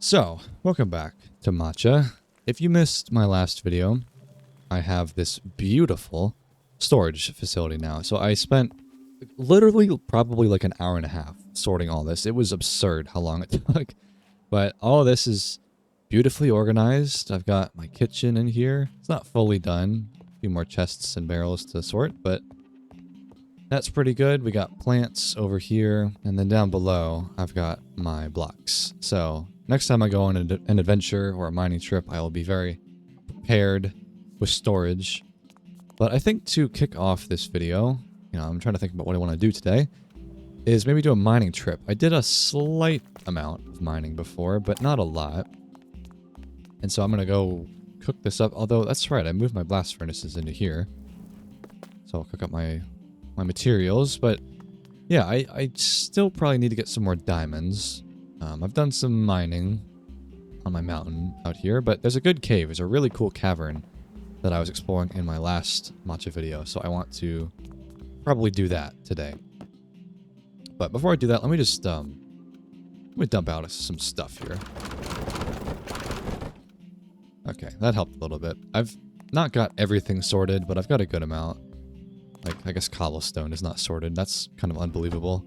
So, welcome back to Matcha. If you missed my last video, I have this beautiful storage facility now. So I spent literally probably like an hour and a half sorting all this. It was absurd how long it took. But all of this is beautifully organized. I've got my kitchen in here. It's not fully done. A few more chests and barrels to sort, but that's pretty good. We got plants over here, and then down below, I've got my blocks. So next time I go on an adventure or a mining trip, I will be very prepared with storage. But I think to kick off this video, I'm trying to think about what I want to do today, is maybe do a mining trip. I did a slight amount of mining before, but not a lot. And so I'm going to go cook this up. Although, that's right, I moved my blast furnaces into here. So I'll cook up my materials, but yeah, I still probably need to get some more diamonds. I've done some mining on my mountain out here, but there's a good cave. There's a really cool cavern that I was exploring in my last matcha video, so I want to probably do that today. But before I do that, let me just let me dump out some stuff here. Okay, that helped a little bit. I've not got everything sorted, but I've got a good amount. Like, I guess cobblestone is not sorted. That's kind of unbelievable.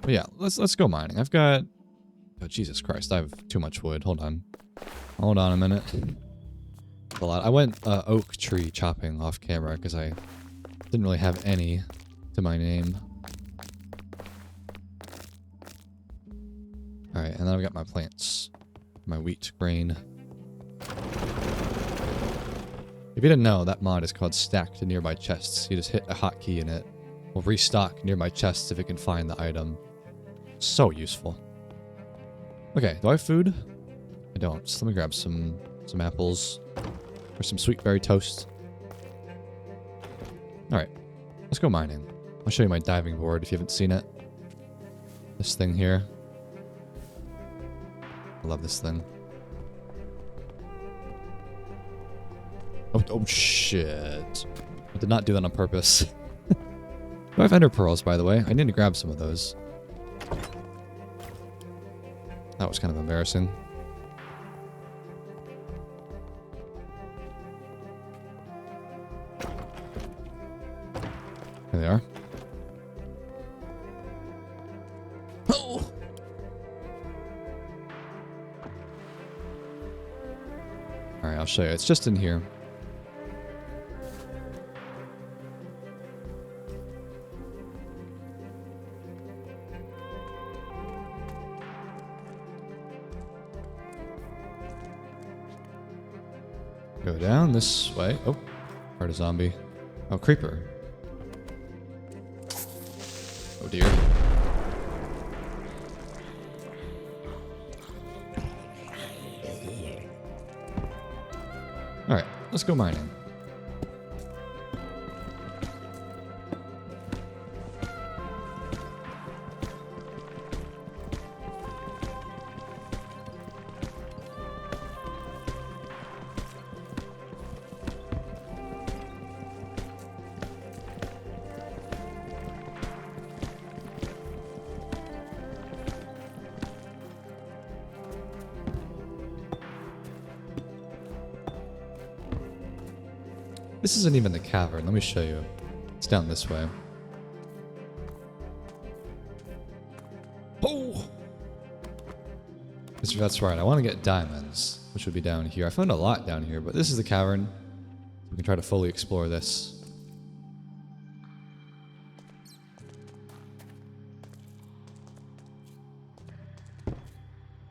But yeah, let's go mining. I've got... Oh, Jesus Christ, I have too much wood. Hold on. Hold on a minute. A lot. I went oak tree chopping off camera because I didn't really have any to my name. Alright, and then I've got my plants. My wheat, grain. If you didn't know, that mod is called Stack to Nearby Chests. You just hit a hotkey and it will restock nearby chests if it can find the item. So useful. Okay, do I have food? I don't. So let me grab some apples. Or some sweet berry toast. Alright, let's go mining. I'll show you my diving board if you haven't seen it. This thing here. I love this thing. Oh shit. I did not do that on purpose. Do I have ender pearls, by the way? I need to grab some of those. That was kind of embarrassing. There they are. Oh! Alright, I'll show you. It's just in here. Go down this way. Oh, heard a zombie. Oh, creeper. Oh dear. Alright, let's go mining. This isn't even the cavern. Let me show you. It's down this way. Oh! That's right. I want to get diamonds, which would be down here. I found a lot down here, but this is the cavern. We can try to fully explore this.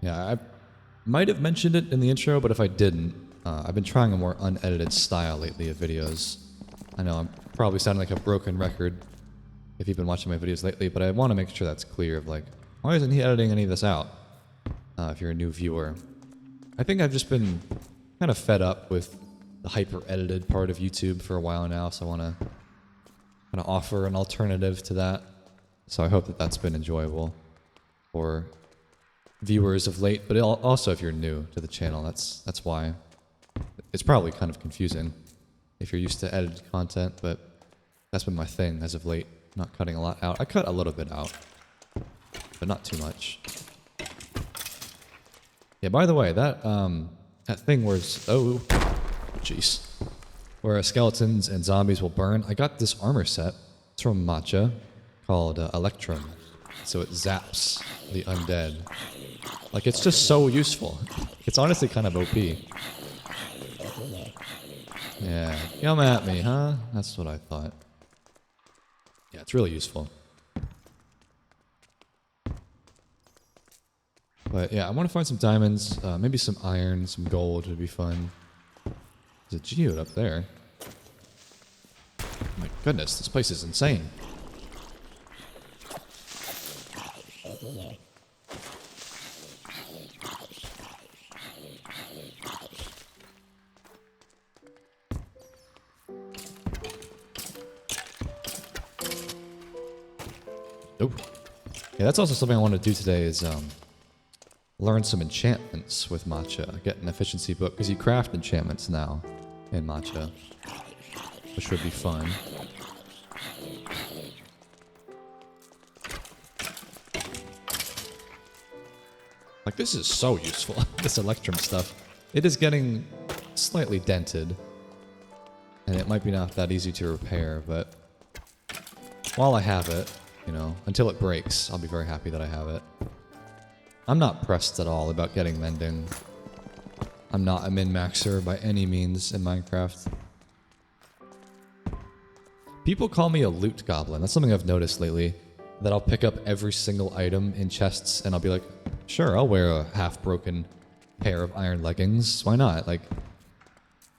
Yeah, I might have mentioned it in the intro, but if I didn't, I've been trying a more unedited style lately of videos. I know I'm probably sounding like a broken record if you've been watching my videos lately, but I want to make sure that's clear of like, why isn't he editing any of this out? If you're a new viewer. I think I've just been kind of fed up with the hyper-edited part of YouTube for a while now, so I want to kind of offer an alternative to that. So I hope that that's been enjoyable for viewers of late, but also if you're new to the channel, that's why. It's probably kind of confusing if you're used to edited content, but that's been my thing as of late, not cutting a lot out. I cut a little bit out. but not too much. Yeah, by the way, that thing where oh, jeez, where skeletons and zombies will burn. I got this armor set. It's from Matcha, called Electrum. So it zaps the undead. Like, it's just so useful. It's honestly kind of OP. Yeah, come at me, huh? That's what I thought. Yeah, it's really useful. But yeah, I want to find some diamonds, maybe some iron, some gold would be fun. There's a geode up there. Oh my goodness, this place is insane. Nope. Yeah, that's also something I want to do today is learn some enchantments with matcha. Get an efficiency book, because you craft enchantments now in matcha, which would be fun. Like, this is so useful, this Electrum stuff. It is getting slightly dented, and it might be not that easy to repair, but while I have it, you know, until it breaks, I'll be very happy that I have it. I'm not pressed at all about getting mending. I'm not a min-maxer by any means in Minecraft. People call me a loot goblin. That's something I've noticed lately. That I'll pick up every single item in chests and I'll be like, sure, I'll wear a half-broken pair of iron leggings. Why not? Like,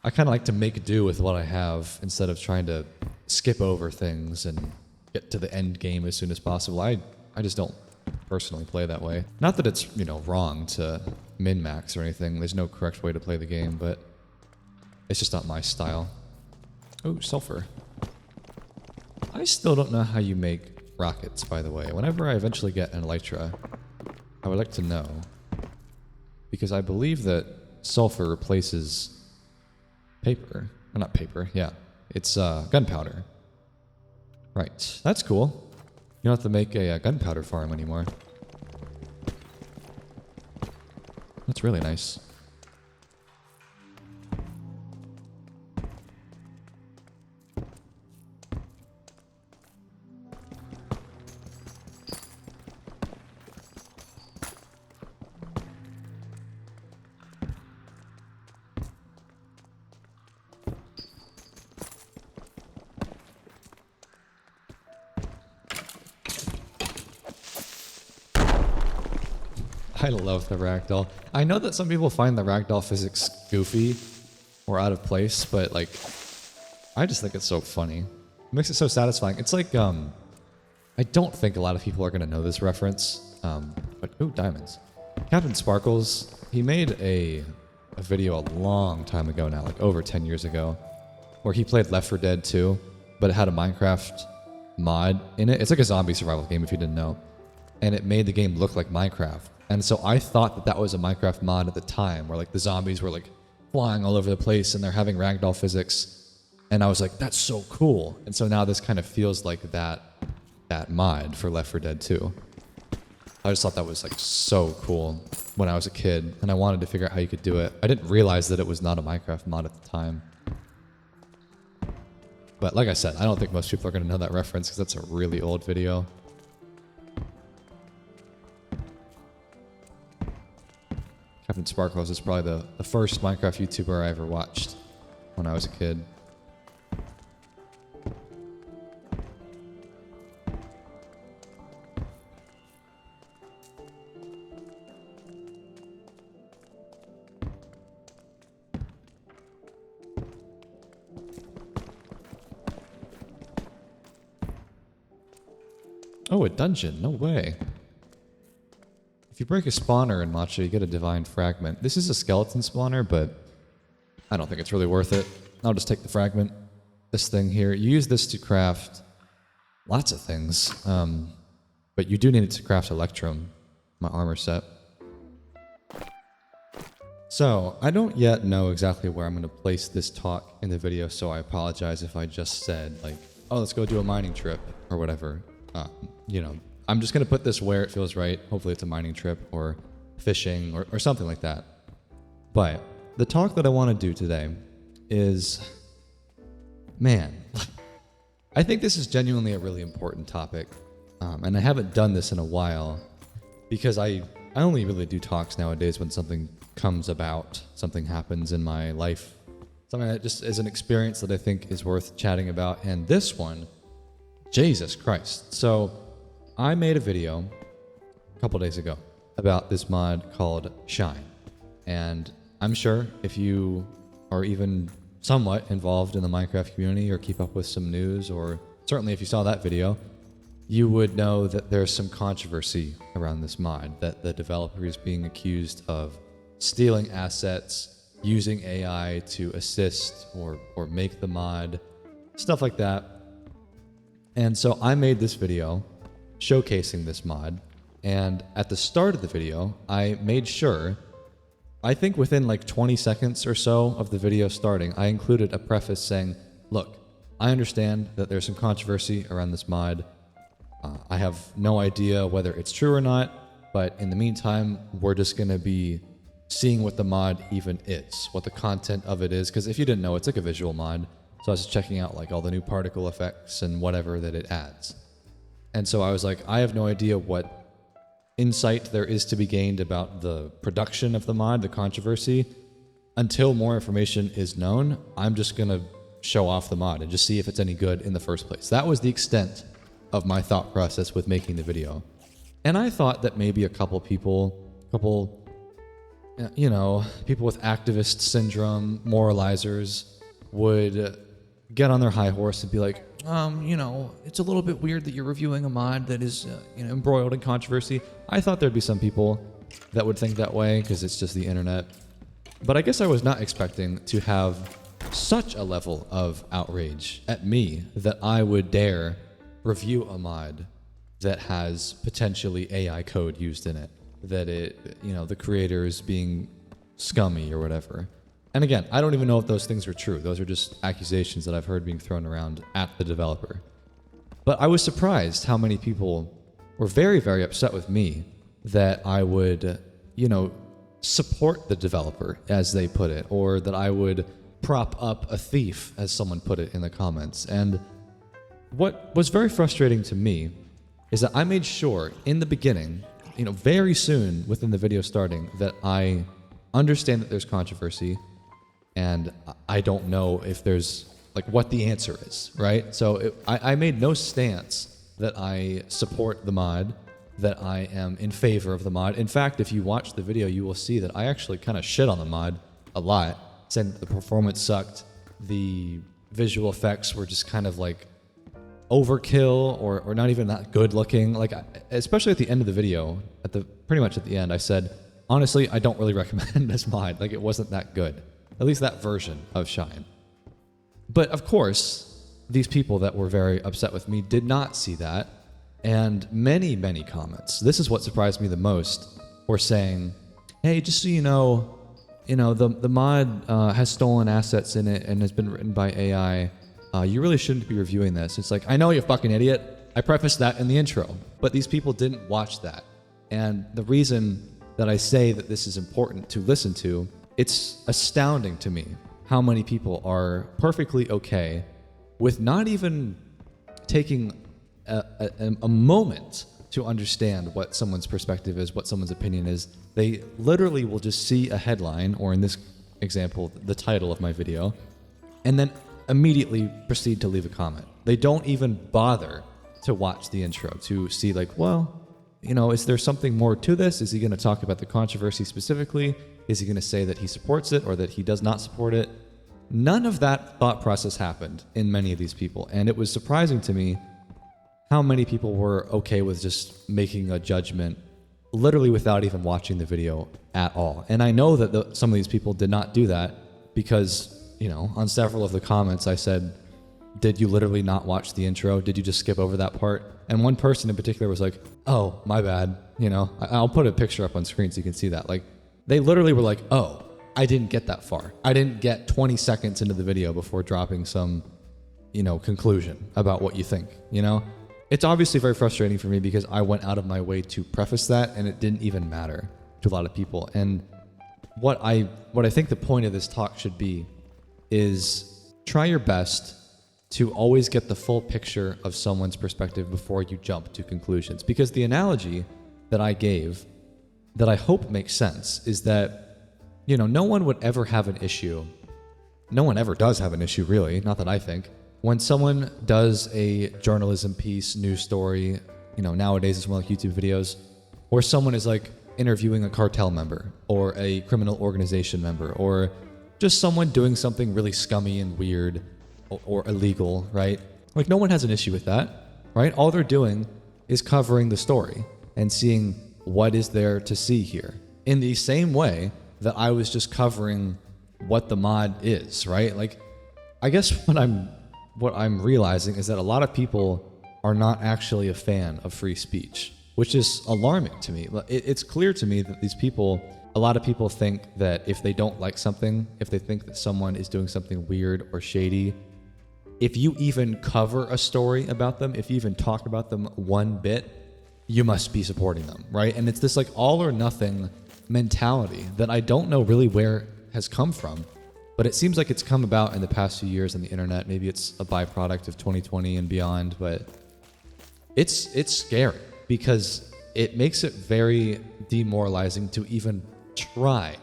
I kind of like to make do with what I have instead of trying to skip over things and get to the end game as soon as possible. I just don't personally play that way. Not that it's, you know, wrong to min-max or anything. There's no correct way to play the game, but it's just not my style. Oh, sulfur. I still don't know how you make rockets, by the way. Whenever I eventually get an elytra, I would like to know. Because I believe that sulfur replaces paper. Or not paper, yeah. It's gunpowder. Right, that's cool. You don't have to make a gunpowder farm anymore. That's really nice. I love the ragdoll. I know that some people find the ragdoll physics goofy or out of place, but like, I just think it's so funny. It makes it so satisfying. It's like, I don't think a lot of people are going to know this reference, but, ooh, diamonds. Captain Sparkles, he made a video a long time ago now, like over 10 years ago, where he played Left 4 Dead 2, but it had a Minecraft mod in it. It's like a zombie survival game if you didn't know. And it made the game look like Minecraft. And so I thought that that was a Minecraft mod at the time, where like the zombies were like flying all over the place and they're having ragdoll physics. And I was like, that's so cool. And so now this kind of feels like that mod for Left 4 Dead 2. I just thought that was like so cool when I was a kid, and I wanted to figure out how you could do it. I didn't realize that it was not a Minecraft mod at the time. But like I said, I don't think most people are going to know that reference because that's a really old video. Captain Sparkles is probably the first Minecraft YouTuber I ever watched when I was a kid. Oh, a dungeon. No way. If you break a spawner in Matcha, you get a divine fragment. This is a skeleton spawner, but I don't think it's really worth it. I'll just take the fragment. This thing here. You use this to craft lots of things. But you do need it to craft Electrum, my armor set. So, I don't yet know exactly where I'm going to place this talk in the video, so I apologize if I just said, like, oh, let's go do a mining trip, or whatever. You know, I'm just going to put this where it feels right. Hopefully it's a mining trip or fishing or something like that. But the talk that I want to do today is, man, I think this is genuinely a really important topic. And I haven't done this in a while because I only really do talks nowadays when something comes about, something happens in my life, something that just is an experience that I think is worth chatting about. And this one, Jesus Christ. So I made a video a couple days ago about this mod called Shine. And I'm sure if you are even somewhat involved in the Minecraft community or keep up with some news, or certainly if you saw that video, you would know that there's some controversy around this mod, that the developer is being accused of stealing assets, using AI to assist or make the mod, stuff like that. And so I made this video showcasing this mod, and at the start of the video, I made sure, I think within like 20 seconds or so of the video starting, I included a preface saying, look, I understand that there's some controversy around this mod. I have no idea whether it's true or not, but in the meantime, we're just going to be seeing what the mod even is, what the content of it is, because if you didn't know, it's like a visual mod. So I was checking out like all the new particle effects and whatever that it adds. And so I was like, I have no idea what insight there is to be gained about the production of the mod, the controversy. Until more information is known, I'm just going to show off the mod and just see if it's any good in the first place. That was the extent of my thought process with making the video. And I thought that maybe a couple people with activist syndrome, moralizers, would get on their high horse and be like, it's a little bit weird that you're reviewing a mod that is embroiled in controversy. I thought there'd be some people that would think that way because it's just the internet. But I guess I was not expecting to have such a level of outrage at me that I would dare review a mod that has potentially AI code used in it, that the creator is being scummy or whatever. And again, I don't even know if those things are true. Those are just accusations that I've heard being thrown around at the developer. But I was surprised how many people were very, very upset with me that I would, support the developer, as they put it, or that I would prop up a thief, as someone put it in the comments. And what was very frustrating to me is that I made sure in the beginning, very soon within the video starting, that I understand that there's controversy, and I don't know if there's what the answer is, right? So I made no stance that I support the mod, that I am in favor of the mod. In fact, if you watch the video, you will see that I actually kind of shit on the mod a lot, saying that the performance sucked, the visual effects were just kind of overkill or not even that good looking. Especially at the end of the video, pretty much at the end, I said, honestly, I don't really recommend this mod. It wasn't that good. At least that version of Shine. But of course, these people that were very upset with me did not see that. And many, many comments, this is what surprised me the most, were saying, hey, just so you know, the mod has stolen assets in it and has been written by AI. You really shouldn't be reviewing this. It's I know, you fucking idiot. I prefaced that in the intro. But these people didn't watch that. And the reason that I say that this is important to listen to, it's astounding to me how many people are perfectly okay with not even taking a moment to understand what someone's perspective is, what someone's opinion is. They literally will just see a headline, or in this example, the title of my video, and then immediately proceed to leave a comment. They don't even bother to watch the intro to see is there something more to this? Is he going to talk about the controversy specifically? Is he going to say that he supports it or that he does not support it? None of that thought process happened in many of these people. And it was surprising to me how many people were okay with just making a judgment literally without even watching the video at all. And I know that some of these people did not do that because, on several of the comments I said, did you literally not watch the intro? Did you just skip over that part? And one person in particular was like, oh, my bad. I'll put a picture up on screen so you can see that. They literally were like, oh, I didn't get that far. I didn't get 20 seconds into the video before dropping some, conclusion about what you think, it's obviously very frustrating for me because I went out of my way to preface that and it didn't even matter to a lot of people. And what I think the point of this talk should be is try your best to always get the full picture of someone's perspective before you jump to conclusions. Because the analogy that I gave, that I hope makes sense, is that, you know, no one would ever have an issue. No one ever does have an issue, really, not that I think. When someone does a journalism piece, news story, you know, nowadays it's more like YouTube videos, or someone is like interviewing a cartel member or a criminal organization member or just someone doing something really scummy and weird or illegal, right? Like, no one has an issue with that, right? All they're doing is covering the story and seeing what is there to see here. In the same way that I was just covering what the mod is, right? Like, I guess what I'm realizing is that a lot of people are not actually a fan of free speech, which is alarming to me. It's clear to me that these people, a lot of people think that if they don't like something, if they think that someone is doing something weird or shady, if you even cover a story about them, if you even talk about them one bit, you must be supporting them, right? And it's this like all or nothing mentality that I don't know really where has come from, but it seems like it's come about in the past few years on the internet. Maybe it's a byproduct of 2020 and beyond, but it's scary because it makes it very demoralizing to even try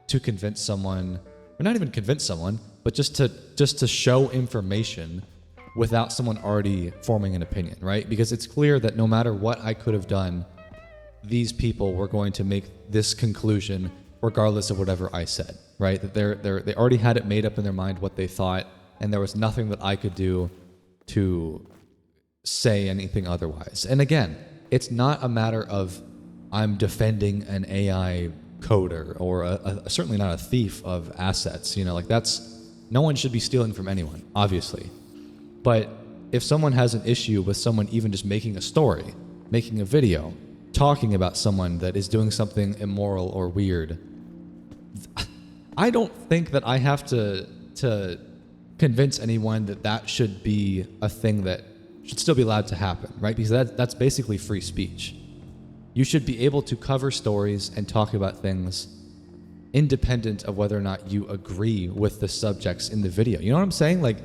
to convince someone, or not even convince someone, but just to show information without someone already forming an opinion, right? Because it's clear that no matter what I could have done, these people were going to make this conclusion regardless of whatever I said, right? That they already had it made up in their mind what they thought, and there was nothing that I could do to say anything otherwise. And again, it's not a matter of I'm defending an AI coder or certainly not a thief of assets. You know, like no one should be stealing from anyone, obviously. But if someone has an issue with someone even just making a story, making a video, talking about someone that is doing something immoral or weird, I don't think that I have to convince anyone that should be a thing that should still be allowed to happen, right? Because that's basically free speech. You should be able to cover stories and talk about things independent of whether or not you agree with the subjects in the video. You know what I'm saying? Like,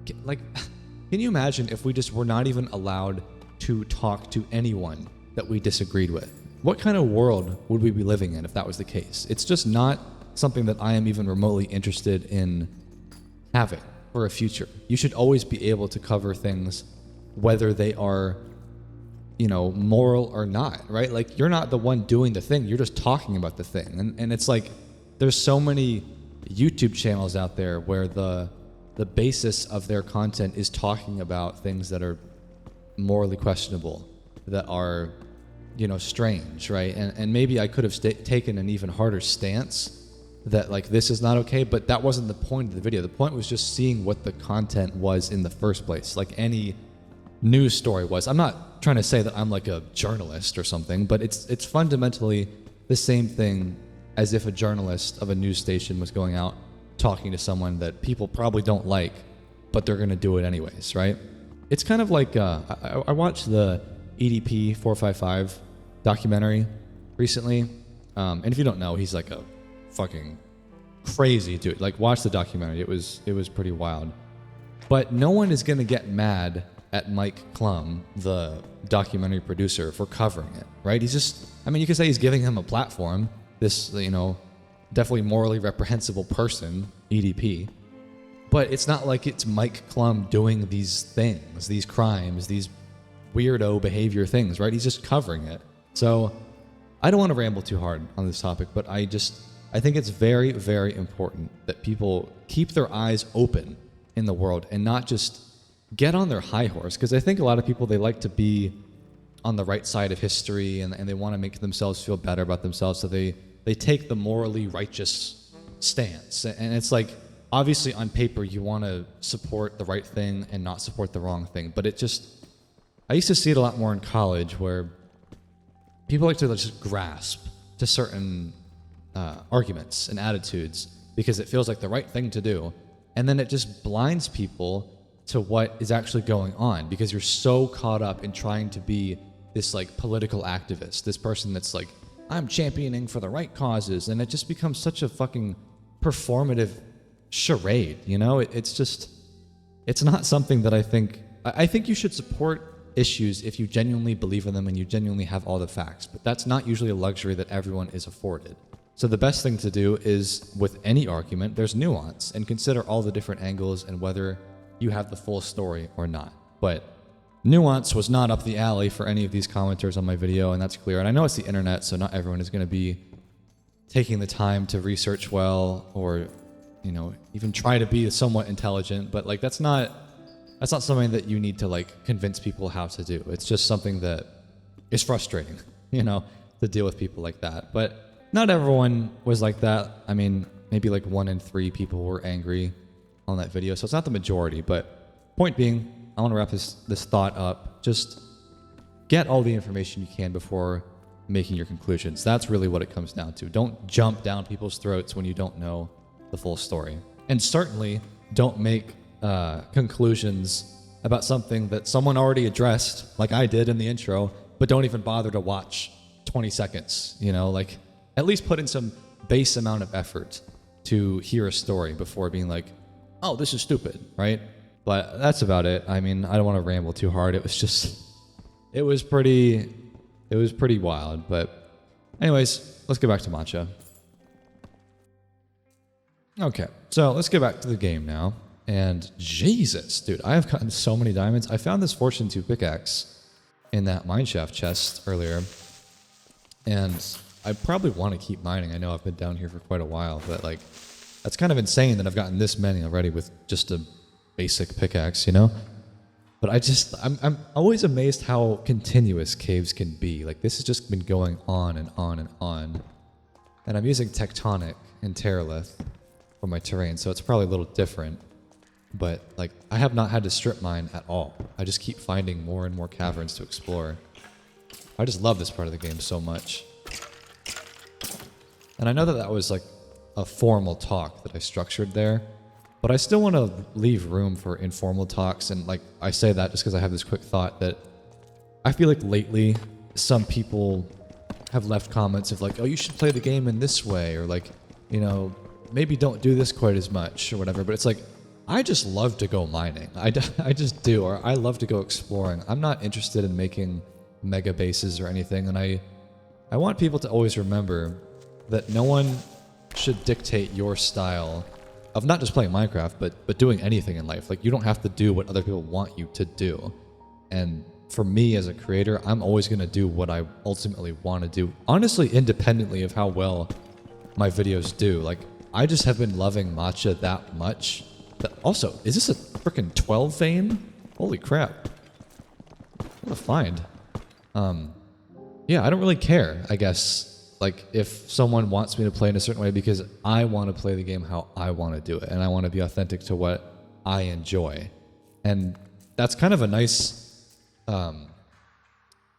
can you imagine if we just were not even allowed to talk to anyone that we disagreed with? What kind of world would we be living in if that was the case? It's just not something that I am even remotely interested in having for a future. You should always be able to cover things whether they are, you know, moral or not, right? Like, you're not the one doing the thing, you're just talking about the thing. And it's like, there's so many YouTube channels out there where the basis of their content is talking about things that are morally questionable, that are, you know, strange, right? And maybe I could have taken an even harder stance that, like, this is not okay, but that wasn't the point of the video. The point was just seeing what the content was in the first place, like any news story was. I'm not trying to say that I'm like a journalist or something, but it's fundamentally the same thing as if a journalist of a news station was going out talking to someone that people probably don't like, but they're going to do it anyways, right? It's kind of like I watched the EDP 455 documentary recently, and if you don't know, he's like a fucking crazy dude. Like, watch the documentary. It was pretty wild. But no one is going to get mad at Mike Klum, the documentary producer, for covering it, right? He's just, I mean, you could say he's giving him a platform, this, you know, definitely morally reprehensible person, EDP, but it's not like it's Mike Klum doing these things, these crimes, these weirdo behavior things, right? He's just covering it. So I don't want to ramble too hard on this topic, but I think it's very, very important that people keep their eyes open in the world and not just get on their high horse, because I think a lot of people, they like to be on the right side of history and they want to make themselves feel better about themselves, so they take the morally righteous stance. And it's like, obviously on paper you want to support the right thing and not support the wrong thing, but I used to see it a lot more in college where people like to just grasp to certain arguments and attitudes because it feels like the right thing to do, and then it just blinds people to what is actually going on, because you're so caught up in trying to be this like political activist, this person that's like, I'm championing for the right causes, and it just becomes such a fucking performative charade, you know? It's not something that I think you should support issues if you genuinely believe in them and you genuinely have all the facts, but that's not usually a luxury that everyone is afforded. So the best thing to do is, with any argument, there's nuance, and consider all the different angles and whether you have the full story or not. But nuance was not up the alley for any of these commenters on my video, and that's clear. And I know it's the internet, so not everyone is going to be taking the time to research well, or, you know, even try to be somewhat intelligent, but like that's not something that you need to like convince people how to do. It's just something that is frustrating, you know, to deal with people like that. But not everyone was like that. I mean, maybe like 1 in 3 people were angry on that video, so it's not the majority. But point being, I want to wrap this thought up. Just get all the information you can before making your conclusions. That's really what it comes down to. Don't jump down people's throats when you don't know the full story. And certainly don't make conclusions about something that someone already addressed, like I did in the intro, but don't even bother to watch 20 seconds, you know? Like, at least put in some base amount of effort to hear a story before being like, oh, this is stupid, right? But that's about it. I mean, I don't want to ramble too hard. It was pretty wild. But anyways, let's get back to matcha. Okay, so let's get back to the game now. And Jesus, dude, I have gotten so many diamonds. I found this Fortune 2 pickaxe in that mineshaft chest earlier. And I probably want to keep mining. I know I've been down here for quite a while, but like, that's kind of insane that I've gotten this many already with just a basic pickaxe, you know? But I'm always amazed how continuous caves can be. Like, this has just been going on and on and on. And I'm using Tectonic and Terralith for my terrain, so it's probably a little different. But like, I have not had to strip mine at all. I just keep finding more and more caverns to explore. I just love this part of the game so much. And I know that that was like a formal talk that I structured there, but I still want to leave room for informal talks. And like, I say that just because I have this quick thought that I feel like lately some people have left comments of like, oh, you should play the game in this way, or like, you know, maybe don't do this quite as much or whatever. But it's like, I just love to go mining. I just do, or I love to go exploring. I'm not interested in making mega bases or anything. And I want people to always remember that no one should dictate your style of not just playing Minecraft, but doing anything in life. Like, you don't have to do what other people want you to do. And for me as a creator, I'm always going to do what I ultimately want to do. Honestly, independently of how well my videos do. Like, I just have been loving matcha that much. That also, is this a freaking 12 vein? Holy crap. What a find. Yeah, I don't really care, I guess. Like, if someone wants me to play in a certain way, because I want to play the game how I want to do it, and I want to be authentic to what I enjoy. And that's kind of a nice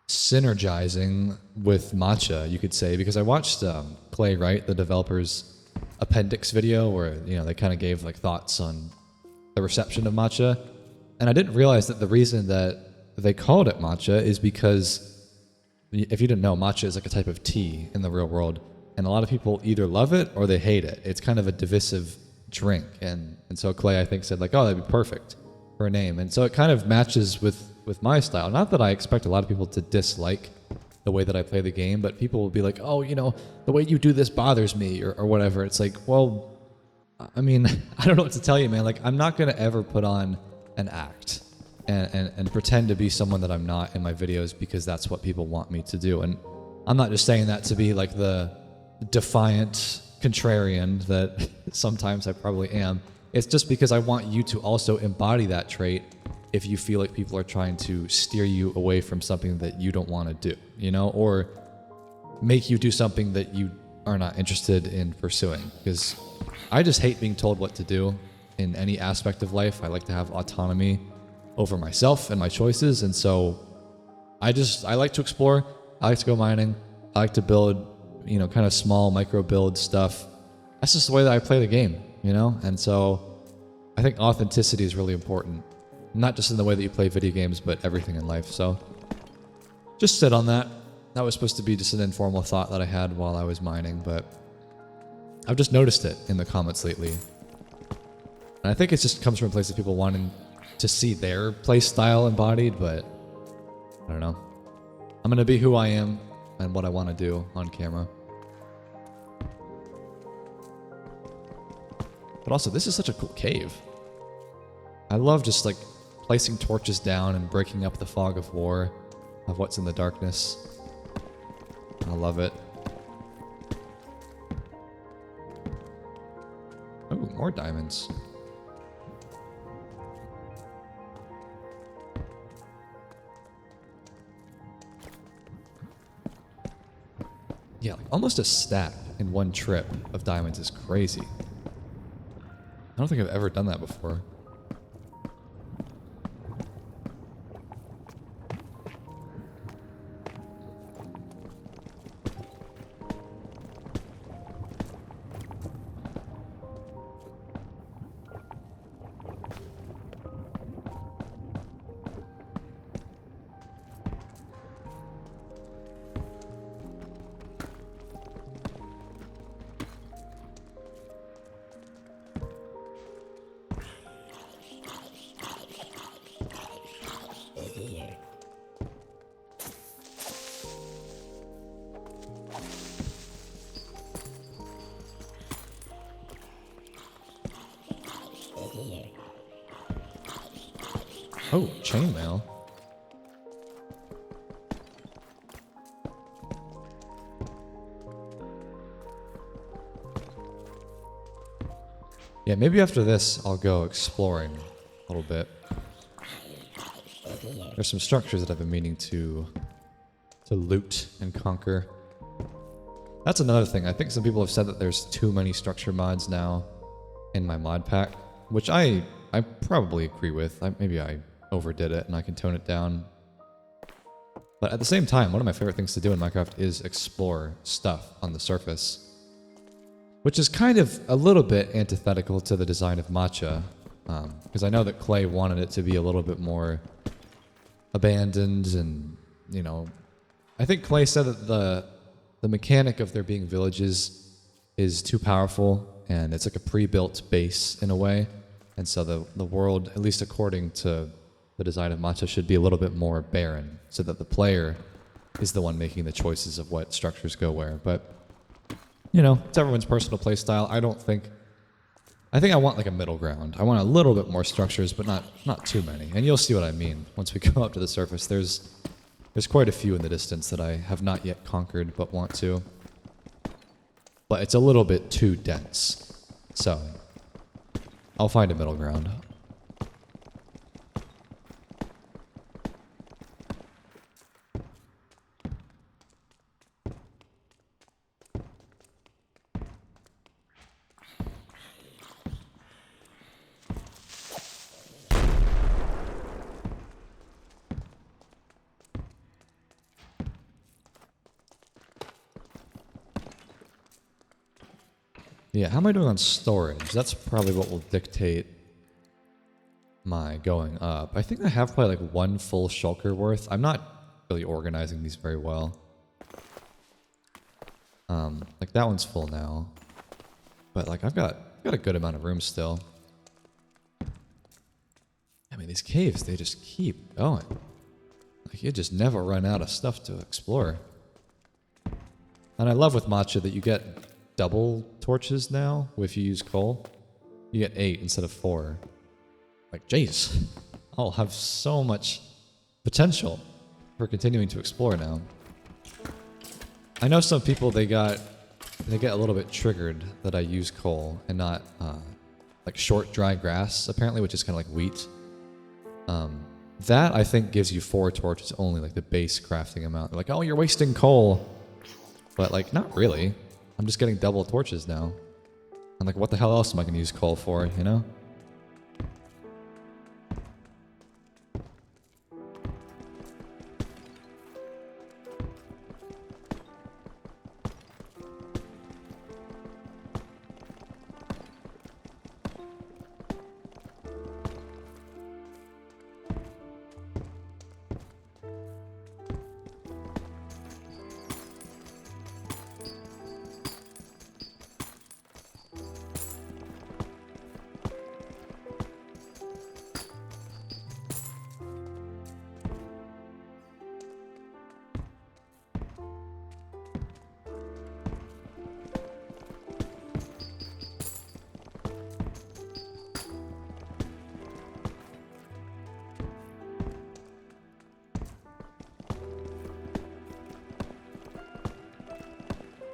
synergizing with matcha, you could say, because I watched Clay Wright, the developer's appendix video, where, you know, they kind of gave like thoughts on the reception of matcha. And I didn't realize that the reason that they called it matcha is because, if you didn't know, matcha is like a type of tea in the real world, and a lot of people either love it or they hate it. It's kind of a divisive drink, and so Clay, I think, said like, oh, that'd be perfect for a name. And so it kind of matches with my style. Not that I expect a lot of people to dislike the way that I play the game, but people will be like, oh, you know, the way you do this bothers me, or whatever. It's like, well, I mean, I don't know what to tell you, man. Like, I'm not going to ever put on an act and pretend to be someone that I'm not in my videos, because that's what people want me to do. And I'm not just saying that to be like the defiant contrarian that sometimes I probably am. It's just because I want you to also embody that trait if you feel like people are trying to steer you away from something that you don't want to do, you know, or make you do something that you are not interested in pursuing. Because I just hate being told what to do in any aspect of life. I like to have autonomy over myself and my choices. And so I like to explore. I like to go mining. I like to build, you know, kind of small micro build stuff. That's just the way that I play the game, you know? And so I think authenticity is really important. Not just in the way that you play video games, but everything in life. So just sit on that. That was supposed to be just an informal thought that I had while I was mining, but I've just noticed it in the comments lately. And I think it just comes from a place of people wanting to see their play style embodied, but I don't know. I'm gonna be who I am and what I want to do on camera. But also, this is such a cool cave. I love just like placing torches down and breaking up the fog of war of what's in the darkness. I love it. Oh, more diamonds. Yeah, like almost a stack in one trip of diamonds is crazy. I don't think I've ever done that before. Oh, chainmail. Yeah, maybe after this I'll go exploring a little bit. There's some structures that I've been meaning to loot and conquer. That's another thing. I think some people have said that there's too many structure mods now in my mod pack, which I probably agree with. Maybe I overdid it and I can tone it down. But at the same time, one of my favorite things to do in Minecraft is explore stuff on the surface, which is kind of a little bit antithetical to the design of Matcha, because I know that Clay wanted it to be a little bit more abandoned, and you know, I think Clay said that the mechanic of there being villages is too powerful, and it's like a pre-built base in a way, and so the world, at least according to the design of Matcha, should be a little bit more barren, so that the player is the one making the choices of what structures go where. But you know, it's everyone's personal play style. I think I want like a middle ground. I want a little bit more structures, but not too many. And you'll see what I mean once we go up to the surface. There's quite a few in the distance that I have not yet conquered, but want to. But it's a little bit too dense. So I'll find a middle ground. Yeah, how am I doing on storage? That's probably what will dictate my going up. I think I have probably like one full shulker worth. I'm not really organizing these very well. Like that one's full now. But like I've got a good amount of room still. I mean, these caves, they just keep going. Like you just never run out of stuff to explore. And I love with Matcha that you get double torches now if you use coal. You get 8 instead of 4. Like, jeez, I'll have so much potential for continuing to explore now. I know some people, they get a little bit triggered that I use coal and not like short dry grass apparently, which is kind of like wheat. That I think gives you 4 torches only, like the base crafting amount. They're like, oh, you're wasting coal, but like not really. I'm just getting double torches now. And like, what the hell else am I going to use coal for, you know?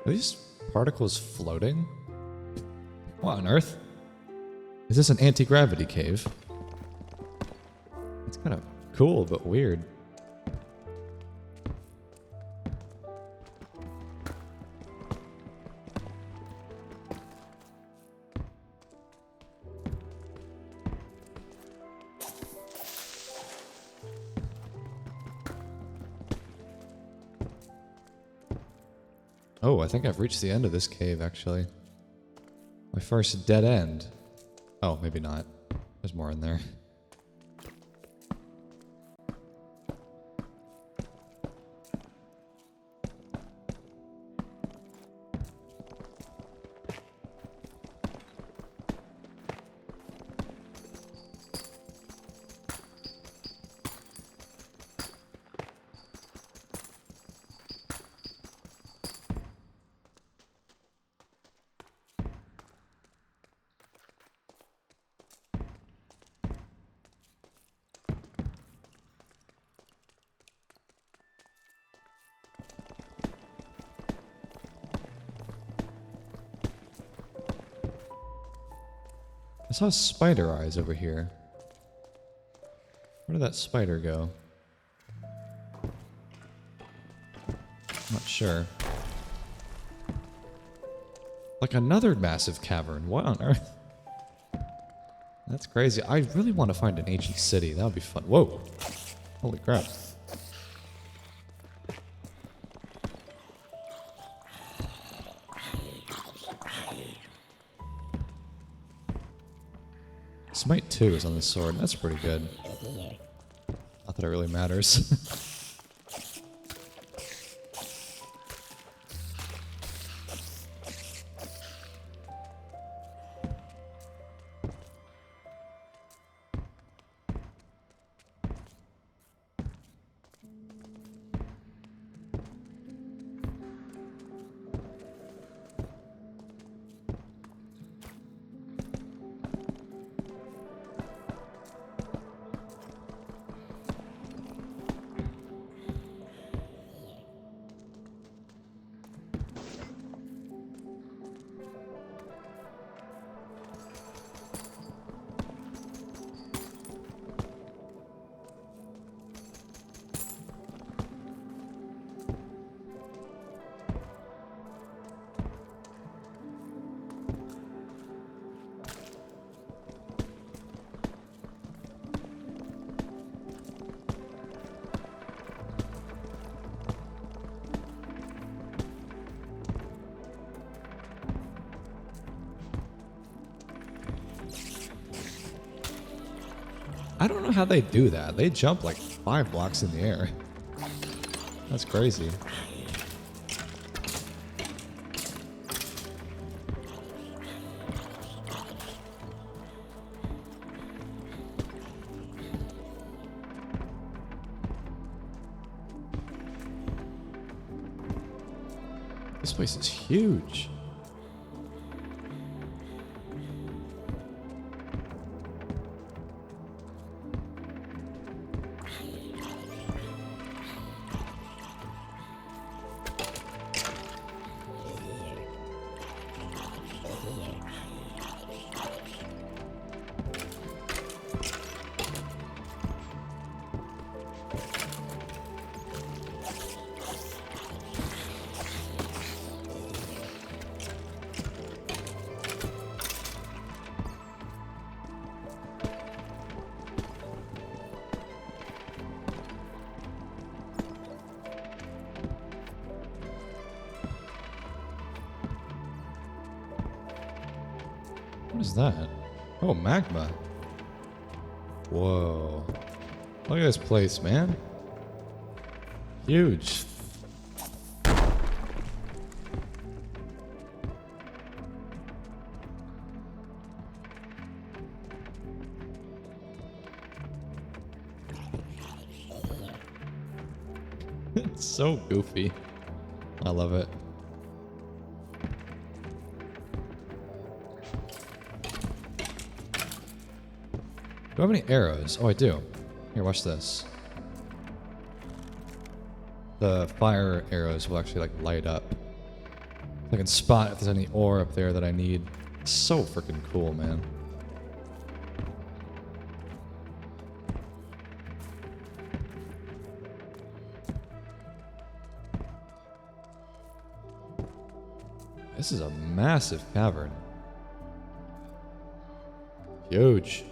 Are these particles floating? What on earth? Is this an anti-gravity cave? It's kind of cool, but weird. Oh, I think I've reached the end of this cave, actually. My first dead end. Oh, maybe not. There's more in there. I saw spider eyes over here. Where did that spider go? I'm not sure. Like another massive cavern. What on earth? That's crazy. I really want to find an ancient city. That would be fun. Whoa. Holy crap. Smite 2 is on this sword. That's pretty good. Not that it really matters. I don't know how they do that. They jump like 5 blocks in the air. That's crazy. This place is huge. What is that? Oh, magma. Whoa. Look at this place, man. Huge. It's so goofy. I love it. Do I have any arrows? Oh, I do. Here, watch this. The fire arrows will actually like light up. I can spot if there's any ore up there that I need. So freaking cool, man. This is a massive cavern. Huge.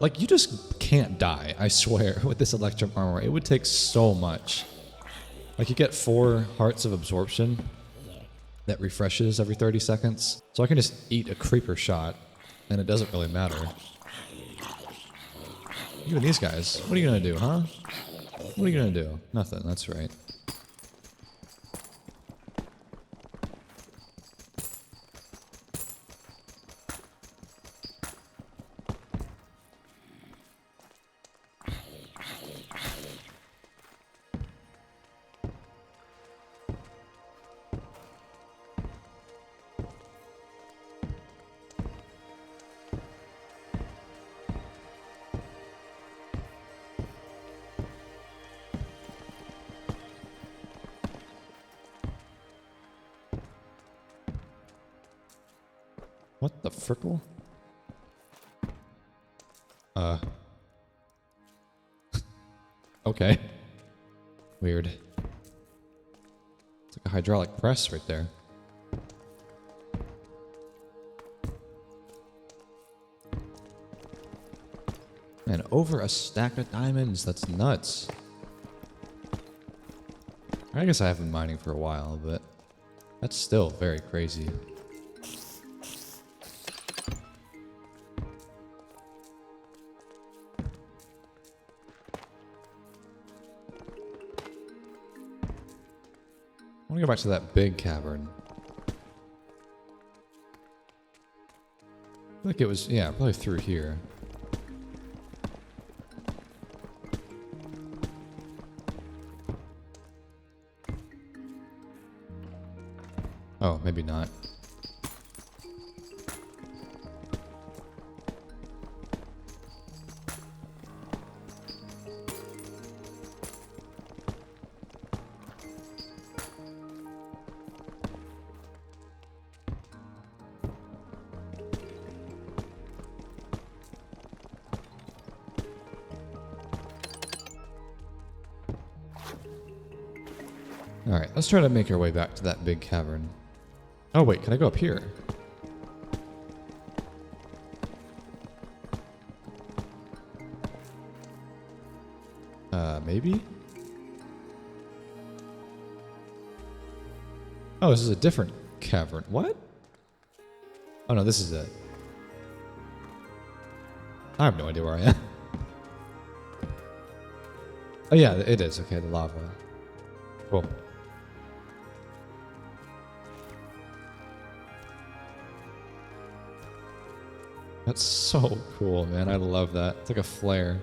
Like, you just can't die, I swear, with this electrum armor. It would take so much. Like, you get 4 hearts of absorption that refreshes every 30 seconds. So I can just eat a creeper shot, and it doesn't really matter. Even these guys, what are you gonna do, huh? What are you gonna do? Nothing, that's right. What the frickle? Okay. Weird. It's like a hydraulic press right there. Man, over a stack of diamonds. That's nuts. I guess I have been mining for a while, but that's still very crazy. I want to go back to that big cavern. I feel like it was, yeah, probably through here. Oh, maybe not. Alright, let's try to make our way back to that big cavern. Oh wait, can I go up here? Maybe? Oh, this is a different cavern. What? Oh no, this is it. I have no idea where I am. Oh yeah, it is. Okay, the lava. Cool. That's so cool, man. I love that. It's like a flare.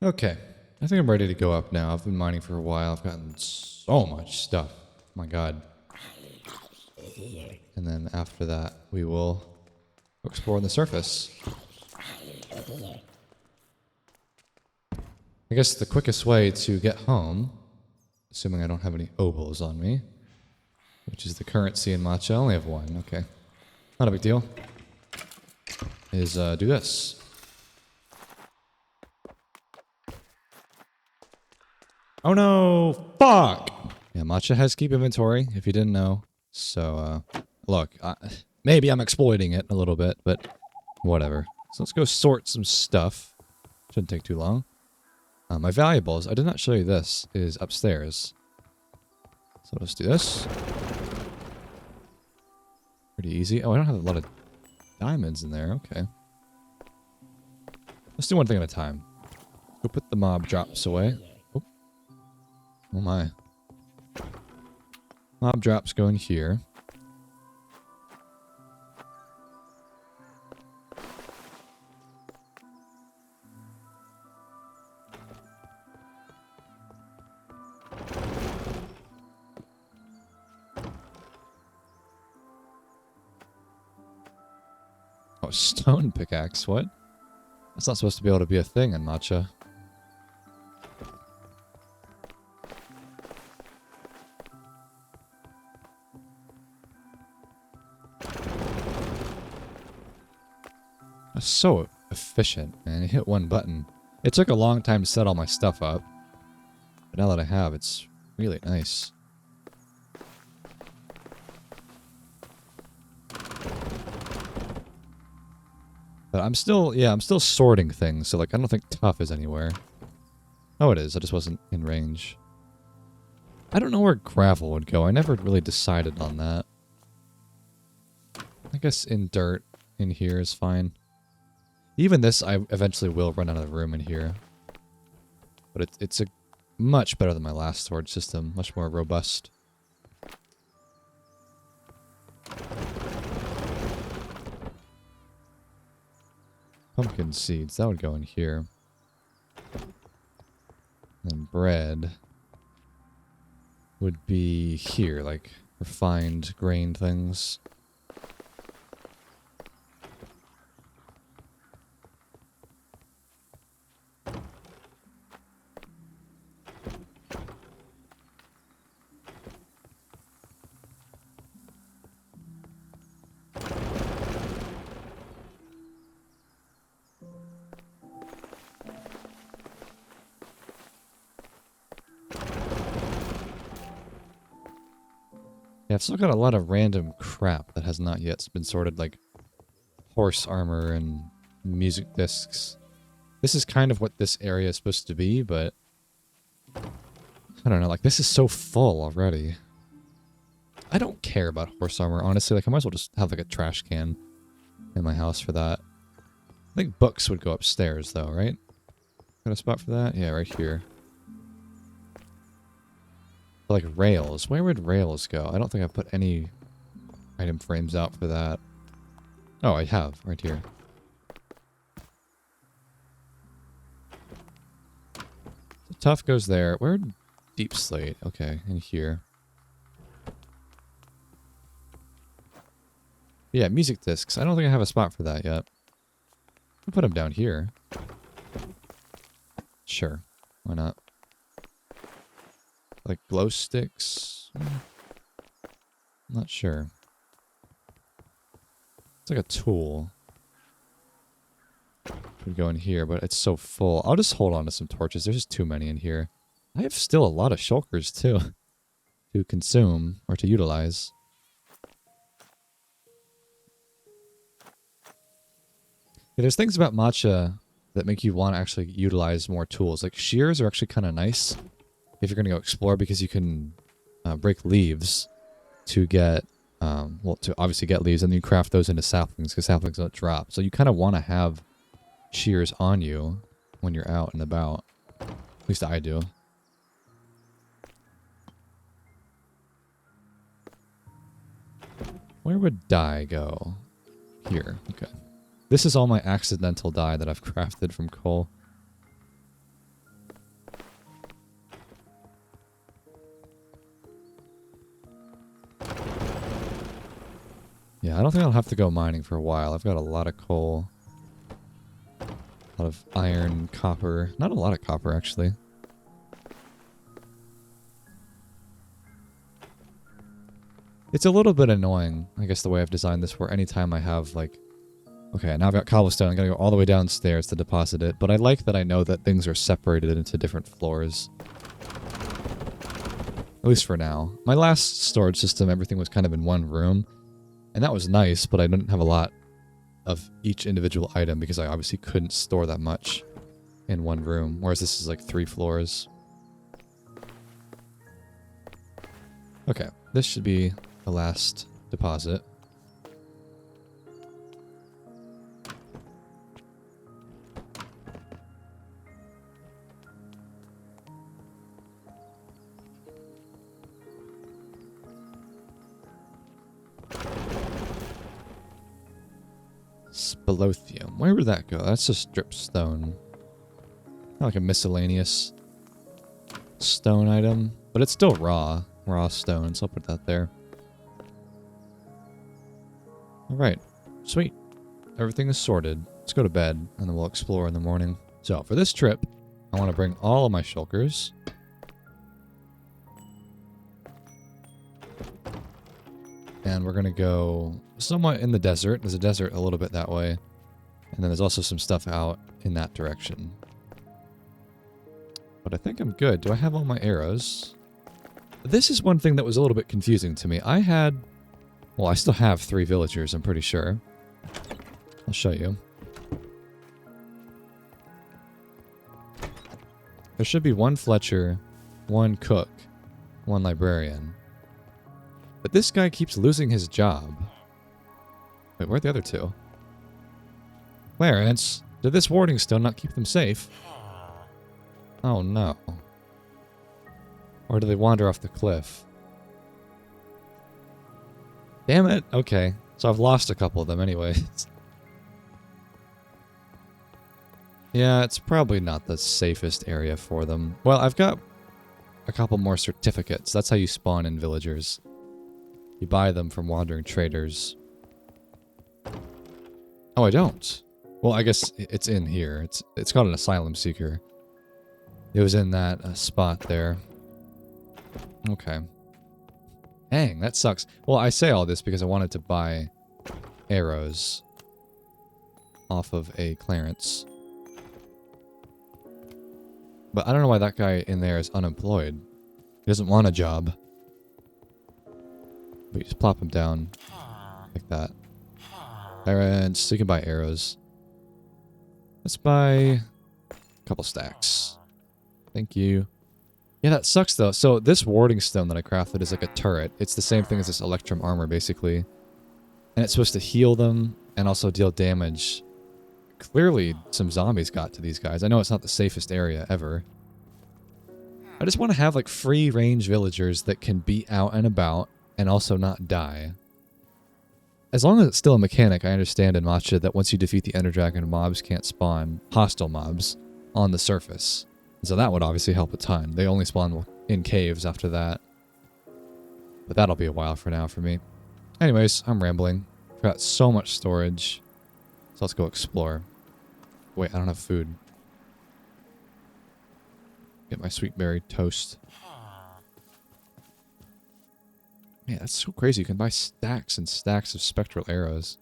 Okay, I think I'm ready to go up now. I've been mining for a while. I've gotten so much stuff. My god. And then after that, we will explore on the surface. I guess the quickest way to get home, assuming I don't have any obols on me, which is the currency in matcha. I only have one, okay. Not a big deal. Is do this. Oh no! Fuck! Yeah, matcha has keep inventory, if you didn't know. So, look, maybe I'm exploiting it a little bit, but whatever. So let's go sort some stuff. Shouldn't take too long. My valuables, I did not show you this, is upstairs. So let's do this. Pretty easy. Oh, I don't have a lot of diamonds in there. Okay. Let's do one thing at a time. Go put the mob drops away. Oh, oh my. Mob drops go in here. Oh, stone pickaxe, what? That's not supposed to be able to be a thing in matcha. That's so efficient, man. You hit one button. It took a long time to set all my stuff up. But now that I have, it's really nice. But I'm still, yeah, I'm still sorting things, so like I don't think tough is anywhere. Oh, it is. I just wasn't in range. I don't know where gravel would go. I never really decided on that. I guess in dirt in here is fine. Even this, I eventually will run out of room in here. But it's a much better than my last storage system. Much more robust. Pumpkin seeds, that would go in here. And bread would be here, like refined grain things. Yeah, I've still got a lot of random crap that has not yet been sorted, like horse armor and music discs. This is kind of what this area is supposed to be, but I don't know, like this is so full already. I don't care about horse armor, honestly. Like I might as well just have like a trash can in my house for that. I think books would go upstairs though, right? Got a spot for that? Yeah, right here. Like rails. Where would rails go? I don't think I've put any item frames out for that. Oh, I have. Right here. So tough goes there. Where deep slate? Okay, in here. Yeah, music discs. I don't think I have a spot for that yet. I'll put them down here. Sure. Why not? Like glow sticks? I'm not sure. It's like a tool. Could go in here, but it's so full. I'll just hold on to some torches. There's just too many in here. I have still a lot of shulkers too to consume or to utilize. Yeah, there's things about matcha that make you want to actually utilize more tools. Like shears are actually kind of nice if you're going to go explore because you can break leaves to get, well, to obviously get leaves, and then you craft those into saplings because saplings don't drop. So you kind of want to have shears on you when you're out and about. At least I do. Where would dye go? Here. Okay. This is all my accidental dye that I've crafted from coal. Yeah, I don't think I'll have to go mining for a while. I've got a lot of coal. A lot of iron, copper. Not a lot of copper, actually. It's a little bit annoying, I guess, the way I've designed this, where anytime I have, like... Okay, now I've got cobblestone. I'm going to go all the way downstairs to deposit it. But I like that I know that things are separated into different floors. At least for now. My last storage system, everything was kind of in one room. And that was nice, but I didn't have a lot of each individual item because I obviously couldn't store that much in one room. Whereas this is like 3 floors. Okay, this should be the last deposit. Spelothium. Where would that go? That's just drip stone. Not like a miscellaneous stone item. But it's still raw. Raw stone, so I'll put that there. Alright. Sweet. Everything is sorted. Let's go to bed, and then we'll explore in the morning. So, for this trip, I want to bring all of my shulkers. And we're going to go somewhat in the desert. There's a desert a little bit that way. And then there's also some stuff out in that direction. But I think I'm good. Do I have all my arrows? This is one thing that was a little bit confusing to me. I had... Well, I still have 3 villagers, I'm pretty sure. I'll show you. There should be 1 Fletcher, 1 cook, 1 librarian. But this guy keeps losing his job. Wait, where are the other 2? Clarence, did this warding stone not keep them safe? Oh no. Or do they wander off the cliff? Damn it. Okay. So I've lost a couple of them anyway. Yeah, it's probably not the safest area for them. Well, I've got a couple more certificates. That's how you spawn in villagers. You buy them from wandering traders. Oh, I don't. Well, I guess it's in here. It's called an asylum seeker. It was in that spot there. Okay. Dang, that sucks. Well, I say all this because I wanted to buy arrows off of a Clarence. But I don't know why that guy in there is unemployed. He doesn't want a job. But you just plop him down like that. Clarence, so you can buy arrows. Let's buy a couple stacks. Thank you. Yeah, that sucks though. So this warding stone that I crafted is like a turret. It's the same thing as this electrum armor basically. And it's supposed to heal them and also deal damage. Clearly some zombies got to these guys. I know it's not the safest area ever. I just want to have like free range villagers that can be out and about and also not die. As long as it's still a mechanic, I understand in Matcha that once you defeat the Ender Dragon, mobs can't spawn, hostile mobs, on the surface. So that would obviously help a ton. They only spawn in caves after that. But that'll be a while for now for me. Anyways, I'm rambling. I've got so much storage. So let's go explore. Wait, I don't have food. Get my sweet berry toast. Man, that's so crazy. You can buy stacks and stacks of spectral arrows.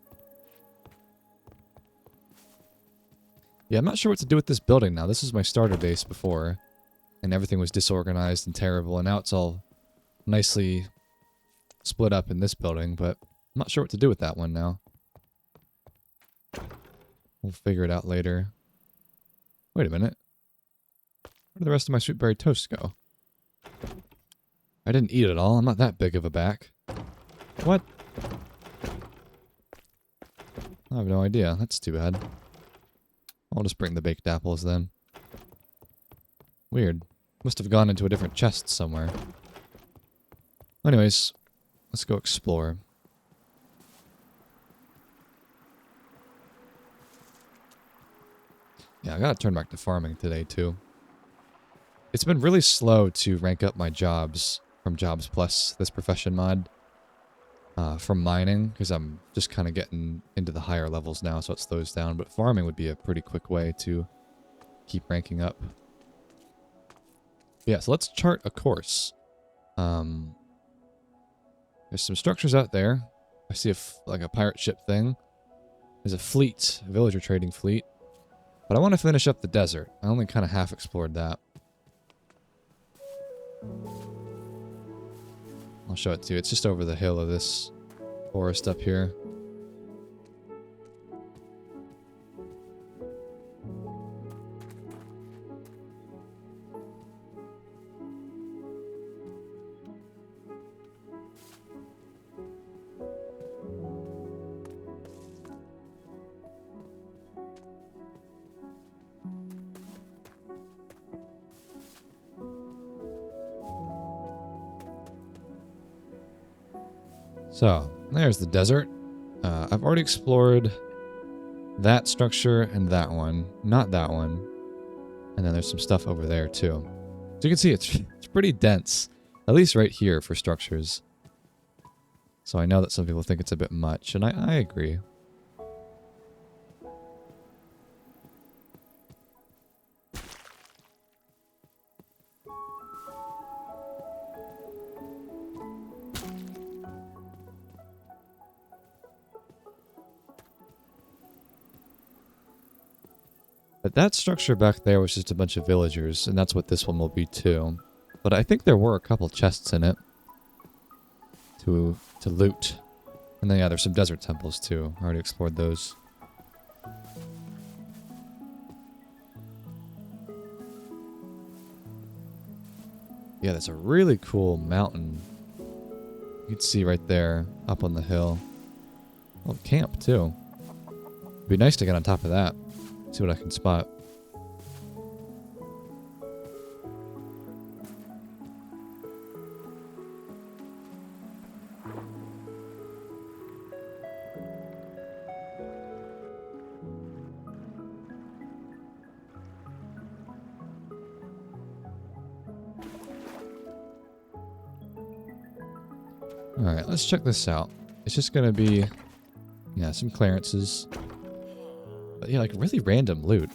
Yeah, I'm not sure what to do with this building now. This was my starter base before. And everything was disorganized and terrible. And now it's all nicely split up in this building. But I'm not sure what to do with that one now. We'll figure it out later. Wait a minute. Where did the rest of my sweet berry toast go? I didn't eat it all. I'm not that big of a back. What? I have no idea. That's too bad. I'll just bring the baked apples then. Weird. Must have gone into a different chest somewhere. Anyways, let's go explore. Yeah, I gotta turn back to farming today too. It's been really slow to rank up my jobs from Jobs Plus, this profession mod. from mining, because I'm just kind of getting into the higher levels now, so it slows down. But farming would be a pretty quick way to keep ranking up. Yeah, so let's chart a course. There's some structures out there. I see like a pirate ship thing. There's a fleet, a villager trading fleet. But I want to finish up the desert. I only kind of half explored that. I'll show it to you. It's just over the hill of this forest up here. So, there's the desert. I've already explored that structure and that one. Not that one. And then there's some stuff over there, too. So you can see it's pretty dense. At least right here for structures. So I know that some people think it's a bit much, and I agree. But that structure back there was just a bunch of villagers, and that's what this one will be too. But I think there were a couple chests in it to loot. And then yeah, there's some desert temples too. I already explored those. Yeah, that's a really cool mountain. You can see right there, up on the hill. Oh, camp too. It'd be nice to get on top of that. See what I can spot. Alright, let's check this out. It's just gonna be, yeah, some clearances. But yeah, like really random loot.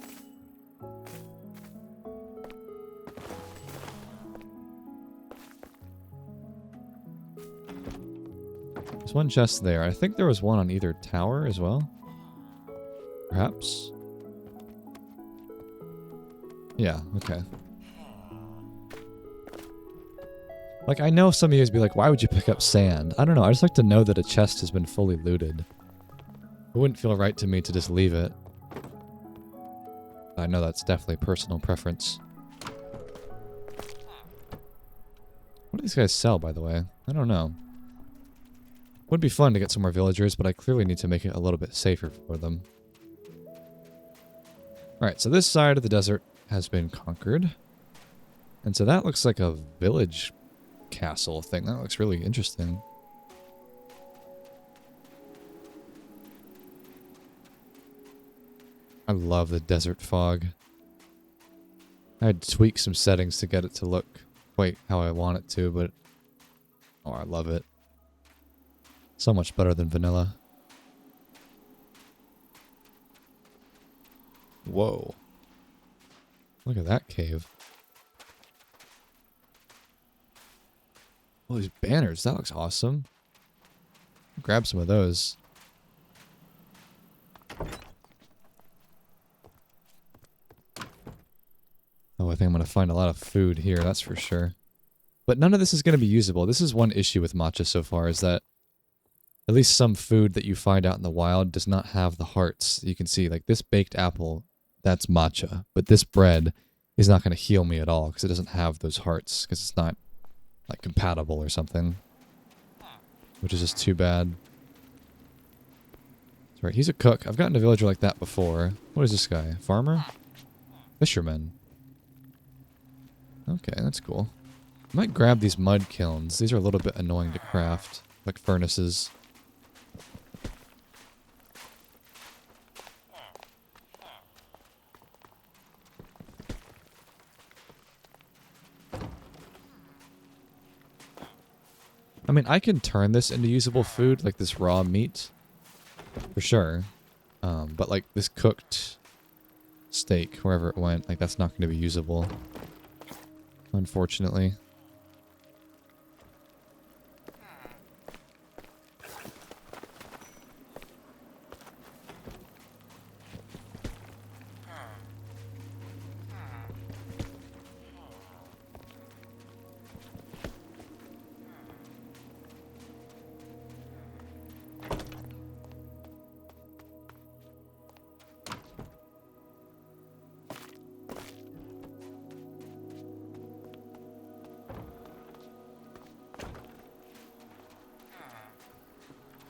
There's one chest there. I think there was one on either tower as well. Perhaps? Yeah, okay. Like, I know some of you guys be like, why would you pick up sand? I don't know, I just like to know that a chest has been fully looted. It wouldn't feel right to me to just leave it. I know that's definitely personal preference. What do these guys sell, by the way? I don't know. Would be fun to get some more villagers, but I clearly need to make it a little bit safer for them. Alright, so this side of the desert has been conquered. And so that looks like a village castle thing. That looks really interesting. I love the desert fog. I had to tweak some settings to get it to look quite how I want it to, but oh, I love it. So much better than vanilla. Whoa. Look at that cave. Oh, these banners. That looks awesome. Grab some of those. Oh, I think I'm going to find a lot of food here, that's for sure. But none of this is going to be usable. This is one issue with matcha so far, is that at least some food that you find out in the wild does not have the hearts. You can see, like, this baked apple, that's matcha. But this bread is not going to heal me at all, because it doesn't have those hearts, because it's not, like, compatible or something. Which is just too bad. That's right, he's a cook. I've gotten a villager like that before. What is this guy? Farmer? Fisherman. Okay, that's cool. I might grab these mud kilns. These are a little bit annoying to craft. Like furnaces. I mean, I can turn this into usable food, like this raw meat, for sure. But like this cooked steak, wherever it went, like that's not going to be usable, unfortunately.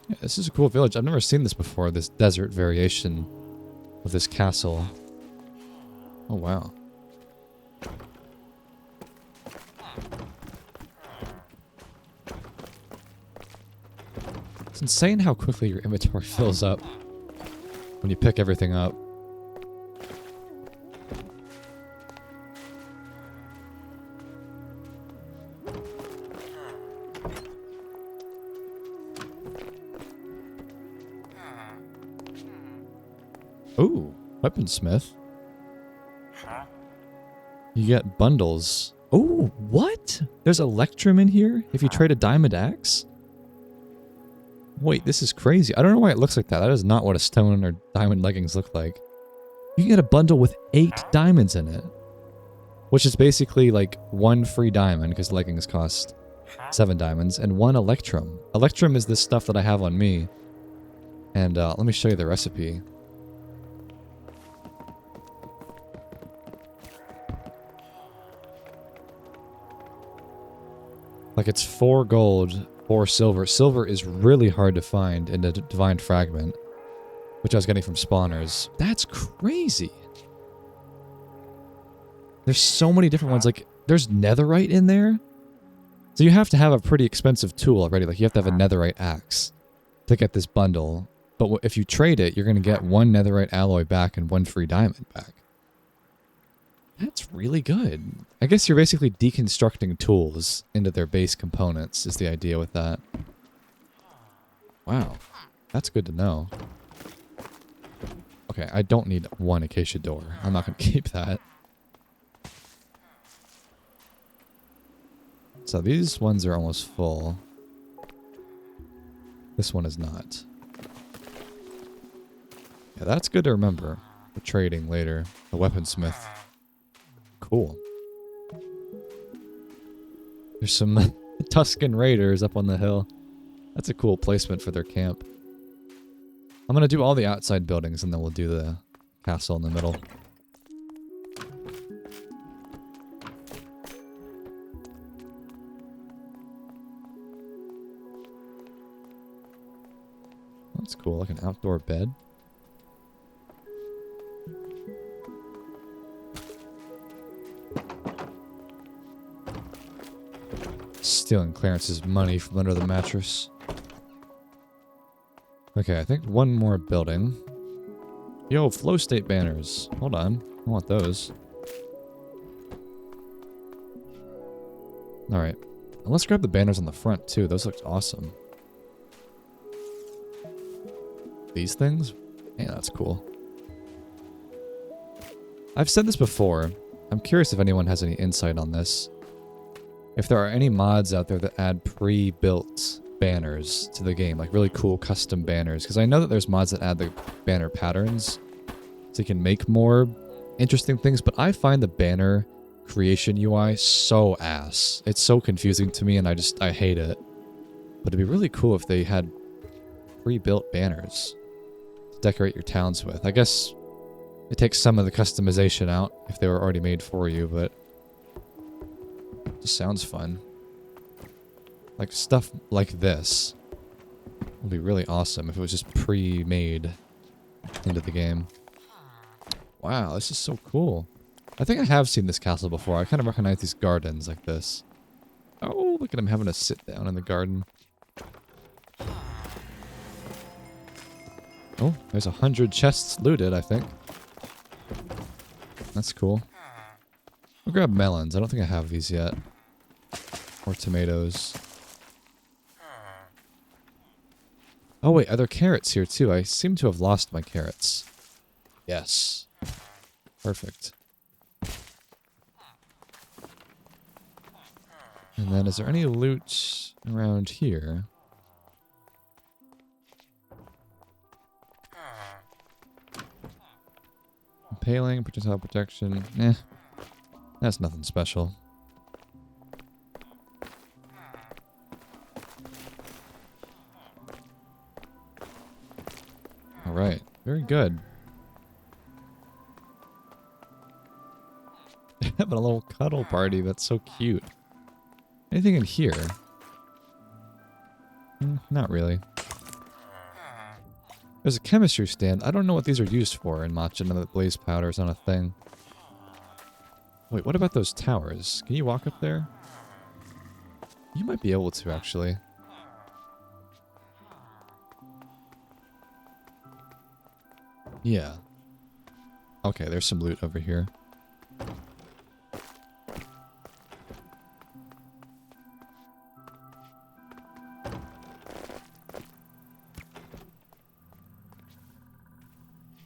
Yeah, this is a cool village. I've never seen this before, this desert variation of this castle. Oh, wow. It's insane how quickly your inventory fills up when you pick everything up. Ooh, weaponsmith. You get bundles. Oh, what? There's Electrum in here if you trade a diamond axe? Wait, this is crazy. I don't know why it looks like that. That is not what a stone or diamond leggings look like. You can get a bundle with 8 diamonds in it. Which is basically like 1 free diamond, because leggings cost 7 diamonds, and 1 Electrum. Electrum is this stuff that I have on me. And let me show you the recipe. Like it's 4 gold, 4 silver. Silver is really hard to find in the Divine Fragment, which I was getting from spawners. That's crazy. There's so many different ones. Like, there's netherite in there. So you have to have a pretty expensive tool already. Like, you have to have a netherite axe to get this bundle. But if you trade it, you're going to get 1 netherite alloy back and 1 free diamond back. That's really good. I guess you're basically deconstructing tools into their base components is the idea with that. Wow. That's good to know. Okay, I don't need 1 acacia door. I'm not going to keep that. So these ones are almost full. This one is not. Yeah, that's good to remember for trading later. The weaponsmith. Cool. There's some Tuscan Raiders up on the hill. That's a cool placement for their camp. I'm going to do all the outside buildings and then we'll do the castle in the middle. That's cool, like an outdoor bed. Stealing Clarence's money from under the mattress. Okay, I think 1 more building. Yo, flowstate banners. Hold on, I want those. Alright. Let's grab the banners on the front too, those look awesome. These things? Man, that's cool. I've said this before. I'm curious if anyone has any insight on this. If there are any mods out there that add pre-built banners to the game, like really cool custom banners, because I know that there's mods that add the banner patterns, so you can make more interesting things, but I find the banner creation UI so ass. It's so confusing to me and I hate it. But it'd be really cool if they had pre-built banners to decorate your towns with. I guess it takes some of the customization out if they were already made for you, but it just sounds fun. Like stuff like this would be really awesome if it was just pre-made into the game. Wow, this is so cool. I think I have seen this castle before. I kind of recognize these gardens like this. Oh, look at him having to sit down in the garden. Oh, there's 100 chests looted, I think. That's cool. I'll grab melons. I don't think I have these yet. Or tomatoes. Oh wait, are there carrots here too? I seem to have lost my carrots. Yes. Perfect. And then is there any loot around here? Impaling, projectile protection. Eh. That's nothing special. Alright. Very good. Having a little cuddle party. That's so cute. Anything in here? Not really. There's a chemistry stand. I don't know what these are used for in matcha. None of the blaze powder is not a thing. Wait, what about those towers? Can you walk up there? You might be able to, actually. Yeah. Okay, there's some loot over here.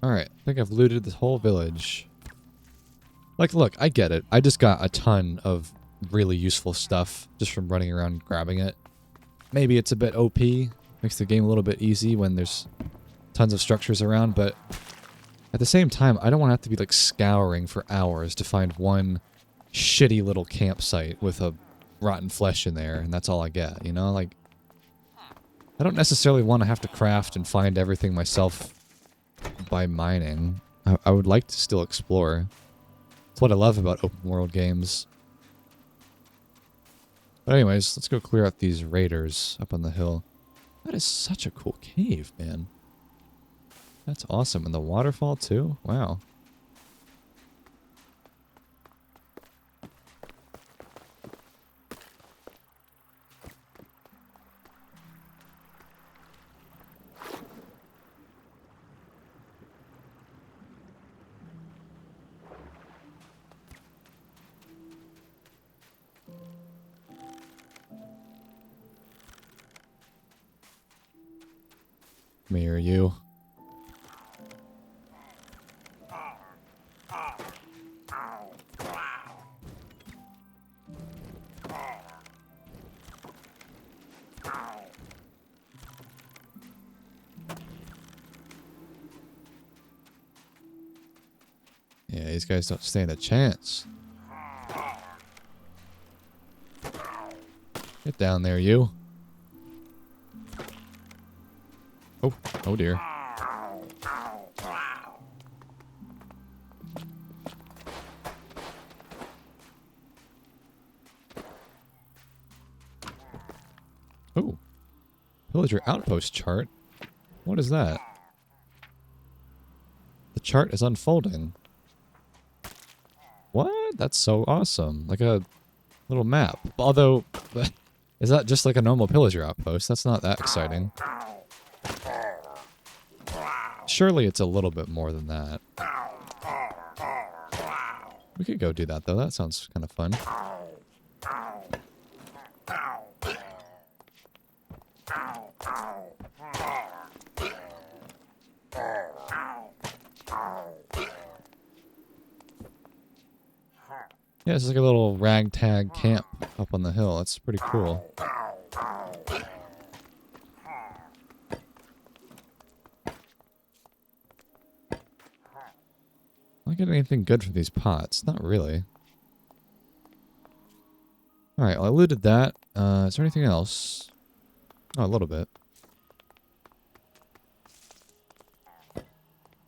Alright, I think I've looted this whole village. Like, look, I get it. I just got a ton of really useful stuff just from running around grabbing it. Maybe it's a bit OP, makes the game a little bit easy when there's tons of structures around, but at the same time, I don't want to have to be like scouring for hours to find one shitty little campsite with a rotten flesh in there, and that's all I get, you know? Like, I don't necessarily want to have to craft and find everything myself by mining. I would like to still explore. That's what I love about open world games. But anyways, let's go clear out these raiders up on the hill. That is such a cool cave, man. That's awesome. And the waterfall too? Wow. Me or you? Yeah, these guys don't stand a chance. Get down there, you. Oh, oh dear. Oh. Villager outpost chart? What is that? The chart is unfolding. What? That's so awesome. Like a little map. Although, is that just like a normal pillager outpost? That's not that exciting. Surely it's a little bit more than that. We could go do that though. That sounds kind of fun. Yeah, it's like a little ragtag camp up on the hill. That's pretty cool. Not getting anything good from these pots. Not really. Alright, well, I looted that. Is there anything else? Oh, a little bit.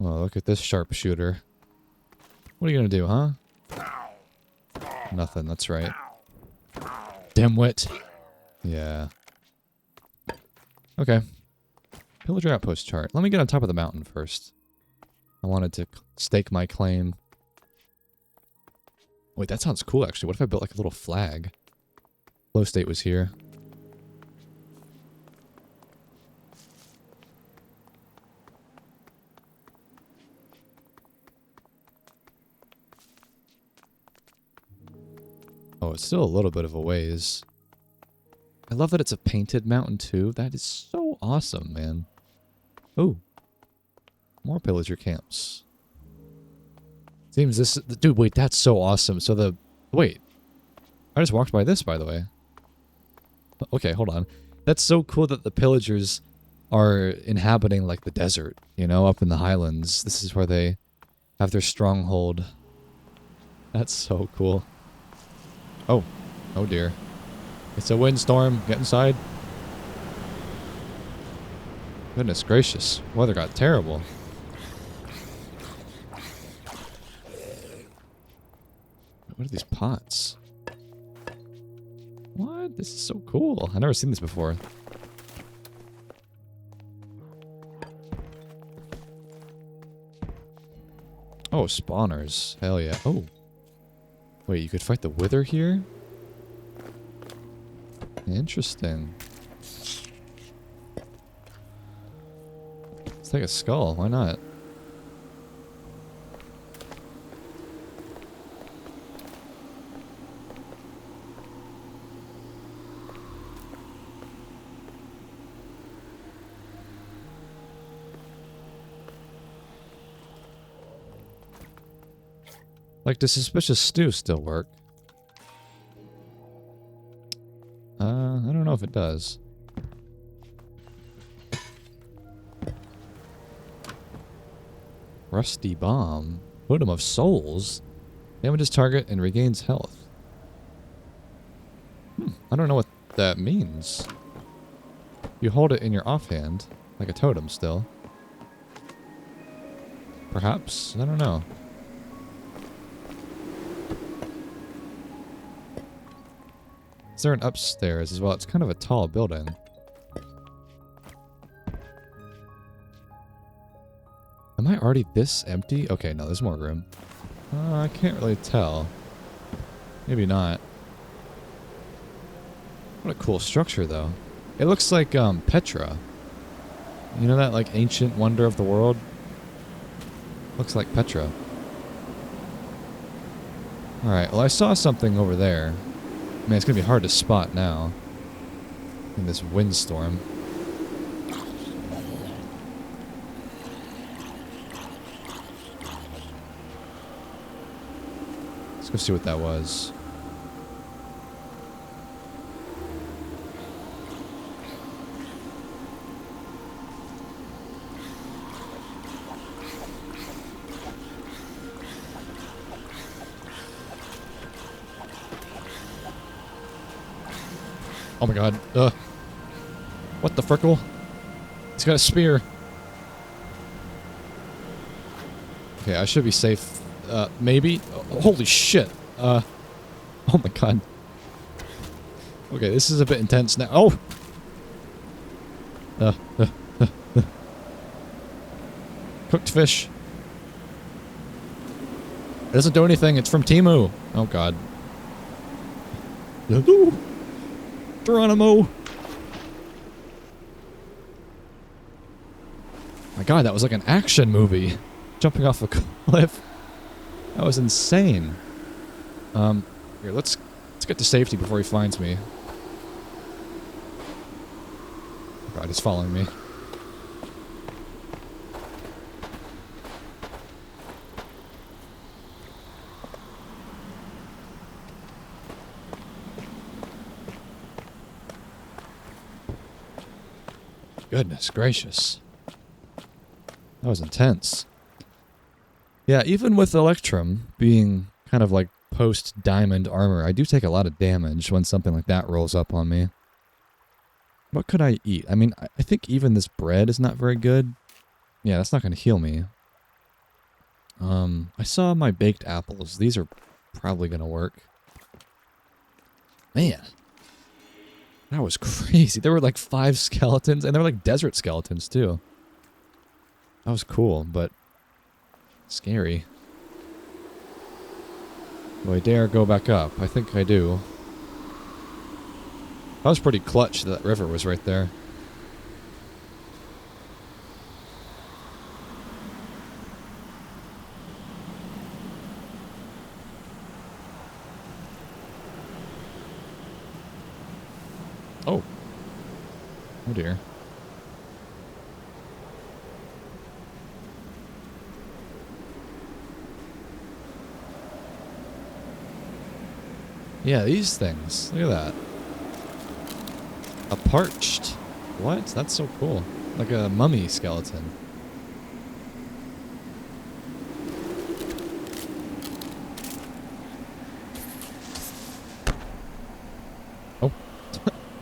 Oh, look at this sharpshooter. What are you gonna do, huh? Nothing, that's right. Dimwit. Yeah. Okay. Pillager outpost chart. Let me get on top of the mountain first. I wanted to stake my claim. Wait, that sounds cool actually. What if I built like a little flag? Flowstate was here. Oh, it's still a little bit of a ways. I love that it's a painted mountain too. That is so awesome, man. Oh, more pillager camps. Seems this... Dude, wait, that's so awesome. So the... Wait. I just walked by this, by the way. Okay, hold on. That's so cool that the pillagers are inhabiting, like, the desert, you know, up in the highlands. This is where they have their stronghold. That's so cool. Oh. Oh, dear. It's a windstorm. Get inside. Goodness gracious. Weather got terrible. What are these pots? What? This is so cool. I've never seen this before. Oh, spawners. Hell yeah. Oh. Wait, you could fight the wither here? Interesting. Let's take a skull. Why not? Like, does suspicious stew still work? I don't know if it does. Rusty bomb. Totem of souls. Damages target and regains health. I don't know what that means. You hold it in your offhand, like a totem still. Perhaps? I don't know. Is there an upstairs as well? It's kind of a tall building. Am I already this empty? Okay, no, there's more room. I can't really tell. Maybe not. What a cool structure, though. It looks like, Petra. You know that, like, ancient wonder of the world? Looks like Petra. Alright, well, I saw something over there. Man, it's gonna be hard to spot now. In this windstorm. Let's go see what that was. Oh my god. What the frickle? He's got a spear. Okay, I should be safe. Maybe? Oh, holy shit. Oh my god. Okay, this is a bit intense now. Oh! Cooked fish. It doesn't do anything. It's from Temu. Oh god. Geronimo! My god, that was like an action movie. Jumping off a cliff. That was insane. Here, let's get to safety before he finds me. Oh god, he's following me. Goodness gracious. That was intense. Yeah, even with Electrum being kind of like post-diamond armor, I do take a lot of damage when something like that rolls up on me. What could I eat? I mean, I think even this bread is not very good. Yeah, that's not going to heal me. I saw my baked apples. These are probably going to work. Man. That was crazy. There were like 5 skeletons, and they were like desert skeletons too. That was cool, but scary. Do I dare go back up? I think I do. That was pretty clutch that river was right there. Oh. Oh dear. Yeah, these things. Look at that. A parched. What? That's so cool. Like a mummy skeleton. Oh.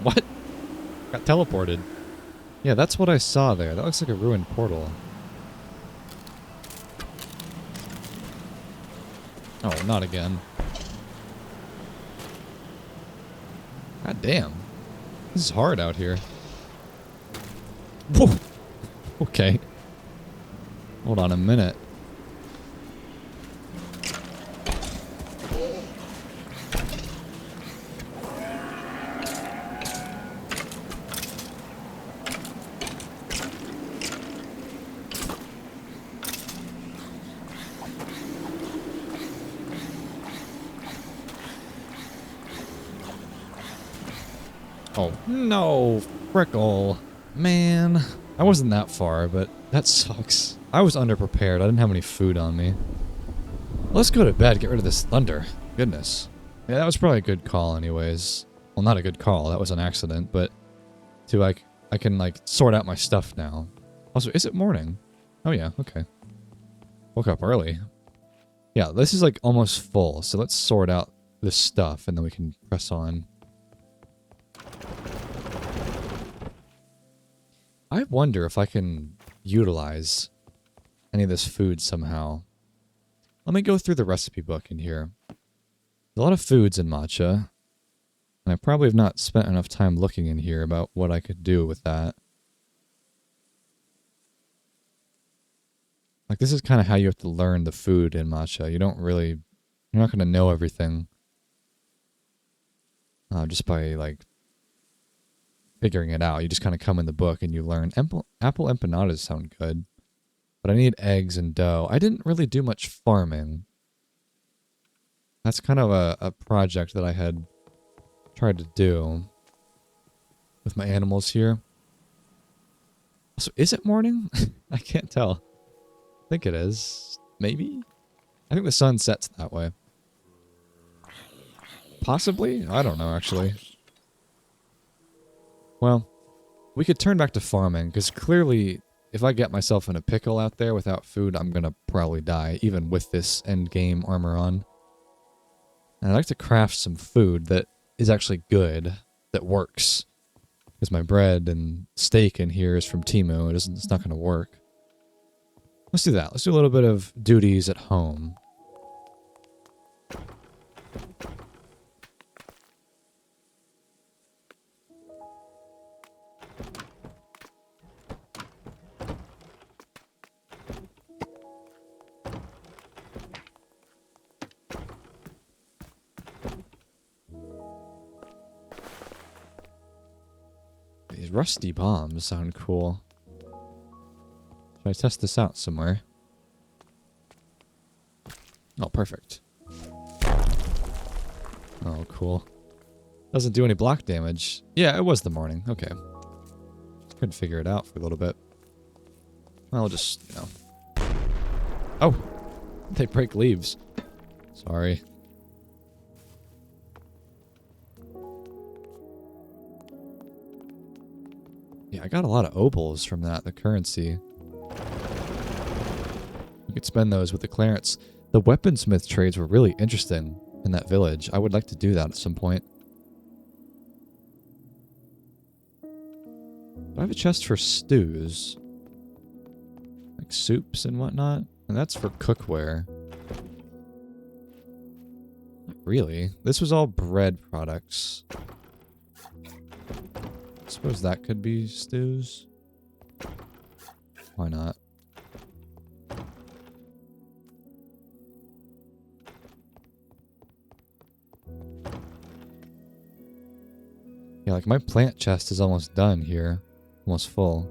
What? Got teleported. Yeah, that's what I saw there. That looks like a ruined portal. Oh, not again. God damn. This is hard out here. Whoa. Okay. Hold on a minute. Oh, no. Frickle. Man. I wasn't that far, but that sucks. I was underprepared. I didn't have any food on me. Let's go to bed. Get rid of this thunder. Goodness. Yeah, that was probably a good call anyways. Well, not a good call. That was an accident, but to like, I can like sort out my stuff now. Also, is it morning? Oh yeah, okay. Woke up early. Yeah, this is like almost full, so let's sort out this stuff and then we can press on. I wonder if I can utilize any of this food somehow. Let me go through the recipe book in here. A lot of foods in matcha, and I probably have not spent enough time looking in here about what I could do with that. Like, this is kind of how you have to learn the food in matcha. You're not going to know everything just by, like, figuring it out. You just kind of come in the book and you learn. Apple empanadas sound good, but I need eggs and dough. I didn't really do much farming. That's kind of a project that I had tried to do with my animals here. So is it morning? I can't tell. I think it is. Maybe? I think the sun sets that way. Possibly? I don't know, actually. Well, we could turn back to farming, because clearly, if I get myself in a pickle out there without food, I'm going to probably die, even with this endgame armor on. And I'd like to craft some food that is actually good, that works. Because my bread and steak in here is from Temu. It's not going to work. Let's do that. Let's do a little bit of duties at home. These rusty bombs sound cool. Should I test this out somewhere? Oh, perfect. Oh, cool. Doesn't do any block damage. Yeah, it was the morning. Okay. Couldn't figure it out for a little bit. I'll just, you know. Oh! They break leaves. Sorry. Yeah, I got a lot of opals from that, the currency. We could spend those with the clearance. The weaponsmith trades were really interesting in that village. I would like to do that at some point. Do I have a chest for stews? Like soups and whatnot? And that's for cookware. Not really. This was all bread products. I suppose that could be stews. Why not? Yeah, like my plant chest is almost done here. Almost full.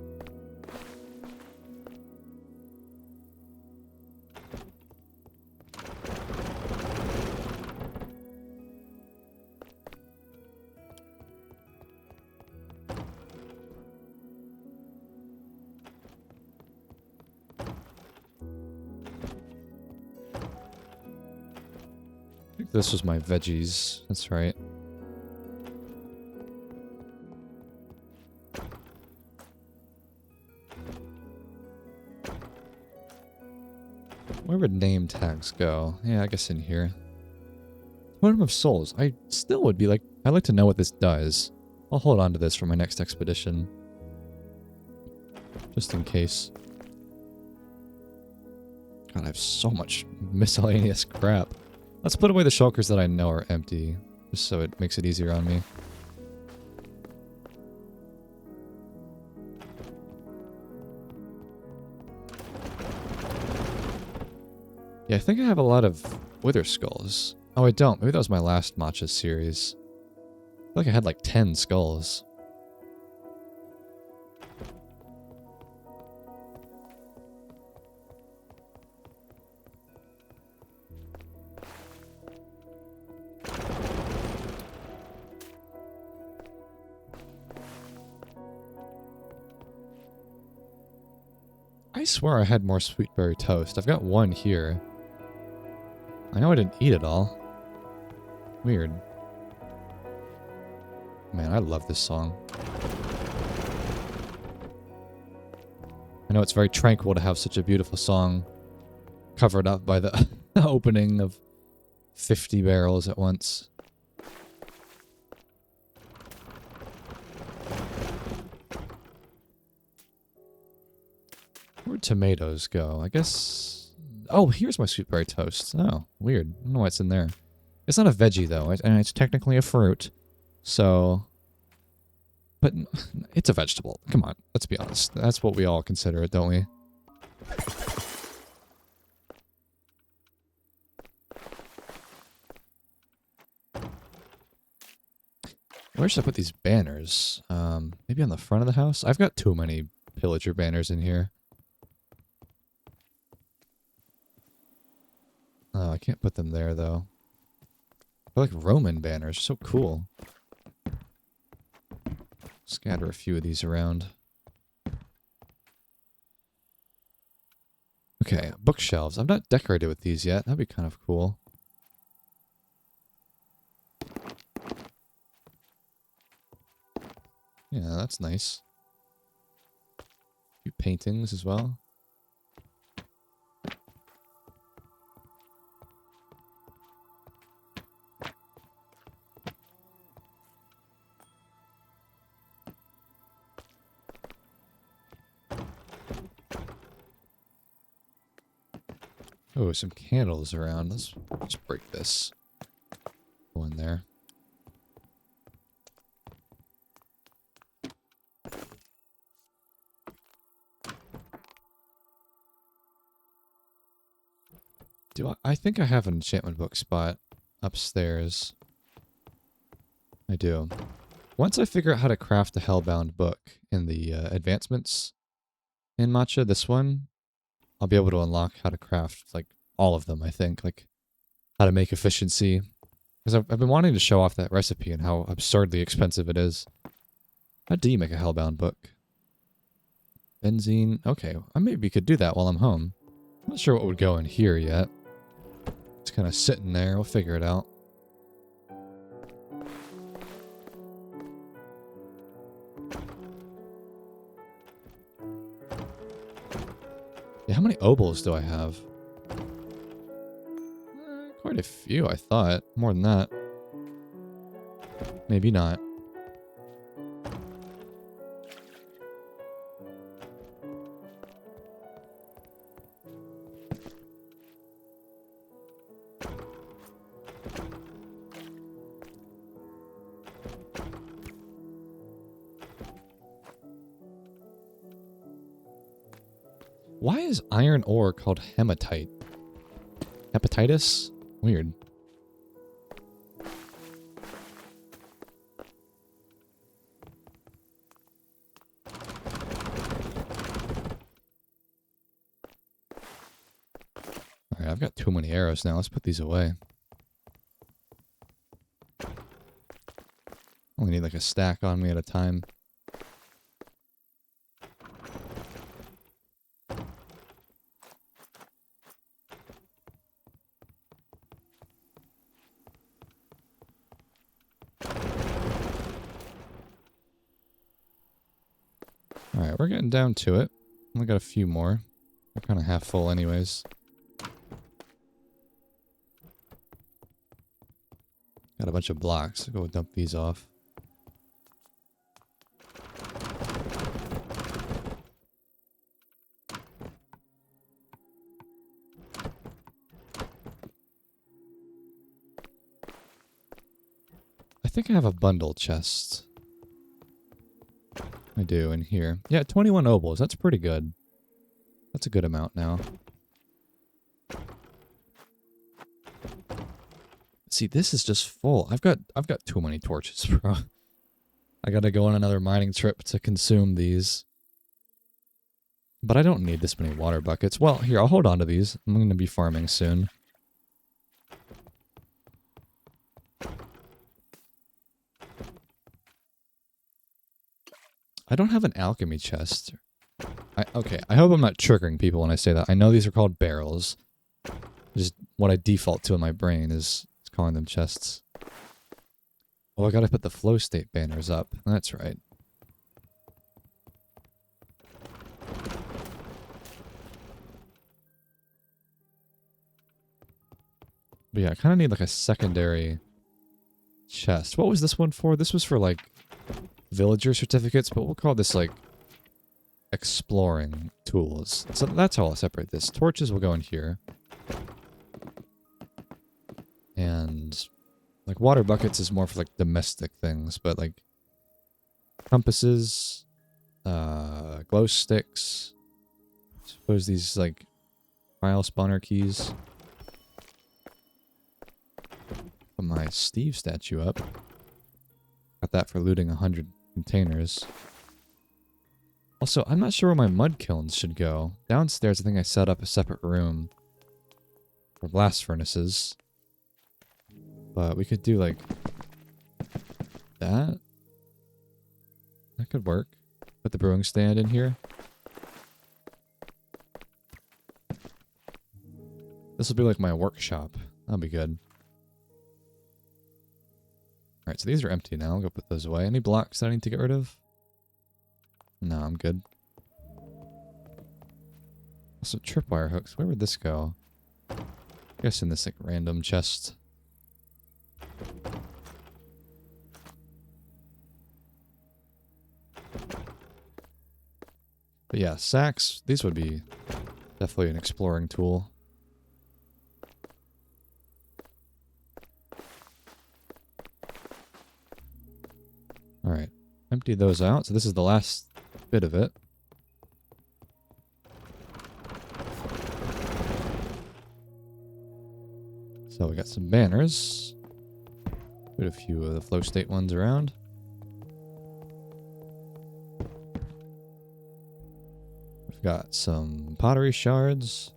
This was my veggies. That's right. Where would name tags go? Yeah, I guess in here. Totem of Souls. I still would be like... I'd like to know what this does. I'll hold on to this for my next expedition. Just in case. God, I have so much miscellaneous crap. Let's put away the shulkers that I know are empty. Just so it makes it easier on me. Yeah, I think I have a lot of wither skulls. Oh, I don't. Maybe that was my last matcha series. I feel like I had like 10 skulls. I swear I had more sweet berry toast. I've got one here. I know I didn't eat it all. Weird. Man, I love this song. I know it's very tranquil to have such a beautiful song covered up by the opening of 50 barrels at once. Where'd tomatoes go? I guess... Oh, here's my sweet berry toast. Oh, weird. I don't know why it's in there. It's not a veggie, though, and it's technically a fruit. So... But it's a vegetable. Come on, let's be honest. That's what we all consider it, don't we? Where should I put these banners? Maybe on the front of the house? I've got too many pillager banners in here. Oh, I can't put them there, though. I like Roman banners. So cool. Scatter a few of these around. Okay, bookshelves. I'm not decorated with these yet. That'd be kind of cool. Yeah, that's nice. A few paintings as well. Oh, some candles around. Let's break this. Go in there. I think I have an enchantment book spot upstairs. I do. Once I figure out how to craft a Hellbound book in the advancements in Matcha, this one, I'll be able to unlock how to craft, like, all of them, I think. Like, how to make efficiency. Because I've been wanting to show off that recipe and how absurdly expensive it is. How do you make a Hellbound book? Benzene. Okay, maybe we could do that while I'm home. I'm not sure what would go in here yet. It's kind of sitting there. We'll figure it out. Yeah, how many obols do I have? Quite a few, I thought. More than that. Maybe not. Why is iron ore called hematite? Hepatitis? Weird. Alright, I've got too many arrows now. Let's put these away. Only need like a stack on me at a time. we're getting down to it. Only got a few more. They're kind of half full anyways. Got a bunch of blocks. I'll go dump these off. I think I have a bundle chest. I do in here. Yeah, 21 obols. That's pretty good. That's a good amount now. See, this is just full. I've got too many torches, bro. I gotta go on another mining trip to consume these. But I don't need this many water buckets. Well, here, I'll hold on to these. I'm gonna be farming soon. I don't have an alchemy chest. Okay, I hope I'm not triggering people when I say that. I know these are called barrels. Just what I default to in my brain is calling them chests. Oh, I gotta put the flow state banners up. That's right. But yeah, I kind of need like a secondary chest. What was this one for? This was for like villager certificates, but we'll call this like exploring tools. So that's how I'll separate this. Torches will go in here. And like water buckets is more for like domestic things, but like compasses, glow sticks, I suppose these like file spawner keys. Put my Steve statue up. Got that for looting 100 containers. Also, I'm not sure where my mud kilns should go. Downstairs, I think I set up a separate room for blast furnaces. But we could do like that. That could work. Put the brewing stand in here. This will be like my workshop. That'll be good. Alright, so these are empty now. I'll go put those away. Any blocks that I need to get rid of? No, I'm good. Also, tripwire hooks. Where would this go? I guess in this like random chest. But yeah, sacks, these would be definitely an exploring tool. Alright, empty those out. So this is the last bit of it. So we got some banners. Put a few of the flow state ones around. We've got some pottery shards.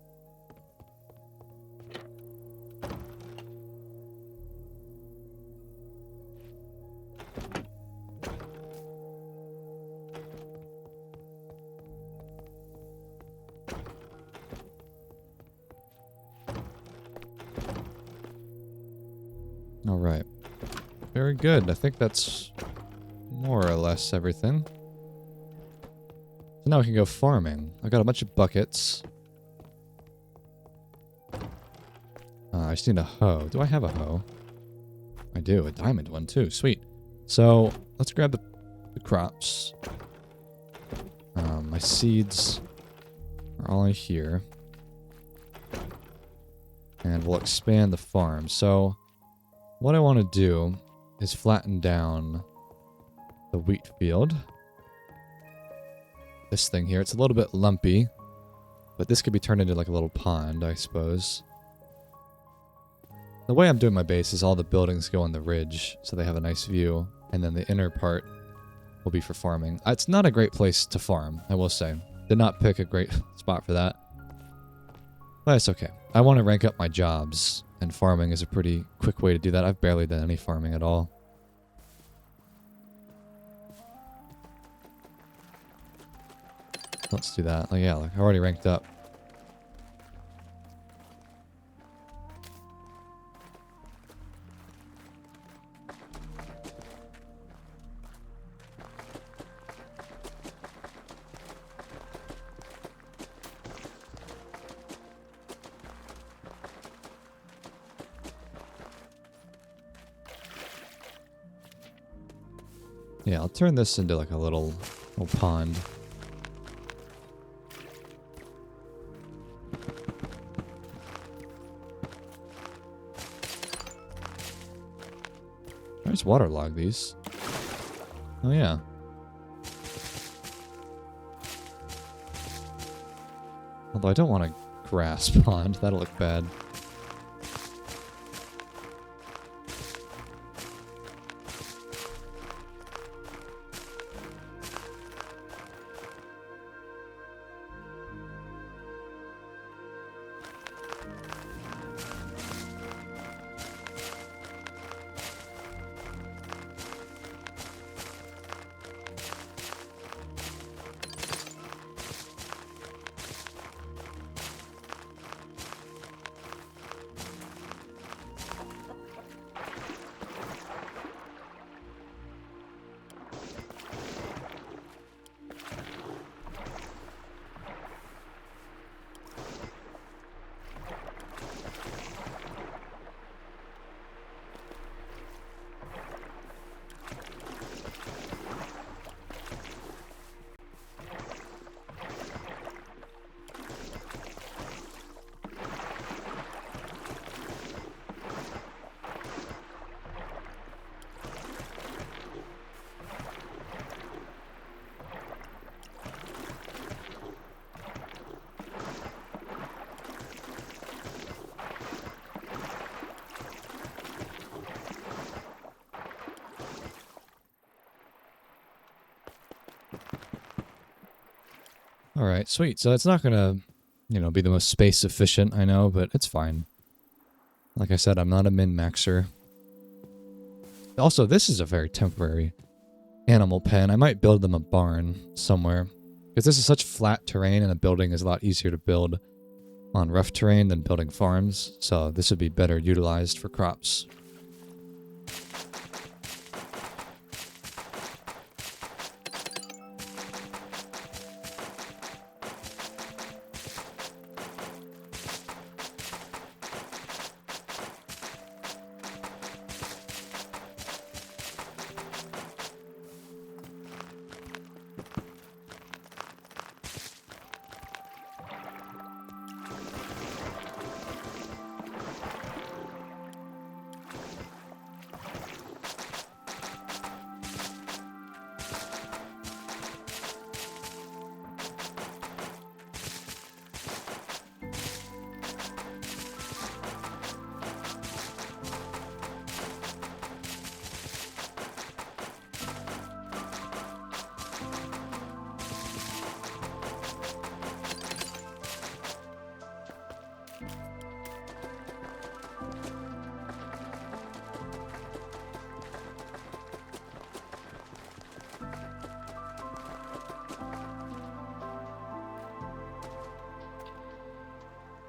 All right. Very good. I think that's more or less everything. So now we can go farming. I got a bunch of buckets. I just need a hoe. Do I have a hoe? I do. A diamond one too. Sweet. So let's grab the crops. My seeds are all in here. And we'll expand the farm. So what I want to do is flatten down the wheat field. This thing here, it's a little bit lumpy, but this could be turned into like a little pond, I suppose. The way I'm doing my base is all the buildings go on the ridge, so they have a nice view, and then the inner part will be for farming. It's not a great place to farm, I will say. Did not pick a great spot for that. But it's okay. I want to rank up my jobs, and farming is a pretty quick way to do that. I've barely done any farming at all. Let's do that. Like, yeah, like I already ranked up. Yeah, I'll turn this into like a little pond. I just waterlog these. Oh yeah. Although I don't want a grass pond, that'll look bad. Alright, sweet. So it's not gonna, be the most space efficient, I know, but it's fine. Like I said, I'm not a min-maxer. Also, this is a very temporary animal pen. I might build them a barn somewhere. Because this is such flat terrain and a building is a lot easier to build on rough terrain than building farms. So this would be better utilized for crops.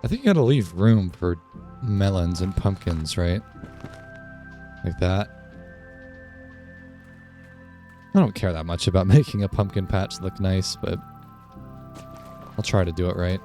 I think you gotta leave room for melons and pumpkins, right? Like that. I don't care that much about making a pumpkin patch look nice, but I'll try to do it right.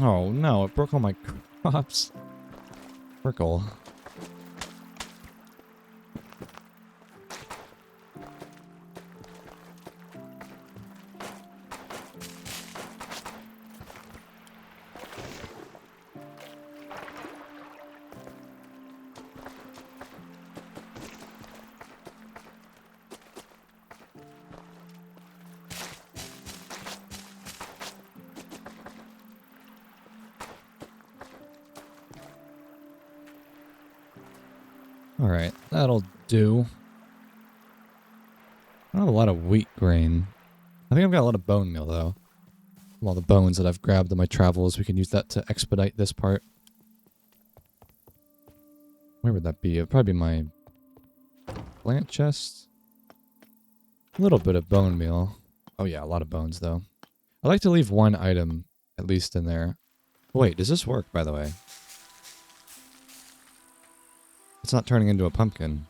Oh no, it broke all my crops. Brickle. Alright, that'll do. I don't have a lot of wheat grain. I think I've got a lot of bone meal, though. All the bones that I've grabbed in my travels, we can use that to expedite this part. Where would that be? It would probably be my plant chest. A little bit of bone meal. Oh yeah, a lot of bones, though. I like to leave one item, at least, in there. Wait, does this work, by the way? It's not turning into a pumpkin.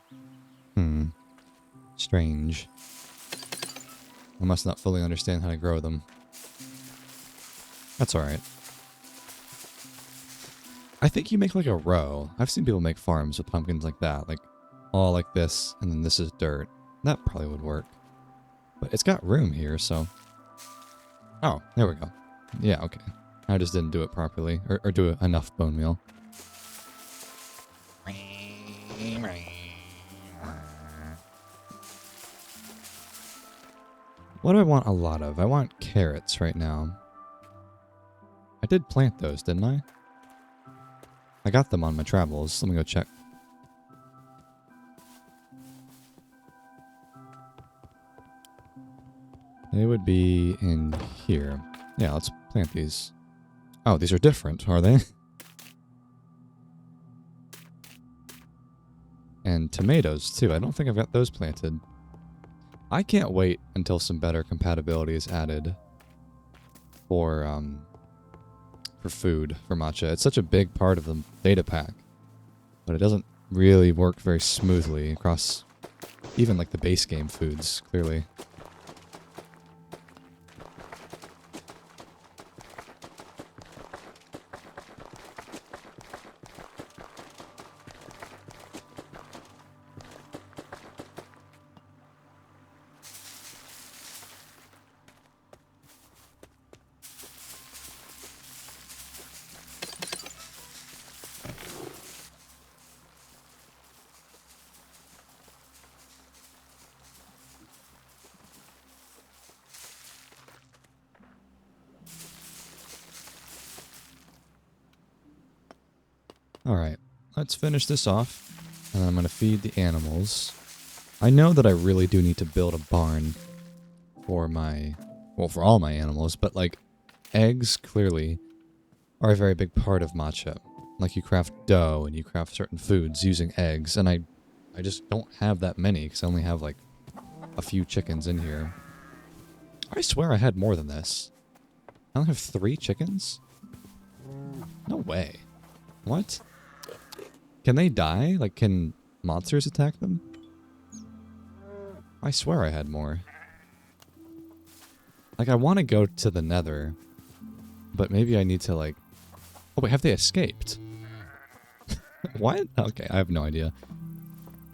Strange. I must not fully understand how to grow them. That's alright. I think you make like a row. I've seen people make farms with pumpkins like that. Like, all like this, and then this is dirt. That probably would work. But it's got room here, so... Oh, there we go. Yeah, okay. I just didn't do it properly. Or do enough bone meal. What do I want a lot of? I want carrots right now. I did plant those, didn't I? I got them on my travels. Let me go check. They would be in here. Yeah, let's plant these. Oh, these are different, are they? And tomatoes, too. I don't think I've got those planted. I can't wait until some better compatibility is added for food, for matcha. It's such a big part of the data pack, but it doesn't really work very smoothly across even like the base game foods, clearly. Alright, let's finish this off, and then I'm going to feed the animals. I know that I really do need to build a barn for my, well, for all my animals, but like, eggs, clearly, are a very big part of matcha. Like, you craft dough, and you craft certain foods using eggs, and I just don't have that many, because I only have, like, a few chickens in here. I swear I had more than this. I only have 3 chickens? No way. What? Can they die? Like, can monsters attack them? I swear I had more. Like, I want to go to the nether, but maybe I need to, like... Oh, wait, have they escaped? What? Okay, I have no idea.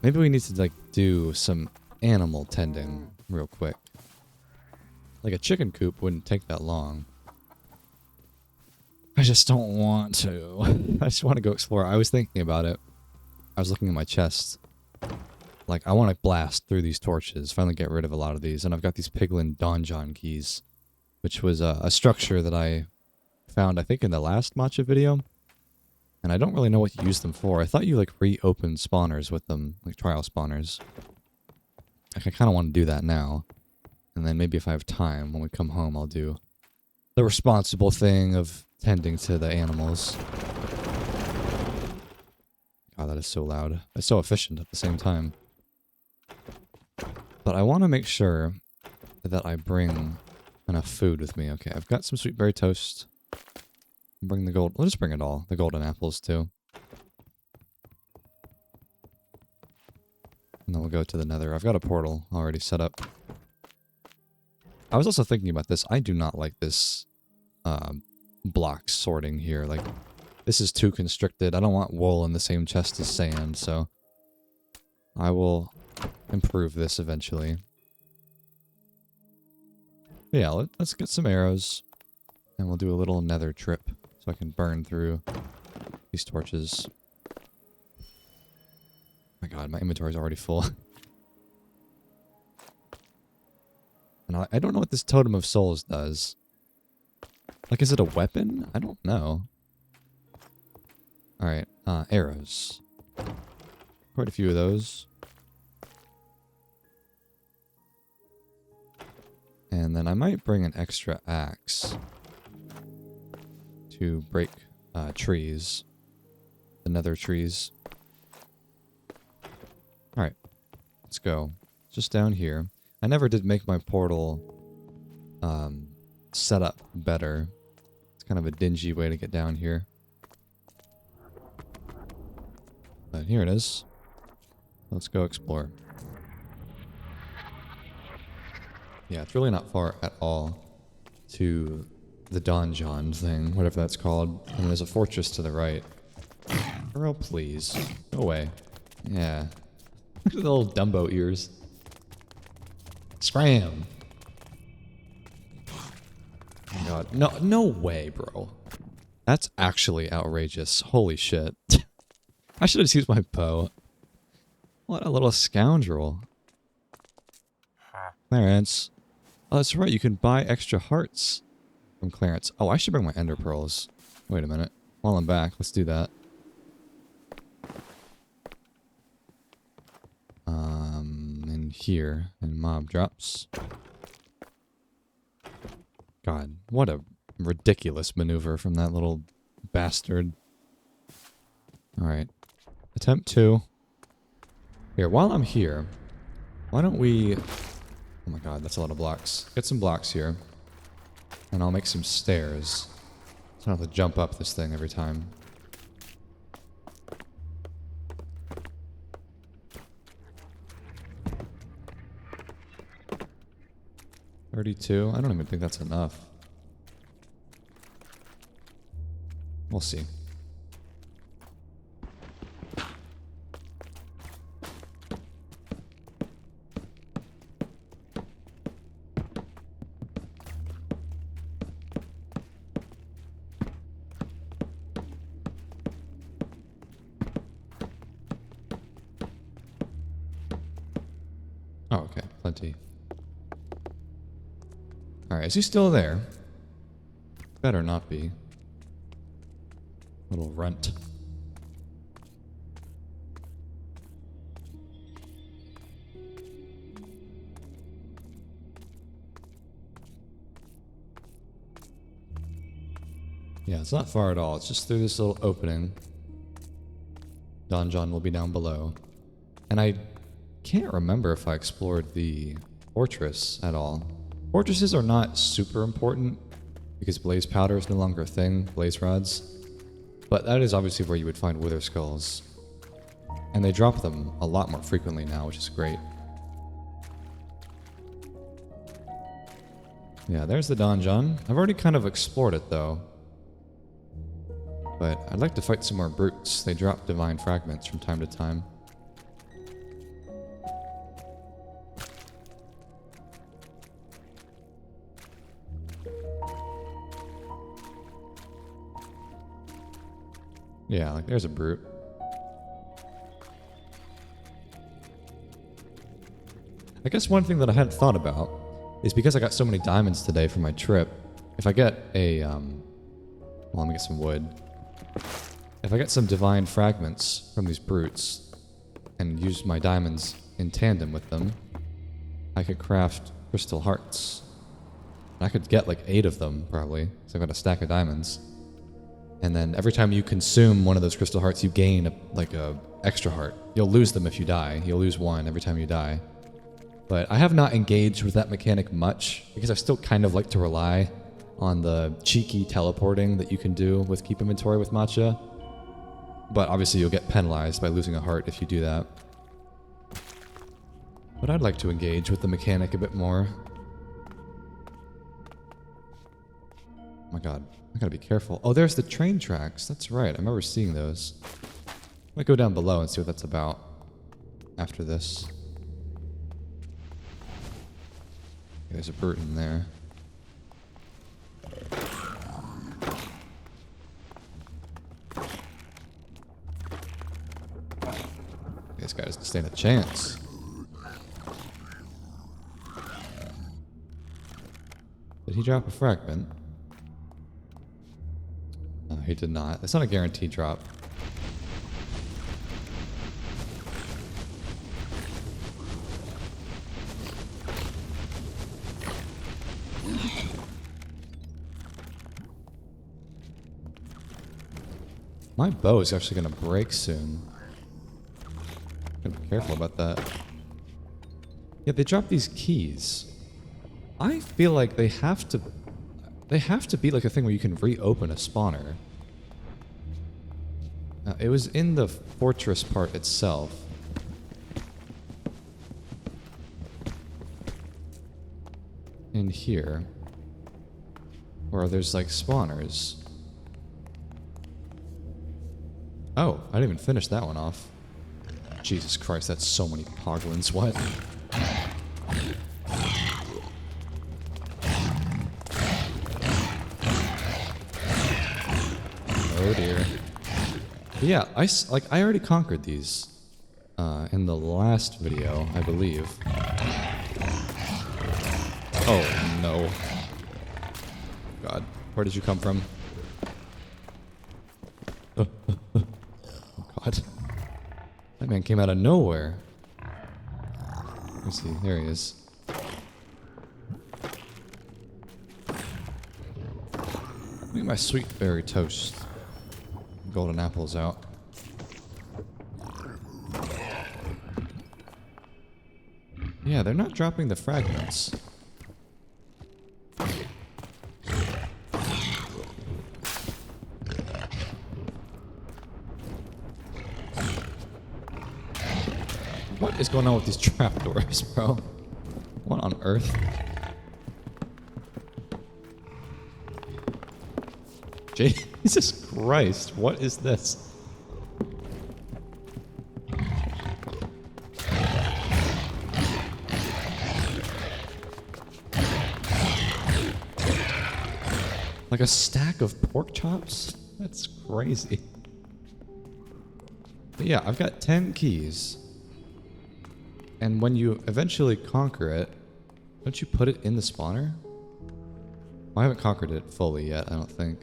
Maybe we need to, like, do some animal tending real quick. Like, a chicken coop wouldn't take that long. I just don't want to. I just want to go explore. I was thinking about it. I was looking at my chest. Like, I want to blast through these torches, finally get rid of a lot of these. And I've got these piglin donjon keys, which was a structure that I found, I think, in the last matcha video. And I don't really know what you use them for. I thought you, like, reopened spawners with them, like trial spawners. Like, I kind of want to do that now. And then maybe if I have time, when we come home, I'll do the responsible thing of tending to the animals. God, that is so loud. It's so efficient at the same time. But I want to make sure that I bring enough food with me. Okay, I've got some sweet berry toast. Bring the gold. We'll just bring it all. The golden apples, too. And then we'll go to the nether. I've got a portal already set up. I was also thinking about this. I do not like this block sorting here. Like, this is too constricted. I don't want wool in the same chest as sand, so I will improve this eventually. But yeah, let's get some arrows, and we'll do a little nether trip so I can burn through these torches. Oh my god, my inventory is already full. And I don't know what this Totem of Souls does. Like, is it a weapon? I don't know. Alright, arrows. Quite a few of those. And then I might bring an extra axe to break trees. The nether trees. Alright. Let's go. Just down here. I never did make my portal set up better. It's kind of a dingy way to get down here. But here it is. Let's go explore. Yeah, it's really not far at all to the donjon thing, whatever that's called. And there's a fortress to the right. Girl, please. Go away. Yeah. Look at the little Dumbo ears. Scram! Oh my god. No, no way, bro. That's actually outrageous. Holy shit. I should have used my bow. What a little scoundrel. Clarence. Oh, that's right. You can buy extra hearts from Clarence. Oh, I should bring my ender pearls. Wait a minute. While I'm back, let's do that. In here, in mob drops. God, what a ridiculous maneuver from that little bastard. Alright. Attempt 2. Here, while I'm here, why don't we... Oh my god, that's a lot of blocks. Get some blocks here. And I'll make some stairs. So I don't have to jump up this thing every time. $32? I don't even think that's enough. We'll see. Oh, okay. Plenty. Alright, is he still there? Better not be. Little runt. Yeah, it's not far at all. It's just through this little opening. Donjon will be down below. And I can't remember if I explored the fortress at all. Fortresses are not super important because blaze powder is no longer a thing, blaze rods. But that is obviously where you would find wither skulls. And they drop them a lot more frequently now, which is great. Yeah, there's the donjon. I've already kind of explored it though. But I'd like to fight some more brutes. They drop divine fragments from time to time. Yeah, like there's a brute. I guess one thing that I hadn't thought about is because I got so many diamonds today for my trip, if I get a, well, let me get some wood. If I get some divine fragments from these brutes and use my diamonds in tandem with them, I could craft crystal hearts. And I could get like 8 of them, probably, because I've got a stack of diamonds. And then every time you consume one of those crystal hearts, you gain a extra heart. You'll lose them if you die. You'll lose 1 every time you die. But I have not engaged with that mechanic much, because I still kind of like to rely on the cheeky teleporting that you can do with Keep Inventory with Matcha. But obviously you'll get penalized by losing a heart if you do that. But I'd like to engage with the mechanic a bit more. Oh my god. I gotta be careful. Oh, there's the train tracks. That's right. I remember seeing those. I might go down below and see what that's about after this. There's a brute in there. This guy doesn't stand a chance. Did he drop a fragment? No, he did not. It's not a guaranteed drop. My bow is actually going to break soon. Gotta be careful about that. Yeah, they dropped these keys. I feel like they have to be like a thing where you can reopen a spawner. It was in the fortress part itself. In here. Where there's like spawners. Oh, I didn't even finish that one off. Jesus Christ, that's so many poglins. What? Oh dear. But yeah, I already conquered these in the last video, I believe. Oh no. God, where did you come from? Oh God. That man came out of nowhere. Let me see, there he is. Look at my sweet berry toast. Golden apples out. Yeah, they're not dropping the fragments. What is going on with these trapdoors, bro? What on earth? Jesus Christ, what is this? Like a stack of pork chops? That's crazy. But yeah, I've got 10 keys. And when you eventually conquer it, don't you put it in the spawner? Well, I haven't conquered it fully yet, I don't think.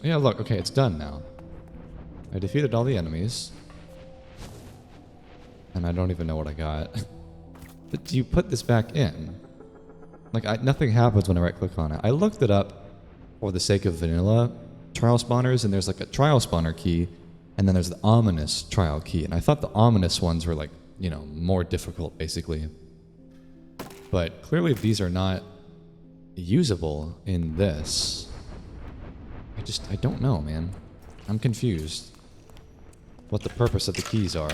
Yeah, look, okay, it's done now. I defeated all the enemies. And I don't even know what I got. But do you put this back in? Like, nothing happens when I right-click on it. I looked it up for the sake of vanilla trial spawners, and there's like a trial spawner key, and then there's the ominous trial key. And I thought the ominous ones were like, you know, more difficult, basically. But clearly these are not usable in this. I don't know, man. I'm confused what the purpose of the keys are.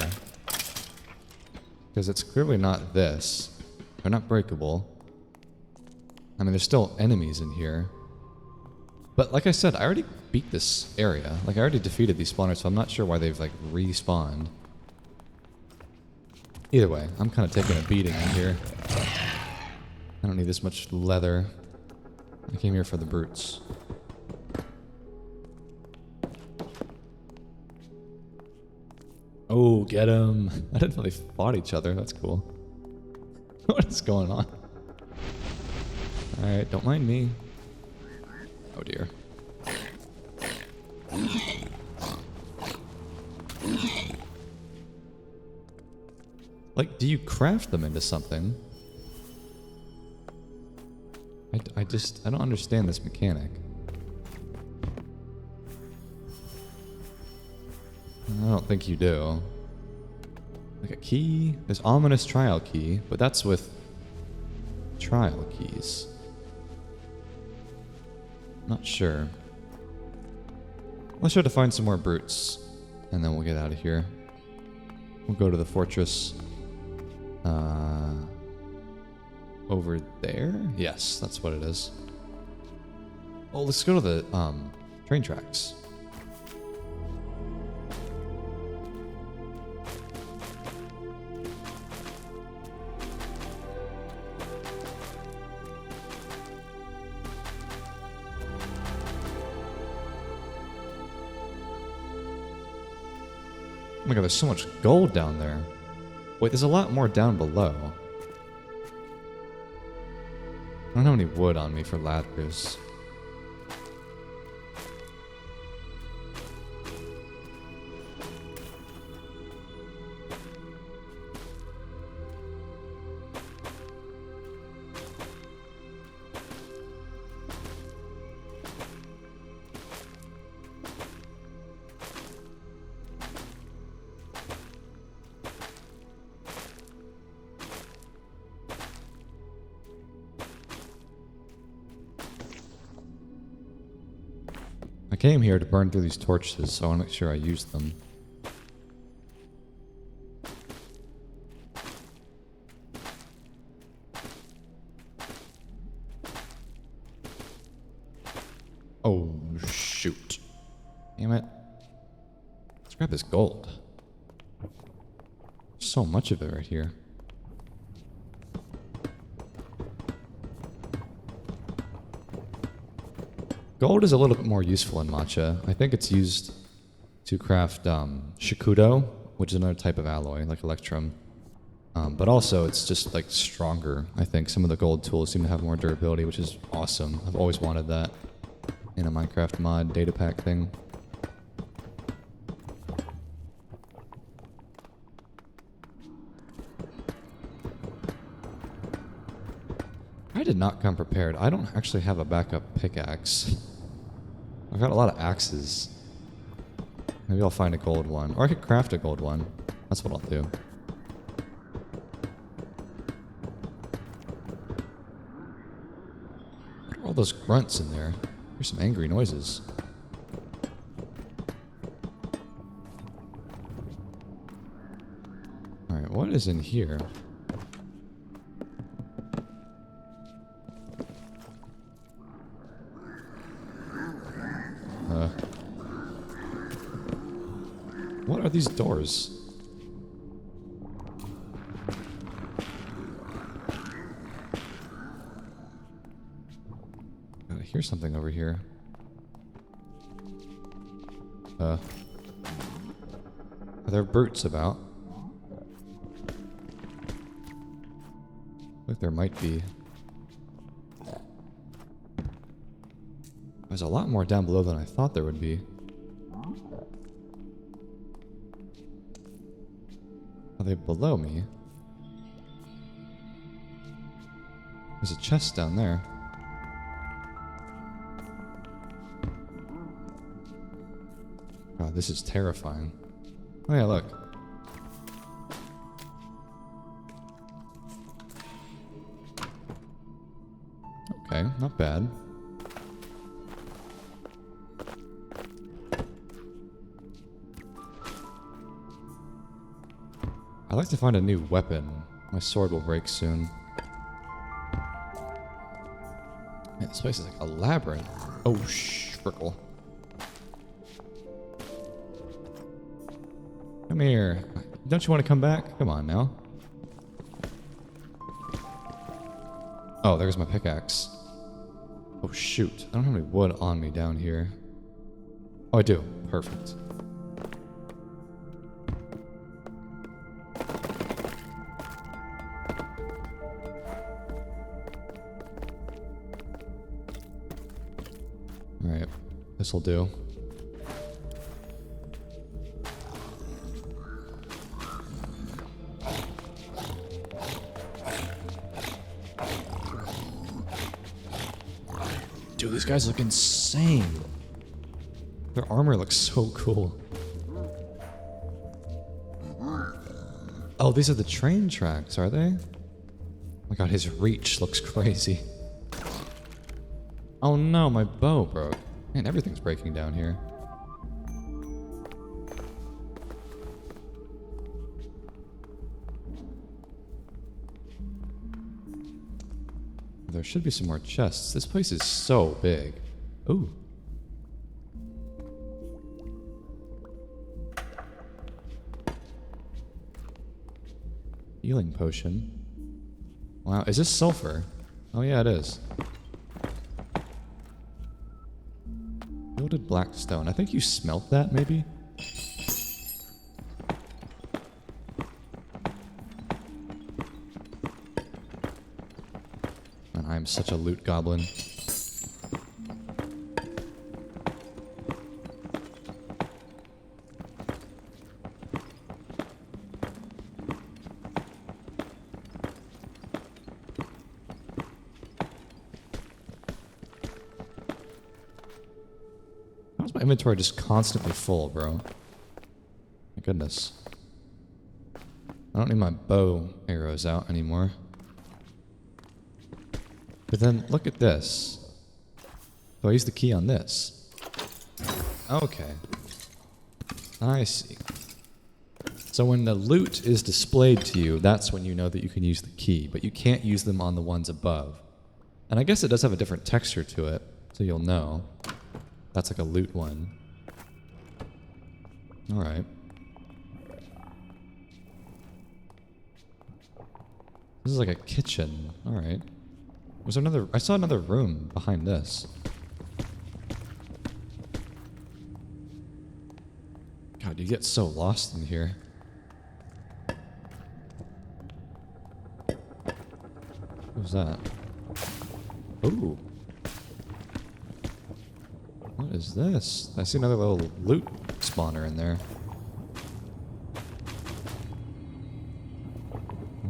Because it's clearly not this. They're not breakable. I mean, there's still enemies in here. But like I said, I already beat this area. Like, I already defeated these spawners, so I'm not sure why they've, like, respawned. Either way, I'm kind of taking a beating in here. I don't need this much leather. I came here for the brutes. Oh, get him. I didn't know they fought each other. That's cool. What is going on? Alright, don't mind me. Oh dear. Like, do you craft them into something? I don't understand this mechanic. I don't think you do. Like a key? There's ominous trial key, but that's with trial keys. Not sure. Let's try to find some more brutes, and then we'll get out of here. We'll go to the fortress. Over there? Yes, that's what it is. Oh, let's go to the train tracks. Oh my god, there's so much gold down there. Wait, there's a lot more down below. I don't have any wood on me for ladders. came here to burn through these torches, so I want to make sure I use them. Oh, shoot. Damn it. Let's grab this gold. There's so much of it right here. Gold is a little bit more useful in matcha. I think it's used to craft shakudo, which is another type of alloy, like electrum. But also, it's just like stronger. I think some of the gold tools seem to have more durability, which is awesome. I've always wanted that in a Minecraft mod data pack thing. I did not come prepared. I don't actually have a backup pickaxe. I've got a lot of axes. Maybe I'll find a gold one. Or I could craft a gold one. That's what I'll do. What are all those grunts in there? There's some angry noises. Alright, what is in here? What are these doors? I hear something over here. Are there brutes about? Look, there might be. There's a lot more down below than I thought there would be. Are they below me? There's a chest down there. God, this is terrifying. Oh yeah, look. Okay, not bad. I'd like to find a new weapon. My sword will break soon. Man, this place is like a labyrinth. Oh, frickle. Come here. Don't you want to come back? Come on now. Oh, there's my pickaxe. Oh, shoot. I don't have any wood on me down here. Oh, I do. Perfect. Alright, this'll do. Dude, these guys look insane. Their armor looks so cool. Oh, these are the train tracks, are they? Oh my god, his reach looks crazy. Oh no, my bow broke. Man, everything's breaking down here. There should be some more chests. This place is so big. Ooh. Healing potion. Wow, is this sulfur? Oh yeah, it is. Gilded black stone. I think you smelt that, maybe? And I'm such a loot goblin. How's my inventory just constantly full, bro? My goodness. I don't need my bow arrows out anymore. But then, look at this. Do I use the key on this? Okay. I see. So when the loot is displayed to you, that's when you know that you can use the key, but you can't use them on the ones above. And I guess it does have a different texture to it, so you'll know. That's like a loot one. Alright. This is like a kitchen. Alright. Was there another... I saw another room behind this. God, you get so lost in here. What was that? Ooh. What is this? I see another little loot spawner in there.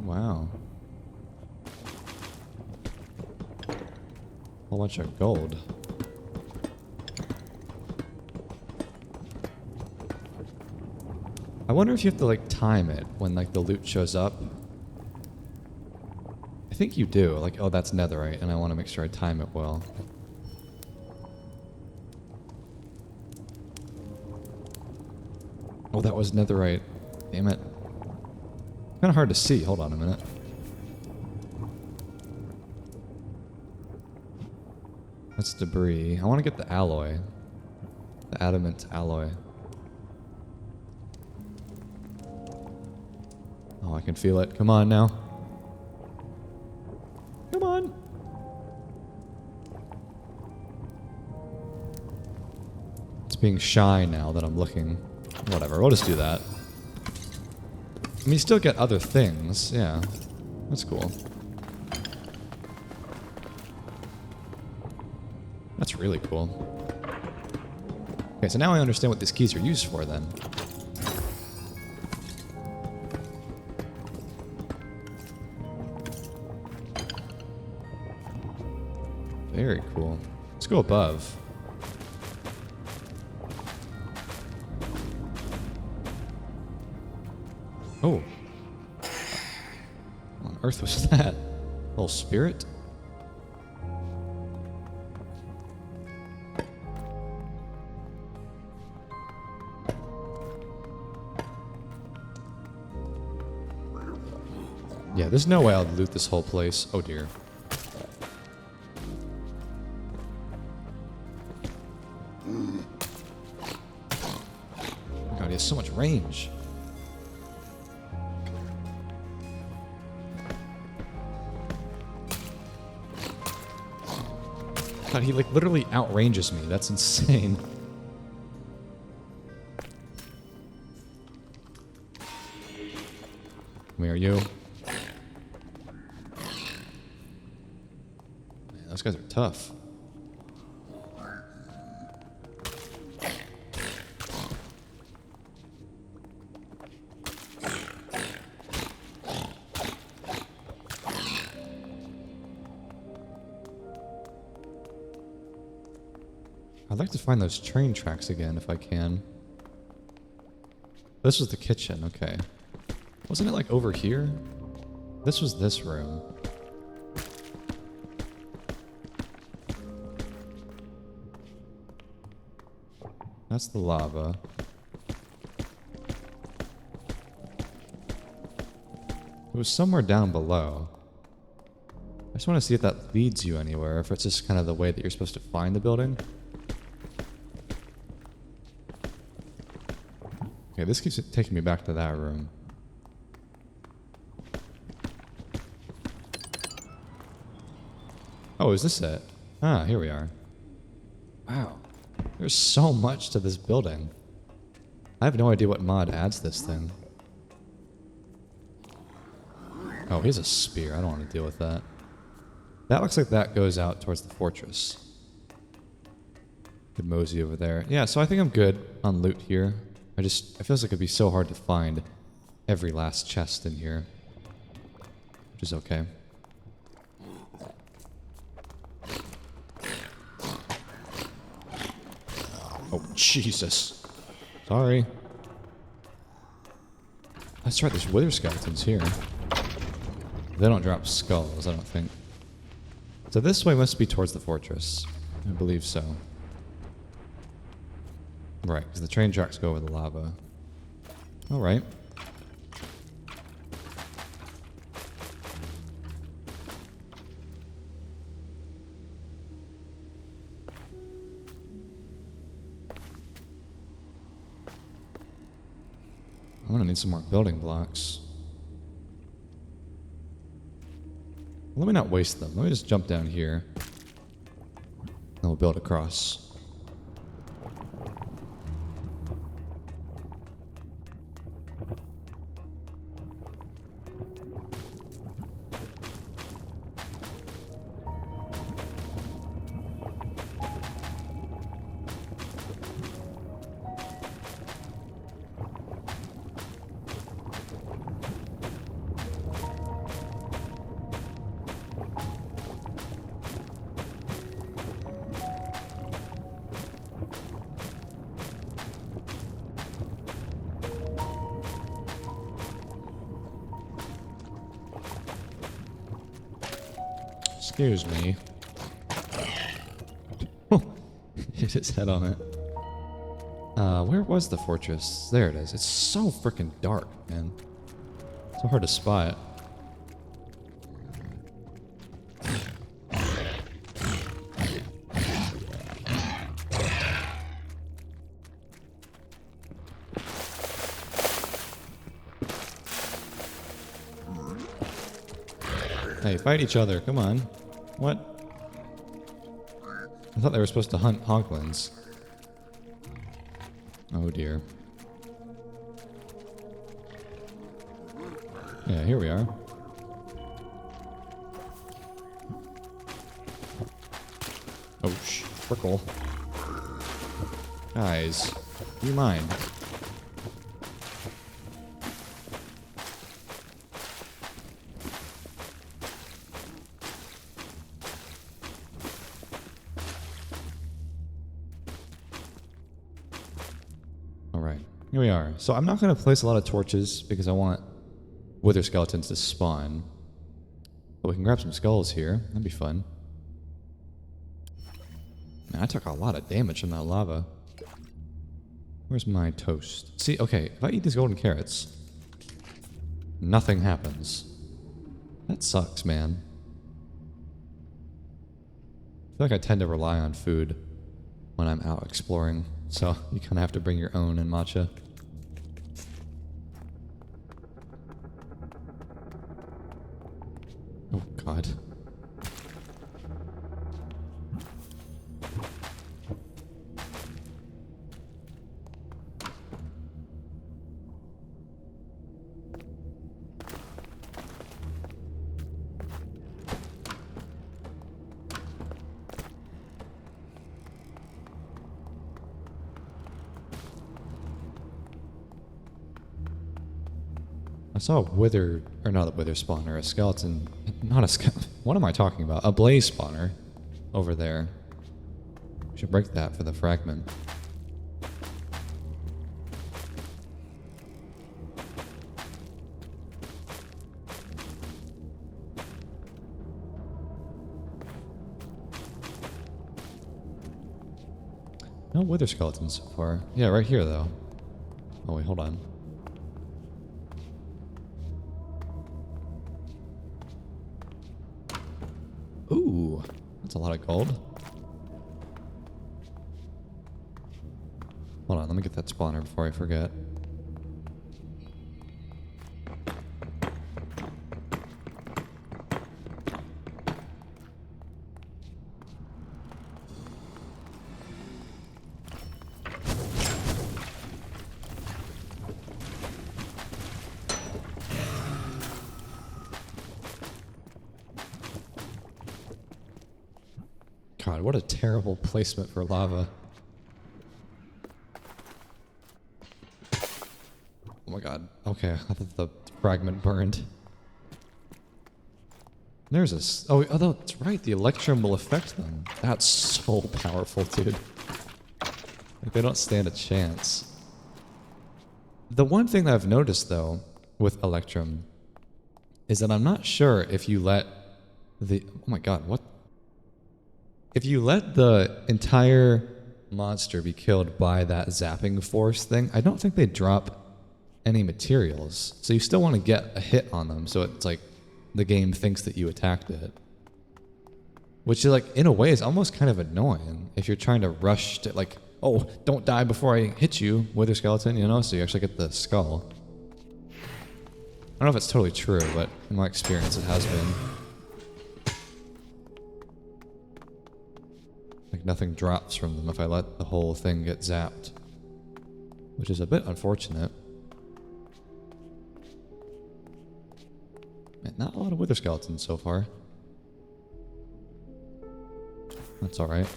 Wow. Whole bunch of gold. I wonder if you have to like time it when like the loot shows up. I think you do. Like, oh, that's netherite, and I want to make sure I time it well. Oh, that was netherite. Damn it. Kind of hard to see. Hold on a minute. That's debris. I want to get the alloy. The adamant alloy. Oh, I can feel it. Come on now. Come on. It's being shy now that I'm looking. Whatever, we'll just do that. I mean, you still get other things. Yeah, that's cool. That's really cool. Okay, so now I understand what these keys are used for then. Very cool. Let's go above. Oh. What on earth was that? Little spirit? Yeah, there's no way I'll loot this whole place. Oh dear. God, he has so much range. God, he like literally outranges me. That's insane. Come here, you. Man, those guys are tough. I'd like to find those train tracks again if I can. This was the kitchen, okay. Wasn't it like over here? This was this room. That's the lava. It was somewhere down below. I just want to see if that leads you anywhere, if it's just kind of the way that you're supposed to find the building. Okay, this keeps taking me back to that room. Oh, is this it? Ah, here we are. Wow. There's so much to this building. I have no idea what mod adds this thing. Oh, here's a spear. I don't want to deal with that. That looks like that goes out towards the fortress. Could mosey over there. Yeah, so I think I'm good on loot here. It feels like it'd be so hard to find every last chest in here. Which is okay. Oh, Jesus. Sorry. That's right, there's wither skeletons here. They don't drop skulls, I don't think. So this way must be towards the fortress. I believe so. Right, because the train tracks go over the lava. Alright. I'm gonna need some more building blocks. Let me not waste them. Let me just jump down here. And we'll build across. Excuse me. Hit his head on it. Where was the fortress? There it is. It's so freaking dark, man. So hard to spot. Hey, fight each other. Come on. What? I thought they were supposed to hunt hoglins. Oh dear. Yeah, here we are. Oh, frickle. Guys, do you mind? Here we are. So I'm not going to place a lot of torches because I want wither skeletons to spawn. But we can grab some skulls here. That'd be fun. Man, I took a lot of damage from that lava. Where's my toast? See, okay, if I eat these golden carrots, nothing happens. That sucks, man. I feel like I tend to rely on food when I'm out exploring. So you kind of have to bring your own in matcha. Oh god. I saw a wither, or not a wither spawner, a skeleton, not a skeleton, what am I talking about? A blaze spawner over there. We should break that for the fragment. No wither skeletons so far. Yeah, right here though. Oh wait, hold on. Ooh, that's a lot of gold. Hold on, let me get that spawner before I forget. God, what a terrible placement for lava. Oh my god. Okay, I thought the fragment burned. There's a... Oh, that's right, the electrum will affect them. That's so powerful, dude. Like, they don't stand a chance. The one thing that I've noticed, though, with electrum, is that I'm not sure if you let the... Oh my god, what? If you let the entire monster be killed by that zapping force thing, I don't think they drop any materials. So you still want to get a hit on them, so it's like the game thinks that you attacked it. Which is like, in a way, is almost kind of annoying if you're trying to rush to like, oh, don't die before I hit you, Wither Skeleton, you know, so you actually get the skull. I don't know if it's totally true, but in my experience it has been. Like nothing drops from them if I let the whole thing get zapped. Which is a bit unfortunate. Man, not a lot of Wither Skeletons so far. That's alright.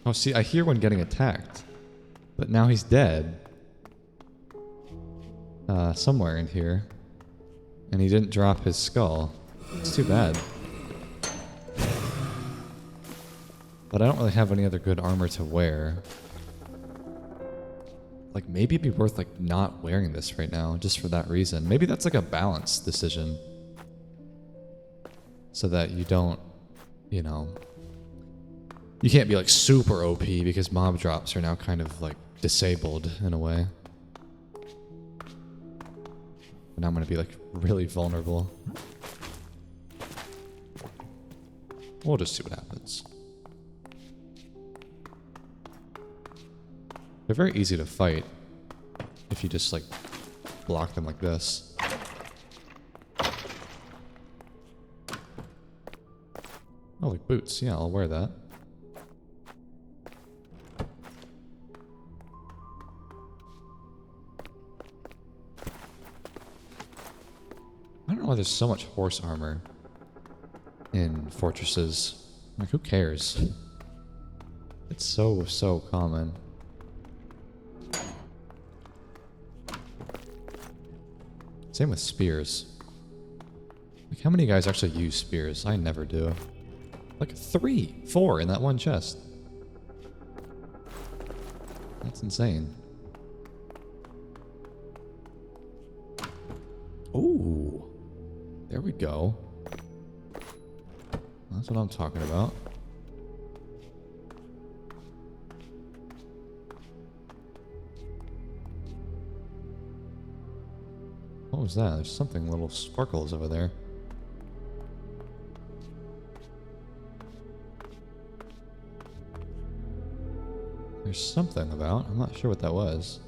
Oh, see, I hear one getting attacked. But now he's dead. Somewhere in here. And he didn't drop his skull. It's too bad. But I don't really have any other good armor to wear. Like, maybe it'd be worth, like, not wearing this right now, just for that reason. Maybe that's, like, a balance decision. So that you don't, you know... You can't be, like, super OP, because mob drops are now kind of, like, disabled, in a way. And now I'm gonna be, like, really vulnerable. We'll just see what happens. They're very easy to fight if you just like block them like this. Oh, like boots. Yeah, I'll wear that. I don't know why there's so much horse armor in fortresses. Like, who cares? It's so common. Same with spears. Like, how many guys actually use spears? I never do. Like 3, 4 in that one chest. That's insane. Ooh. There we go. That's what I'm talking about. What was that? There's something little sparkles over there. There's something about. I'm not sure what that was.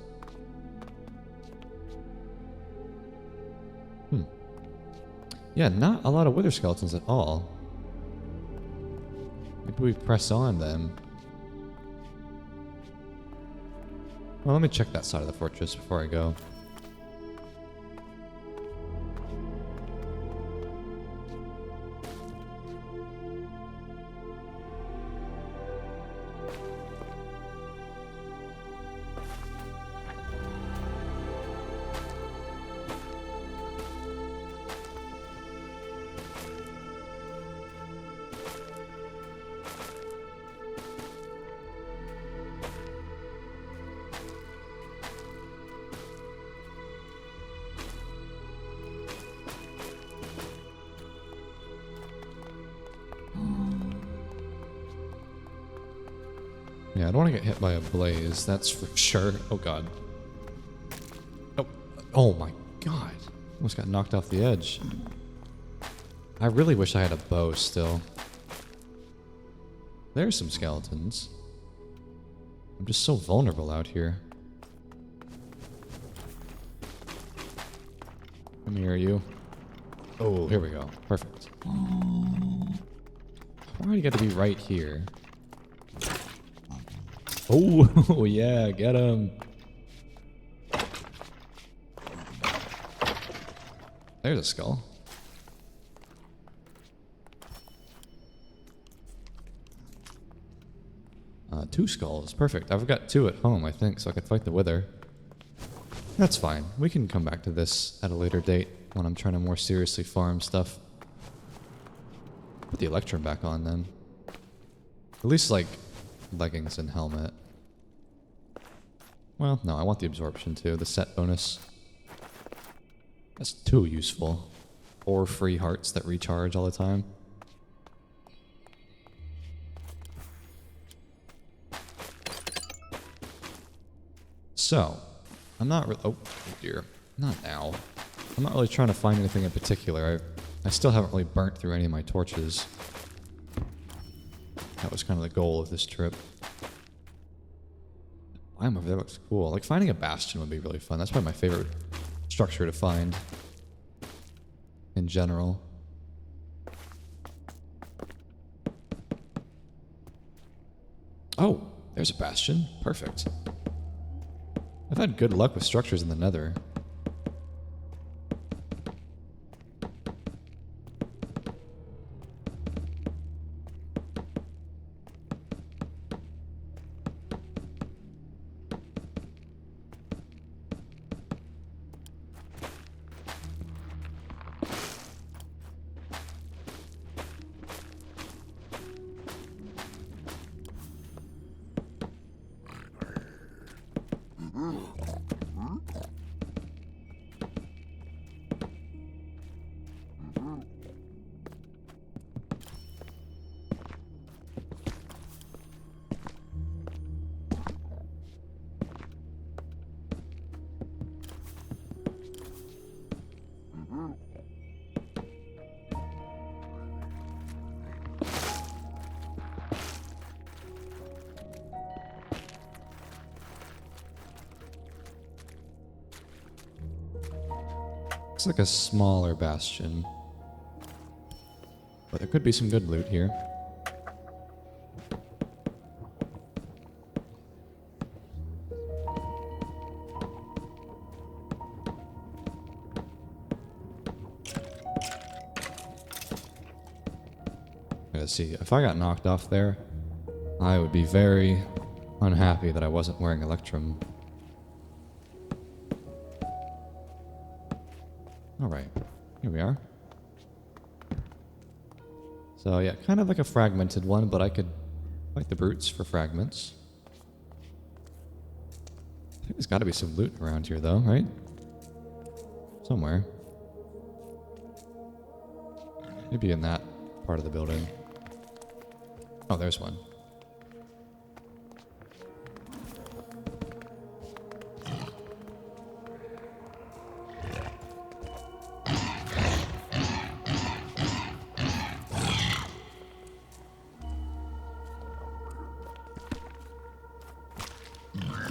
Yeah, not a lot of Wither Skeletons at all. Maybe we press on then. Well, let me check that side of the fortress before I go. Yeah, I don't want to get hit by a blaze, that's for sure. Oh god. Oh my god. Almost got knocked off the edge. I really wish I had a bow still. There's some skeletons. I'm just so vulnerable out here. Come here, you. Oh, here we go. Perfect. Why do you got to be right here? Oh, yeah, get him. There's a skull. Two skulls. Perfect. I've got 2 at home, I think, so I could fight the Wither. That's fine. We can come back to this at a later date when I'm trying to more seriously farm stuff. Put the Electrum back on then. At least, like, leggings and helmet. Well, no, I want the absorption too. The set bonus. That's too useful. 4 free hearts that recharge all the time. So, I'm not really... Oh, dear. Not now. I'm not really trying to find anything in particular. I still haven't really burnt through any of my torches. That was kind of the goal of this trip. Biome over there looks cool. Like, finding a bastion would be really fun. That's probably my favorite structure to find. In general. Oh, there's a bastion. Perfect. I've had good luck with structures in the Nether. Looks like a smaller bastion. But there could be some good loot here. Let's see, if I got knocked off there, I would be very unhappy that I wasn't wearing Electrum. Alright, here we are. So yeah, kind of like a fragmented one, but I could fight the brutes for fragments. I think there's got to be some loot around here though, right? Somewhere. Maybe in that part of the building. Oh, there's one.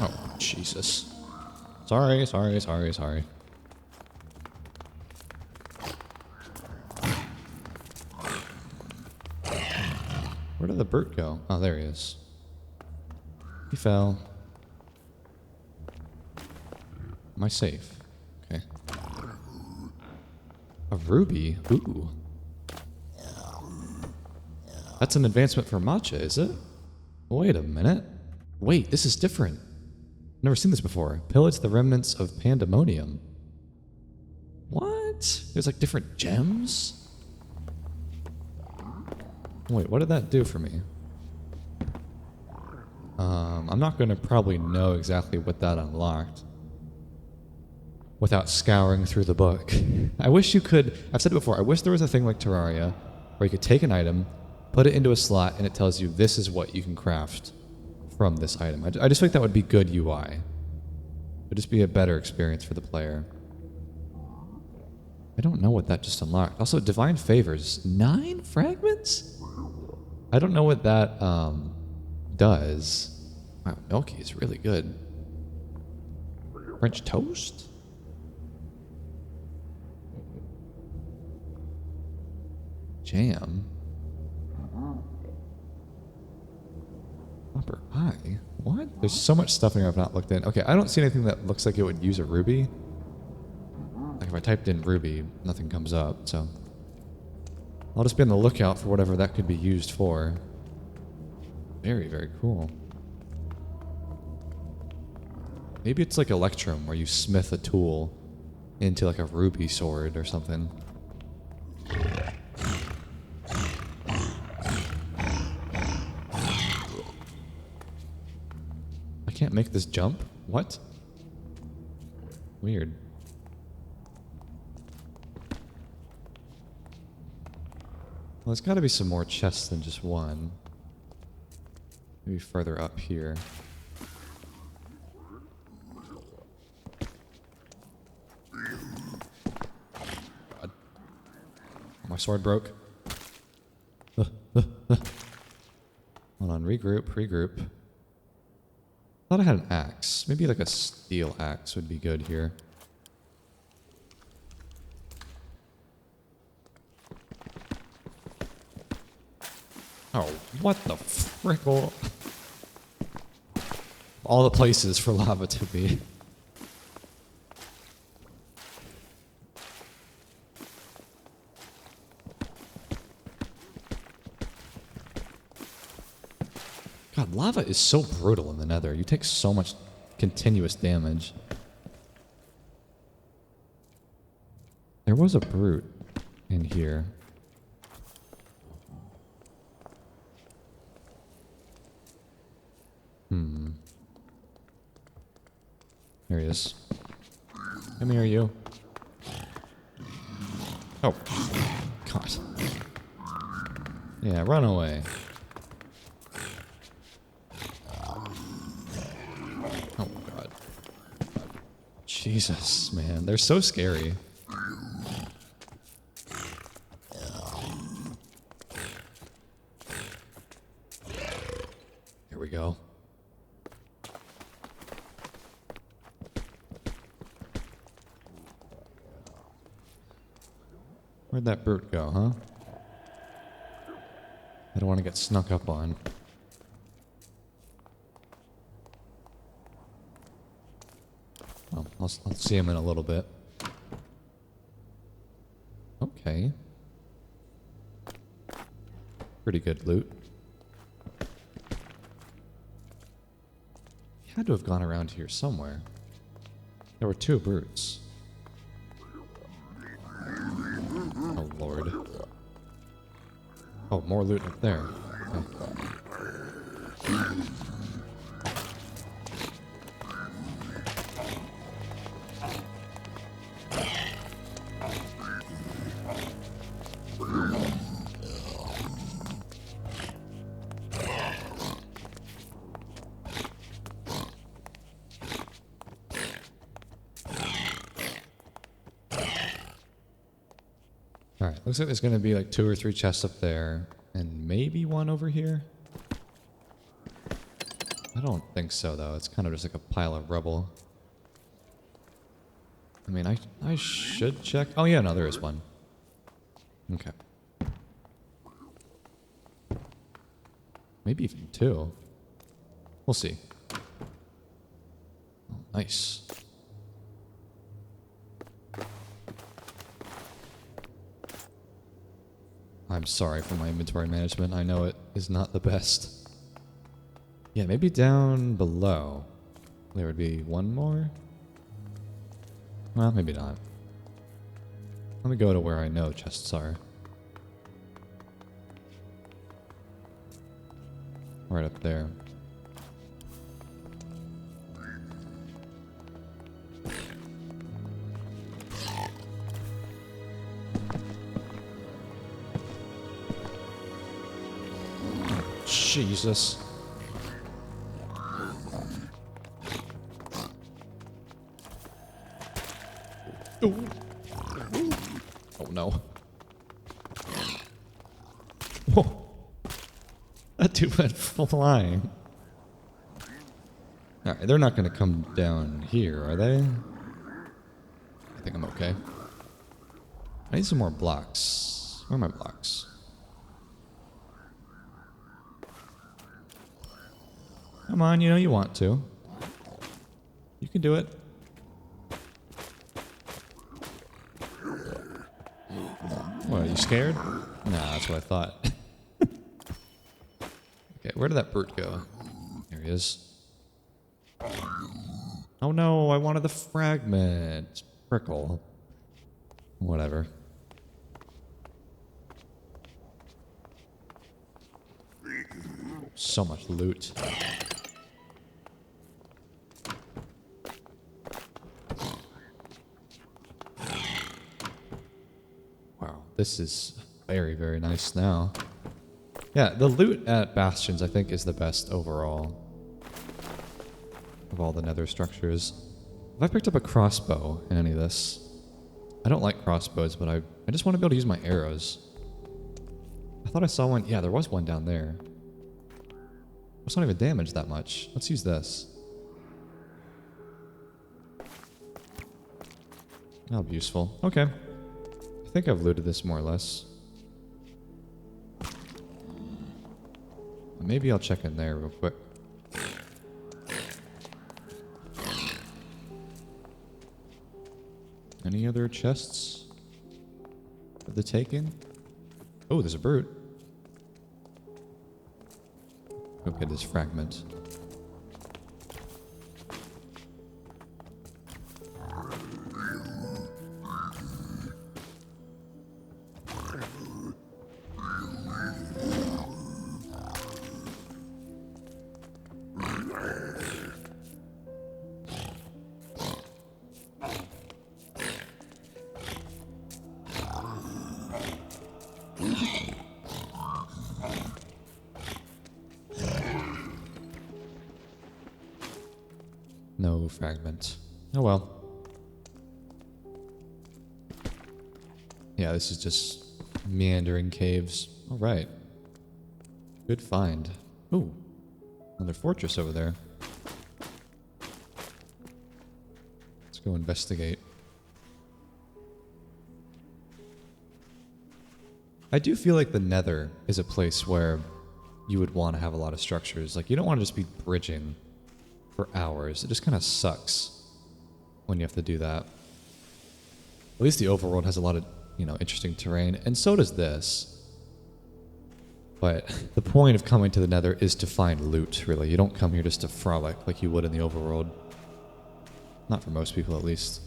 Oh, Jesus. Sorry. Where did the brute go? Oh, there he is. He fell. Am I safe? Okay. A ruby? Ooh. That's an advancement for matcha, is it? Wait a minute. Wait, this is different. Never seen this before. Pillage the remnants of pandemonium. What? There's like different gems? Wait, what did that do for me? I'm not going to probably know exactly what that unlocked without scouring through the book. I wish you could... I've said it before, I wish there was a thing like Terraria where you could take an item, put it into a slot, and it tells you this is what you can craft from this item. I just think that would be good UI. It would just be a better experience for the player. I don't know what that just unlocked. Also, Divine Favors. 9 fragments? I don't know what that does. Wow, Milky is really good. French toast? Jam? Upper eye? What? There's so much stuff in here I've not looked in. Okay, I don't see anything that looks like it would use a ruby. Like if I typed in ruby, nothing comes up, so... I'll just be on the lookout for whatever that could be used for. Very, very cool. Maybe it's like Electrum, where you smith a tool into like a ruby sword or something. I can't make this jump? What? Weird. Well, there's got to be some more chests than just one. Maybe further up here. God. My sword broke. Hold on, regroup. Thought I had an axe. Maybe like a steel axe would be good here. Oh, what the frickle? All the places for lava to be. God, lava is so brutal in the Nether. You take so much continuous damage. There was a brute in here. There he is. Come here, you. Oh. God. Yeah, run away. Oh, God. Jesus, man. They're so scary. Here we go. Where'd that brute go, huh? I don't want to get snuck up on. Oh, I'll see him in a little bit. Okay. Pretty good loot. He had to have gone around here somewhere. There were two brutes. Oh, Lord. Oh, more loot up there. Okay. Alright, looks like there's gonna be like 2 or 3 chests up there, and maybe one over here? I don't think so, though. It's kind of just like a pile of rubble. I mean, I should check. Oh yeah, no, there is one. Okay. Maybe even 2. We'll see. Oh, nice. I'm sorry for my inventory management. I know it is not the best. Yeah, maybe down below. There would be one more? Well, maybe not. Let me go to where I know chests are. Right up there. Jesus. Ooh. Oh no. Whoa. That dude went flying. Alright, they're not gonna come down here, are they? I think I'm okay. I need some more blocks. Where are my blocks? Come on, you know you want to. You can do it. What, are you scared? Nah, that's what I thought. Okay, where did that brute go? There he is. Oh no, I wanted the fragment. Prickle. Whatever. So much loot. this is very, very nice now. Yeah, the loot at Bastions, I think, is the best overall of all the nether structures. Have I picked up a crossbow in any of this? I don't like crossbows, but I just want to be able to use my arrows. I thought I saw one. Yeah, there was one down there. It's not even damaged that much. Let's use this. That'll be useful. Okay. I think I've looted this more or less. Maybe I'll check in there real quick. Any other chests for the taking? Oh, there's a brute. Okay, this fragment. No fragment. Oh well. Yeah, this is just meandering caves. Alright. Good find. Ooh. Another fortress over there. Let's go investigate. I do feel like the Nether is a place where you would want to have a lot of structures. Like, you don't want to just be bridging for hours. It just kind of sucks when you have to do that. At least the overworld has a lot of, you know, interesting terrain, and so does this. But the point of coming to the Nether is to find loot, really. You don't come here just to frolic like you would in the overworld. Not for most people, at least.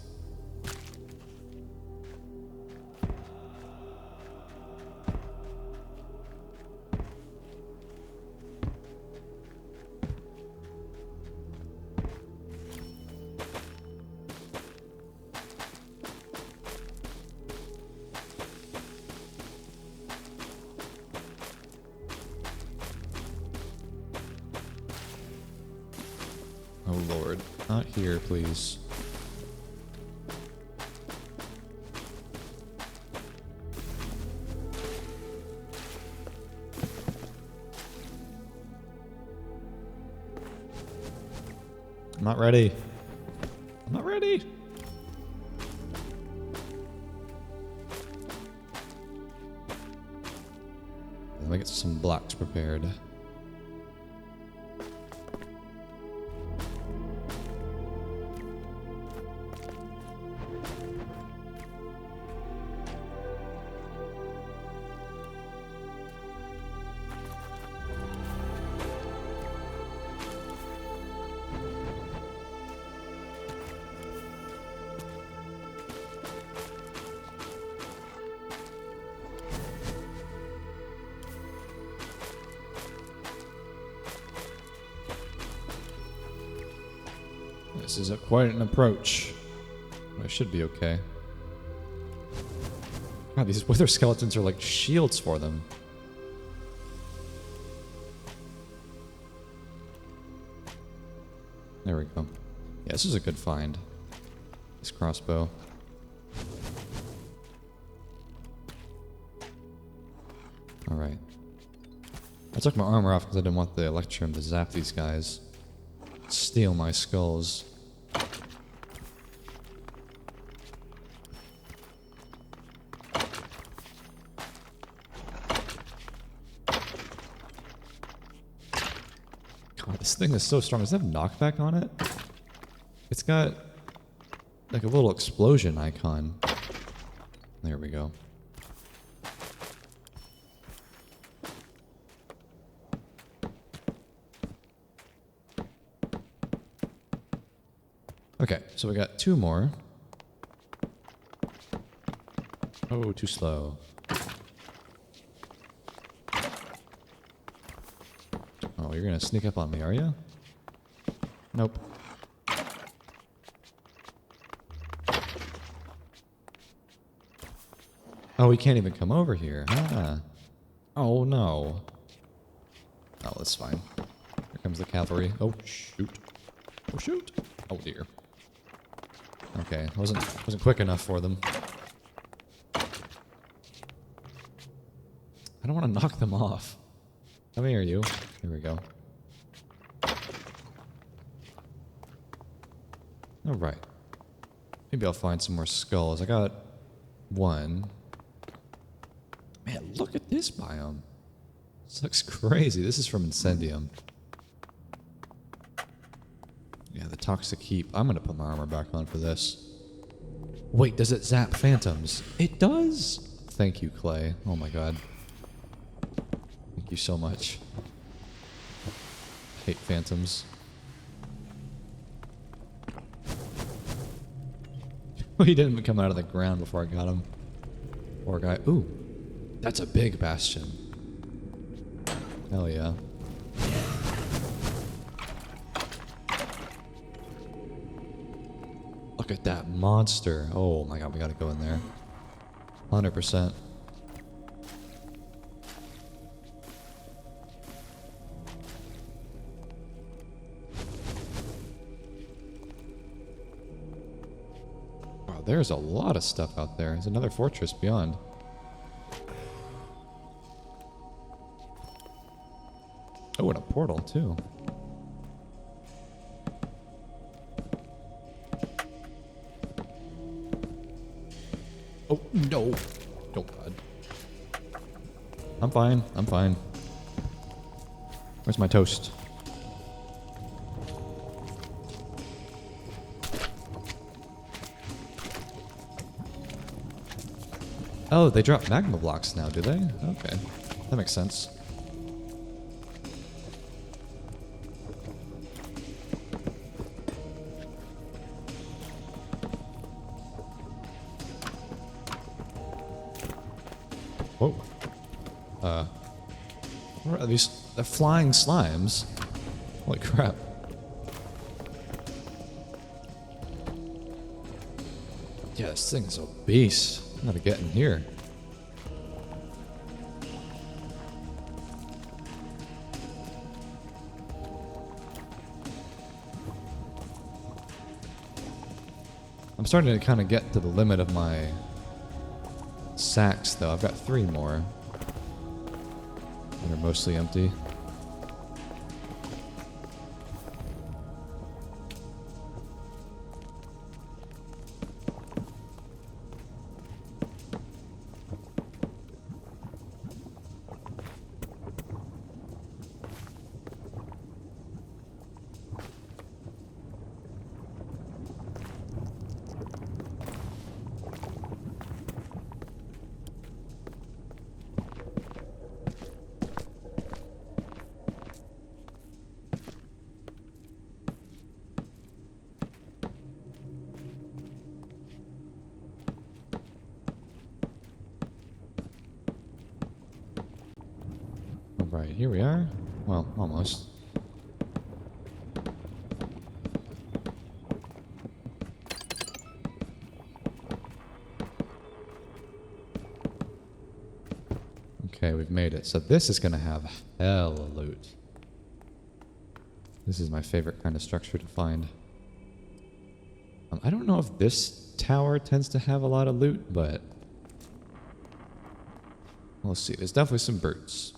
Oh lord, not here, please. I'm not ready. I'm not ready. Let me get some blocks prepared. This is quite an approach. I should be okay. God, these wither skeletons are like shields for them. There we go. Yeah, this is a good find. This crossbow. Alright. I took my armor off because I didn't want the electrum to zap these guys. Steal my skulls. God, this thing is so strong. Does it have knockback on it? It's got like a little explosion icon. There we go. Okay, so we got two more. Oh, too slow. Oh, you're gonna sneak up on me, are you? Nope. Oh, we can't even come over here. Ah. Oh, no. Oh, that's fine. Here comes the cavalry. Oh, shoot. Oh, shoot. Oh, dear. Okay, wasn't quick enough for them. I don't want to knock them off. Come here, you. Here we go. Alright. Maybe I'll find some more skulls. I got one. Man, look at this biome. This looks crazy. This is from Incendium. Yeah, the toxic heap. I'm gonna put my armor back on for this. Wait, does it zap phantoms? It does! Thank you, Clay. Oh my god. Thank you so much. Hate phantoms. He didn't even come out of the ground before I got him. Poor guy. Ooh. That's a big bastion. Hell yeah. Look at that monster. Oh my god, we gotta go in there. 100%. Wow, there's a lot of stuff out there. There's another fortress beyond. Oh, and a portal too. Oh, no. Oh, God. I'm fine. I'm fine. Where's my toast? Oh, they drop magma blocks now, do they? Okay. That makes sense. Whoa. What are these? They're flying slimes. Holy crap. Yeah, this thing's a beast. I gotta get in here. I'm starting to kind of get to the limit of my sacks, though. I've got 3 more. And they're mostly empty. Right, here we are. Well, almost. Okay, we've made it. So this is gonna have hella loot. This is my favorite kind of structure to find. I don't know if this tower tends to have a lot of loot, but we'll see. There's definitely some birds.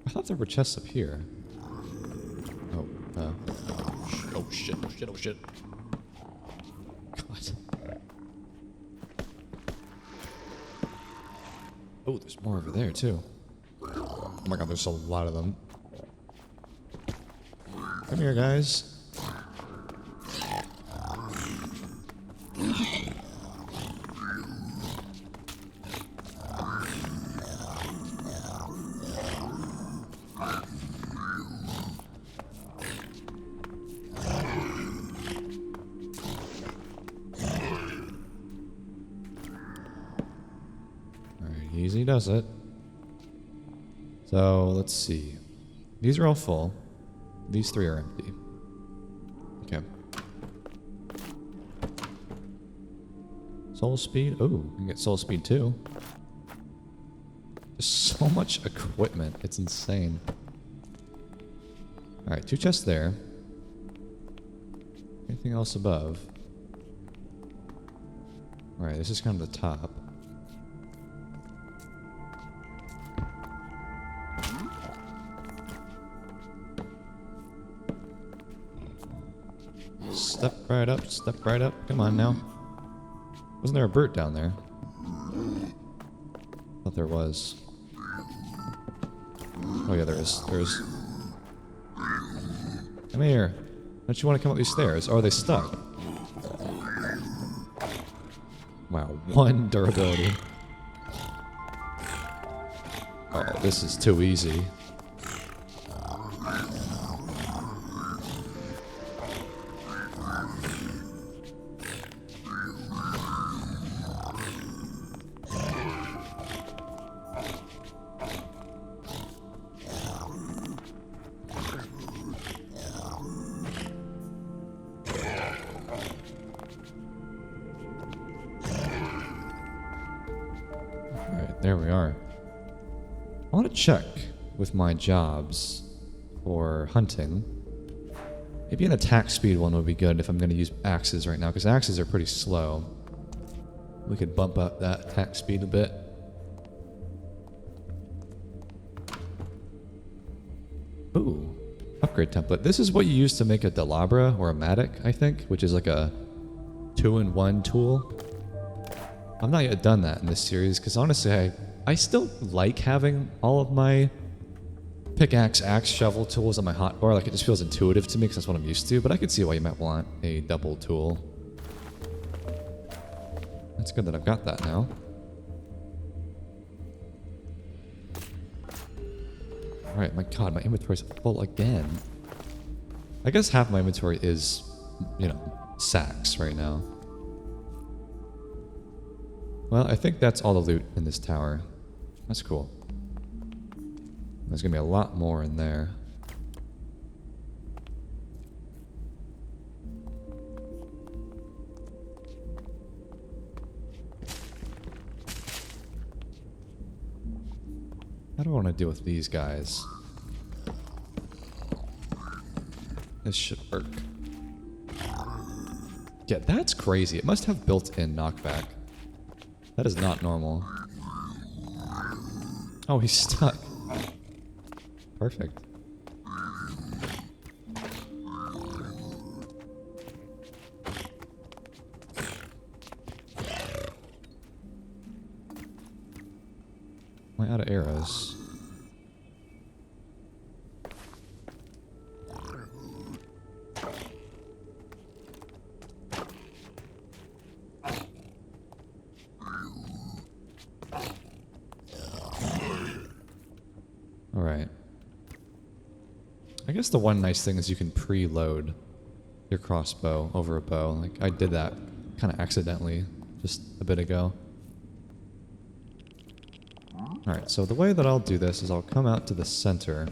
I thought there were chests up here. Oh, oh shit, oh shit, oh shit. God. Oh, there's more over there, too. Oh my god, there's a lot of them. Come here, guys. Easy does it. So, let's see. These are all full. These 3 are empty. Okay. Soul speed. Oh, we can get soul speed too. There's so much equipment. It's insane. Alright, 2 chests there. Anything else above? Alright, this is kind of the top. Step right up, step right up. Come on now. Wasn't there a bird down there? Thought there was. Oh yeah, there is. There is. Come here. Don't you want to come up these stairs? Or are they stuck? Wow, 1 durability. Oh, this is too easy. There we are. I want to check with my jobs for hunting. Maybe an attack speed one would be good if I'm going to use axes right now, because axes are pretty slow. We could bump up that attack speed a bit. Ooh, upgrade template. This is what you use to make a Delabra or a Matic, I think, which is like a 2-in-1 tool. I've not yet done that in this series, because honestly, I still like having all of my pickaxe, axe, shovel tools on my hotbar. Like, it just feels intuitive to me, because that's what I'm used to, but I could see why you might want a double tool. It's good that I've got that now. Alright, my god, my inventory's full again. I guess half my inventory is, you know, sacks right now. Well, I think that's all the loot in this tower. That's cool. There's gonna be a lot more in there. How do I want to deal with these guys? This should work. Yeah, that's crazy. It must have built-in knockback. That is not normal. Oh, he's stuck. Perfect. Am I out of arrows? Alright. I guess the one nice thing is you can preload your crossbow over a bow. Like, I did that kind of accidentally just a bit ago. Alright, so the way that I'll do this is I'll come out to the center,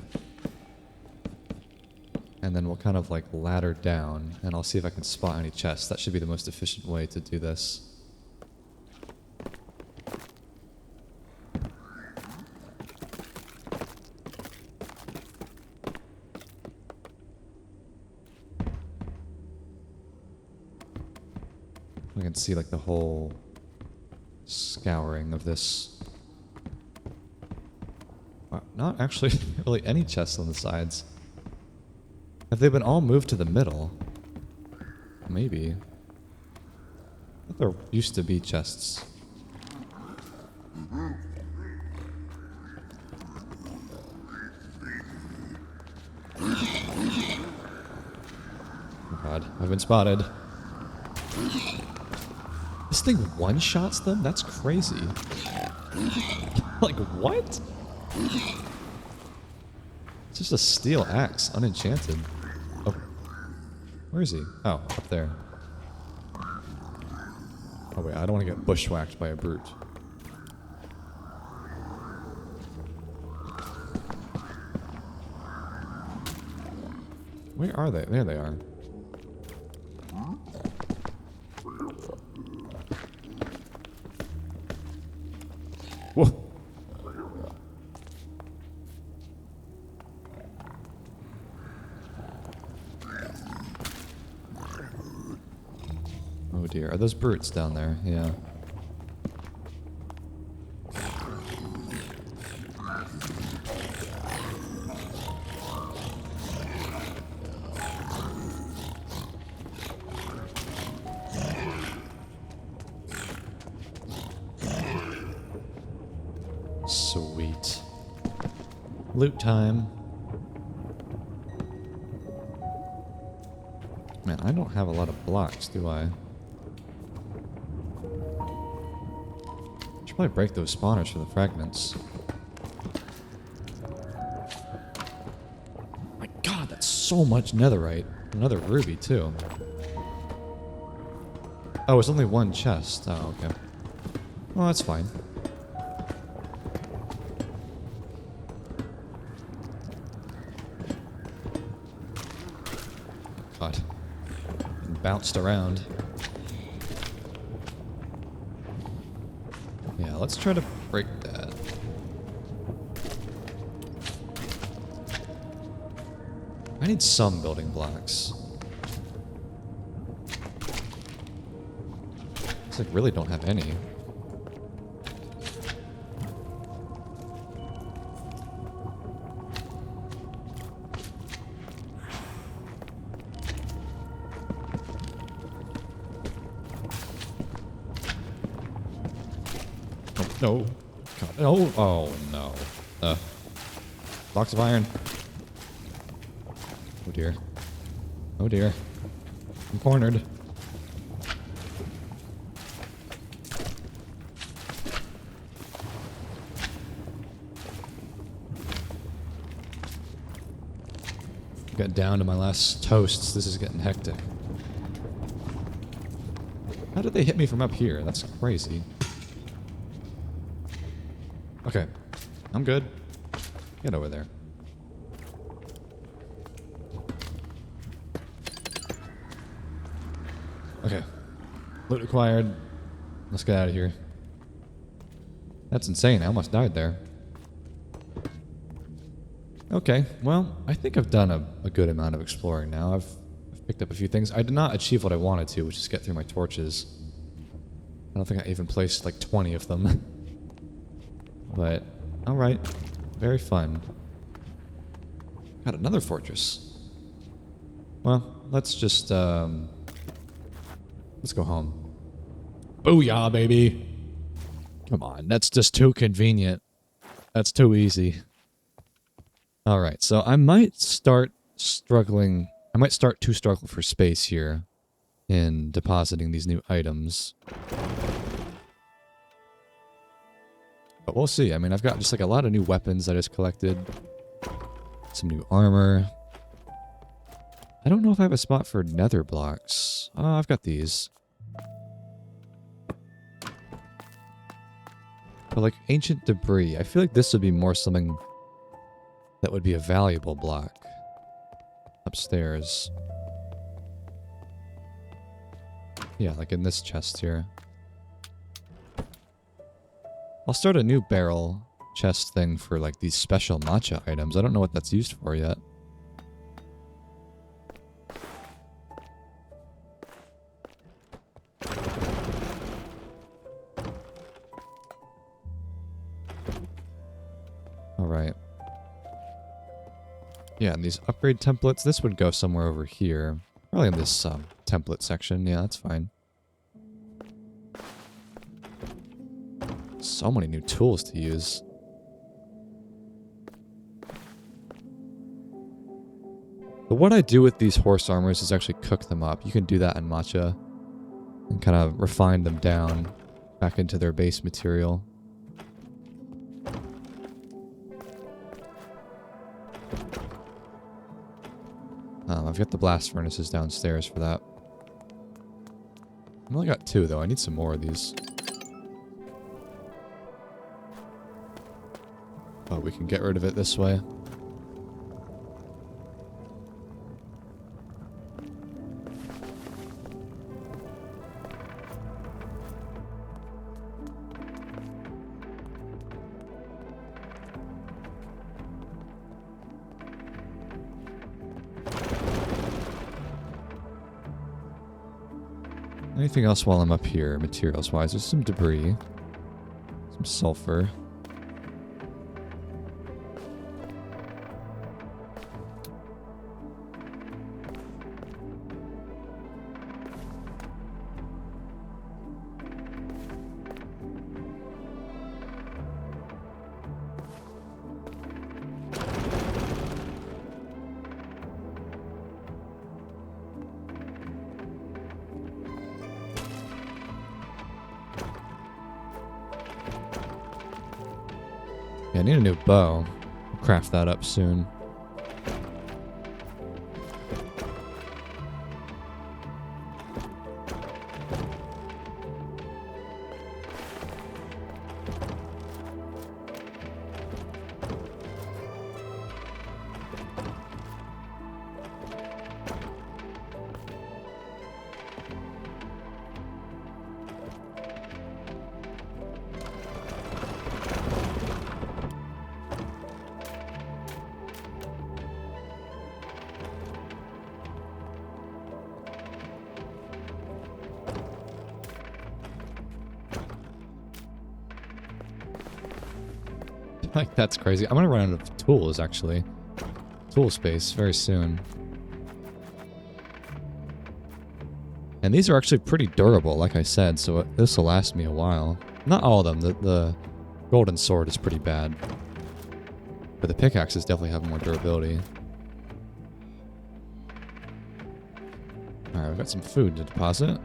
and then we'll kind of like ladder down, and I'll see if I can spot any chests. That should be the most efficient way to do this. I can see like the whole scouring of this. Wow, not actually really any chests on the sides. Have they been all moved to the middle? Maybe. I thought there used to be chests. Oh god, I've been spotted. This thing one-shots them? That's crazy. Like, what? It's just a steel axe, unenchanted. Oh. Where is he? Oh, up there. Oh wait, I don't want to get bushwhacked by a brute. Where are they? There they are. Whoa. Oh dear, are those brutes down there? Yeah. Sweet. Loot time. Man, I don't have a lot of blocks, do I? Should probably break those spawners for the fragments. My god, that's so much netherite. Another ruby, too. Oh, it's only one chest. Oh, okay. Well, that's fine. God. Getting bounced around. Yeah, let's try to break that. I need some building blocks. Looks like I really don't have any. No. God, no. Oh, no. Blocks of iron. Oh, dear. Oh, dear. I'm cornered. Got down to my last toasts. This is getting hectic. How did they hit me from up here? That's crazy. Okay. I'm good. Get over there. Okay. Loot acquired. Let's get out of here. That's insane. I almost died there. Okay. Well, I think I've done a good amount of exploring now. I've picked up a few things. I did not achieve what I wanted to, which is get through my torches. I don't think I even placed like 20 of them. But, alright. Very fun. Got another fortress. Well, let's just, let's go home. Booyah, baby! Come on, that's just too convenient. That's too easy. Alright, so I might start struggling. I might start to struggle for space here in depositing these new items. But we'll see. I mean, I've got just like a lot of new weapons I just collected. Some new armor. I don't know if I have a spot for nether blocks. Oh, I've got these. But like ancient debris. I feel like this would be more something that would be a valuable block. Upstairs. Yeah, like in this chest here. I'll start a new barrel chest thing for like these special matcha items. I don't know what that's used for yet. Alright. Yeah, and these upgrade templates, this would go somewhere over here. Probably in this template section. Yeah, that's fine. So many new tools to use. But what I do with these horse armors is actually cook them up. You can do that in matcha and kind of refine them down back into their base material. I've got the blast furnaces downstairs for that. I've only got 2 though. I need some more of these. Oh, we can get rid of it this way. Anything else while I'm up here, materials-wise? There's some debris. Some sulfur. Yeah, I need a new bow. I'll craft that up soon. Like, that's crazy. I'm gonna run out of tools, actually. Tool space very soon. And these are actually pretty durable, like I said, so this will last me a while. Not all of them. The golden sword is pretty bad. But the pickaxes definitely have more durability. Alright, we've got some food to deposit.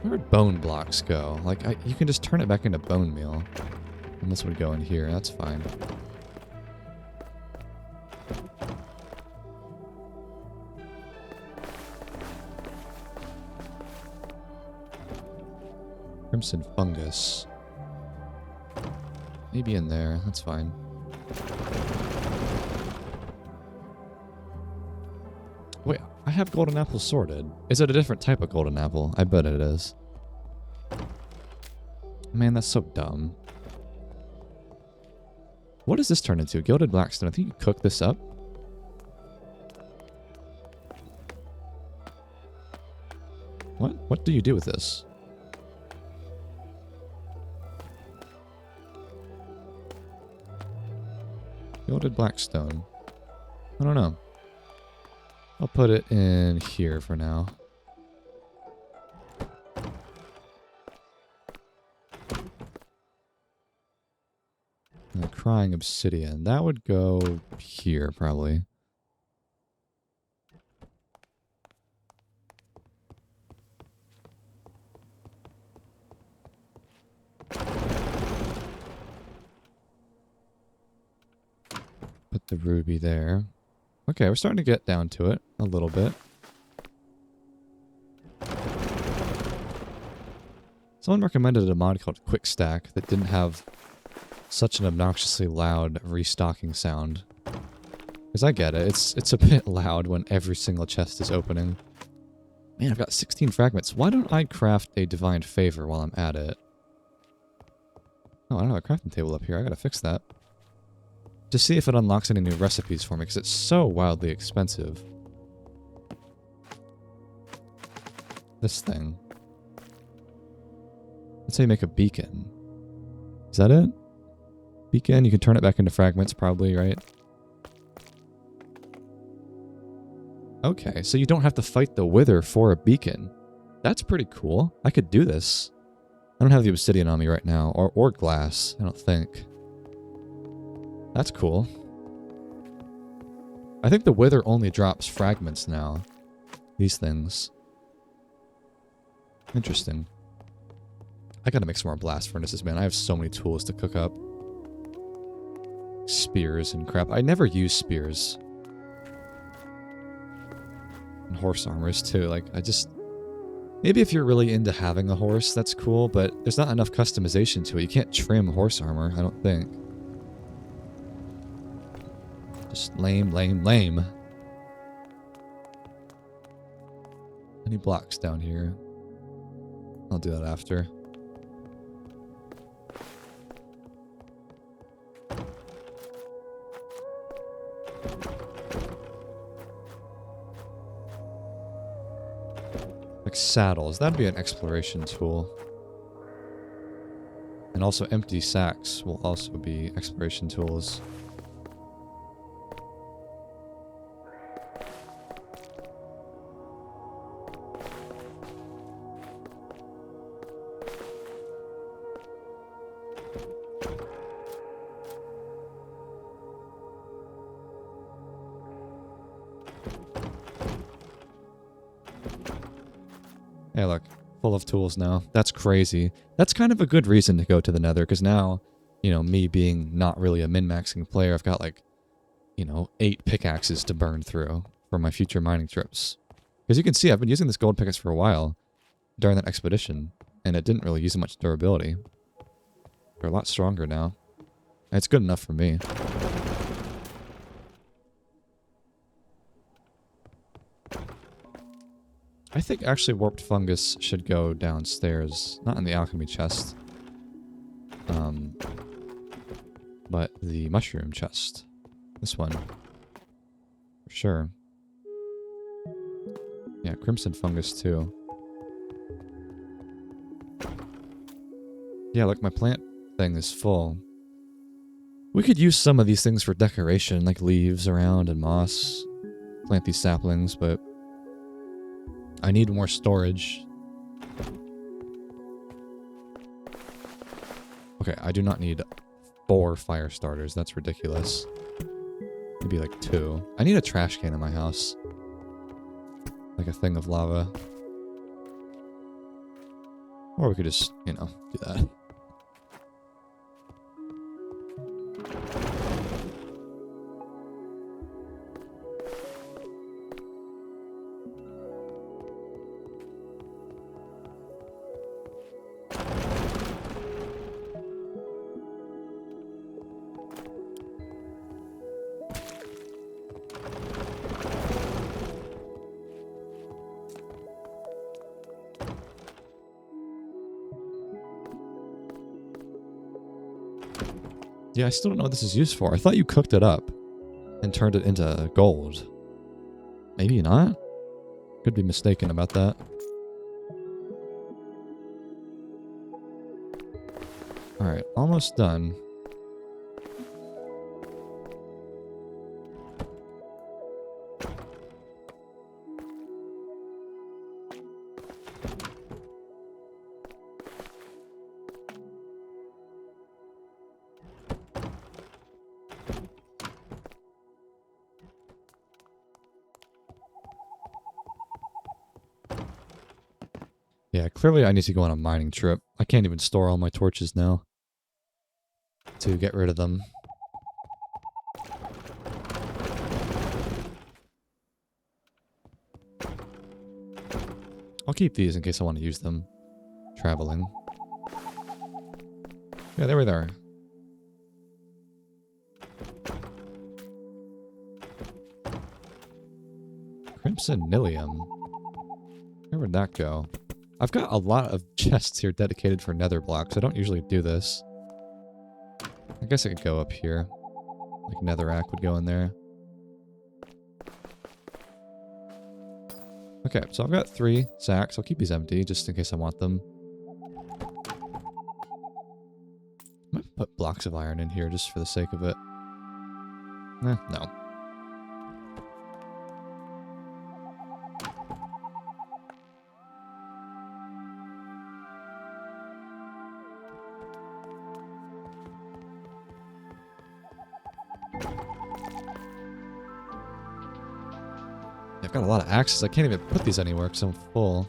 Where'd bone blocks go? Like, you can just turn it back into bone meal. And this would go in here, that's fine. Crimson fungus. Maybe in there, that's fine. Wait, I have golden apple sorted. Is it a different type of golden apple? I bet it is. Man, that's so dumb. What does this turn into? Gilded blackstone. I think you cook this up. What do you do with this? Gilded blackstone. I don't know. I'll put it in here for now. And the crying obsidian. That would go here, probably. Put the ruby there. Okay, we're starting to get down to it a little bit. Someone recommended a mod called Quick Stack that didn't have such an obnoxiously loud restocking sound. Because I get it, it's a bit loud when every single chest is opening. Man, I've got 16 fragments. Why don't I craft a divine favor while I'm at it? Oh, I don't have a crafting table up here. I gotta fix that. To see if it unlocks any new recipes for me, because it's so wildly expensive. This thing. Let's say make a beacon. Is that it? Beacon, you can turn it back into fragments probably, right? Okay, so you don't have to fight the wither for a beacon. That's pretty cool. I could do this. I don't have the obsidian on me right now, or glass, I don't think. That's cool. I think the wither only drops fragments now. These things. Interesting. I gotta make some more blast furnaces, man. I have so many tools to cook up. Spears and crap. I never use spears. And horse armors too. Like, I just... Maybe if you're really into having a horse, that's cool, but there's not enough customization to it. You can't trim horse armor, I don't think. Just lame, lame, lame. Any blocks down here? I'll do that after. Like saddles. That'd be an exploration tool. And also empty sacks will also be exploration tools. Hey, look. Full of tools now. That's crazy. That's kind of a good reason to go to the Nether, because now, you know, me being not really a min-maxing player, I've got like, you know, 8 pickaxes to burn through for my future mining trips. Because you can see, I've been using this gold pickaxe for a while during that expedition, and it didn't really use much durability. They're a lot stronger now. And it's good enough for me. I think actually warped fungus should go downstairs, not in the alchemy chest, but the mushroom chest. This one, for sure. Yeah, crimson fungus too. Yeah, look, my plant thing is full. We could use some of these things for decoration, like leaves around and moss. Plant these saplings, but I need more storage. Okay, I do not need 4 fire starters. That's ridiculous. Maybe like 2. I need a trash can in my house. Like a thing of lava. Or we could just, you know, do that. Yeah, I still don't know what this is used for. I thought you cooked it up and turned it into gold. Maybe not? Could be mistaken about that. Alright, almost done. Yeah, clearly I need to go on a mining trip. I can't even store all my torches now. To get rid of them. I'll keep these in case I want to use them. Traveling. Yeah, there we are. Crimsonilium. Where would that go? I've got a lot of chests here dedicated for nether blocks. I don't usually do this. I guess it could go up here. Like netherrack would go in there. Okay, so I've got 3 sacks. I'll keep these empty just in case I want them. I might put blocks of iron in here just for the sake of it. No. I've got a lot of axes. I can't even put these anywhere because I'm full.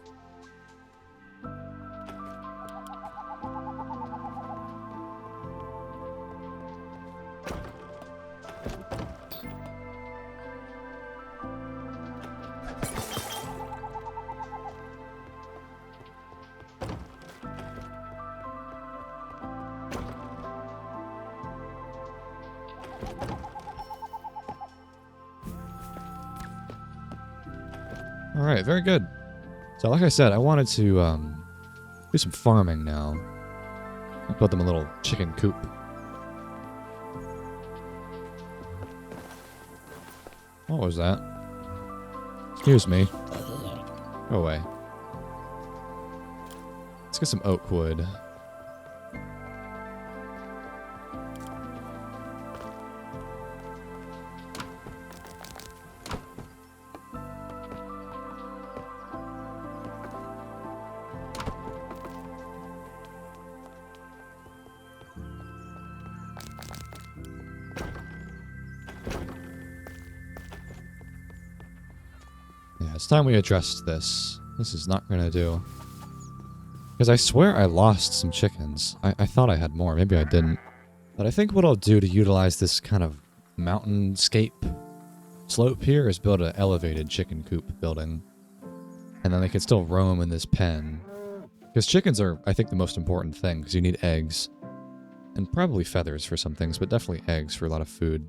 Alright, very good. So like I said, I wanted to do some farming now. I'll put them a little chicken coop. What was that? Excuse me. Go away. Let's get some oak wood. Yeah, it's time we addressed this. This is not gonna do. Because I swear I lost some chickens. I thought I had more. Maybe I didn't. But I think what I'll do to utilize this kind of mountainscape slope here is build an elevated chicken coop building. And then they can still roam in this pen. Because chickens are, I think, the most important thing. Because you need eggs. And probably feathers for some things, but definitely eggs for a lot of food.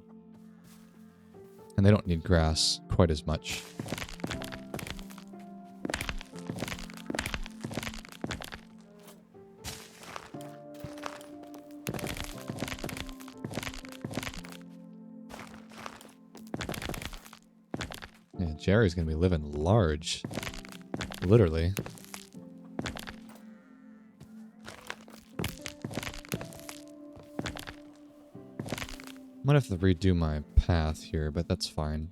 And they don't need grass quite as much. Yeah, Jerry's gonna be living large. Literally. Might have to redo my path here, but that's fine.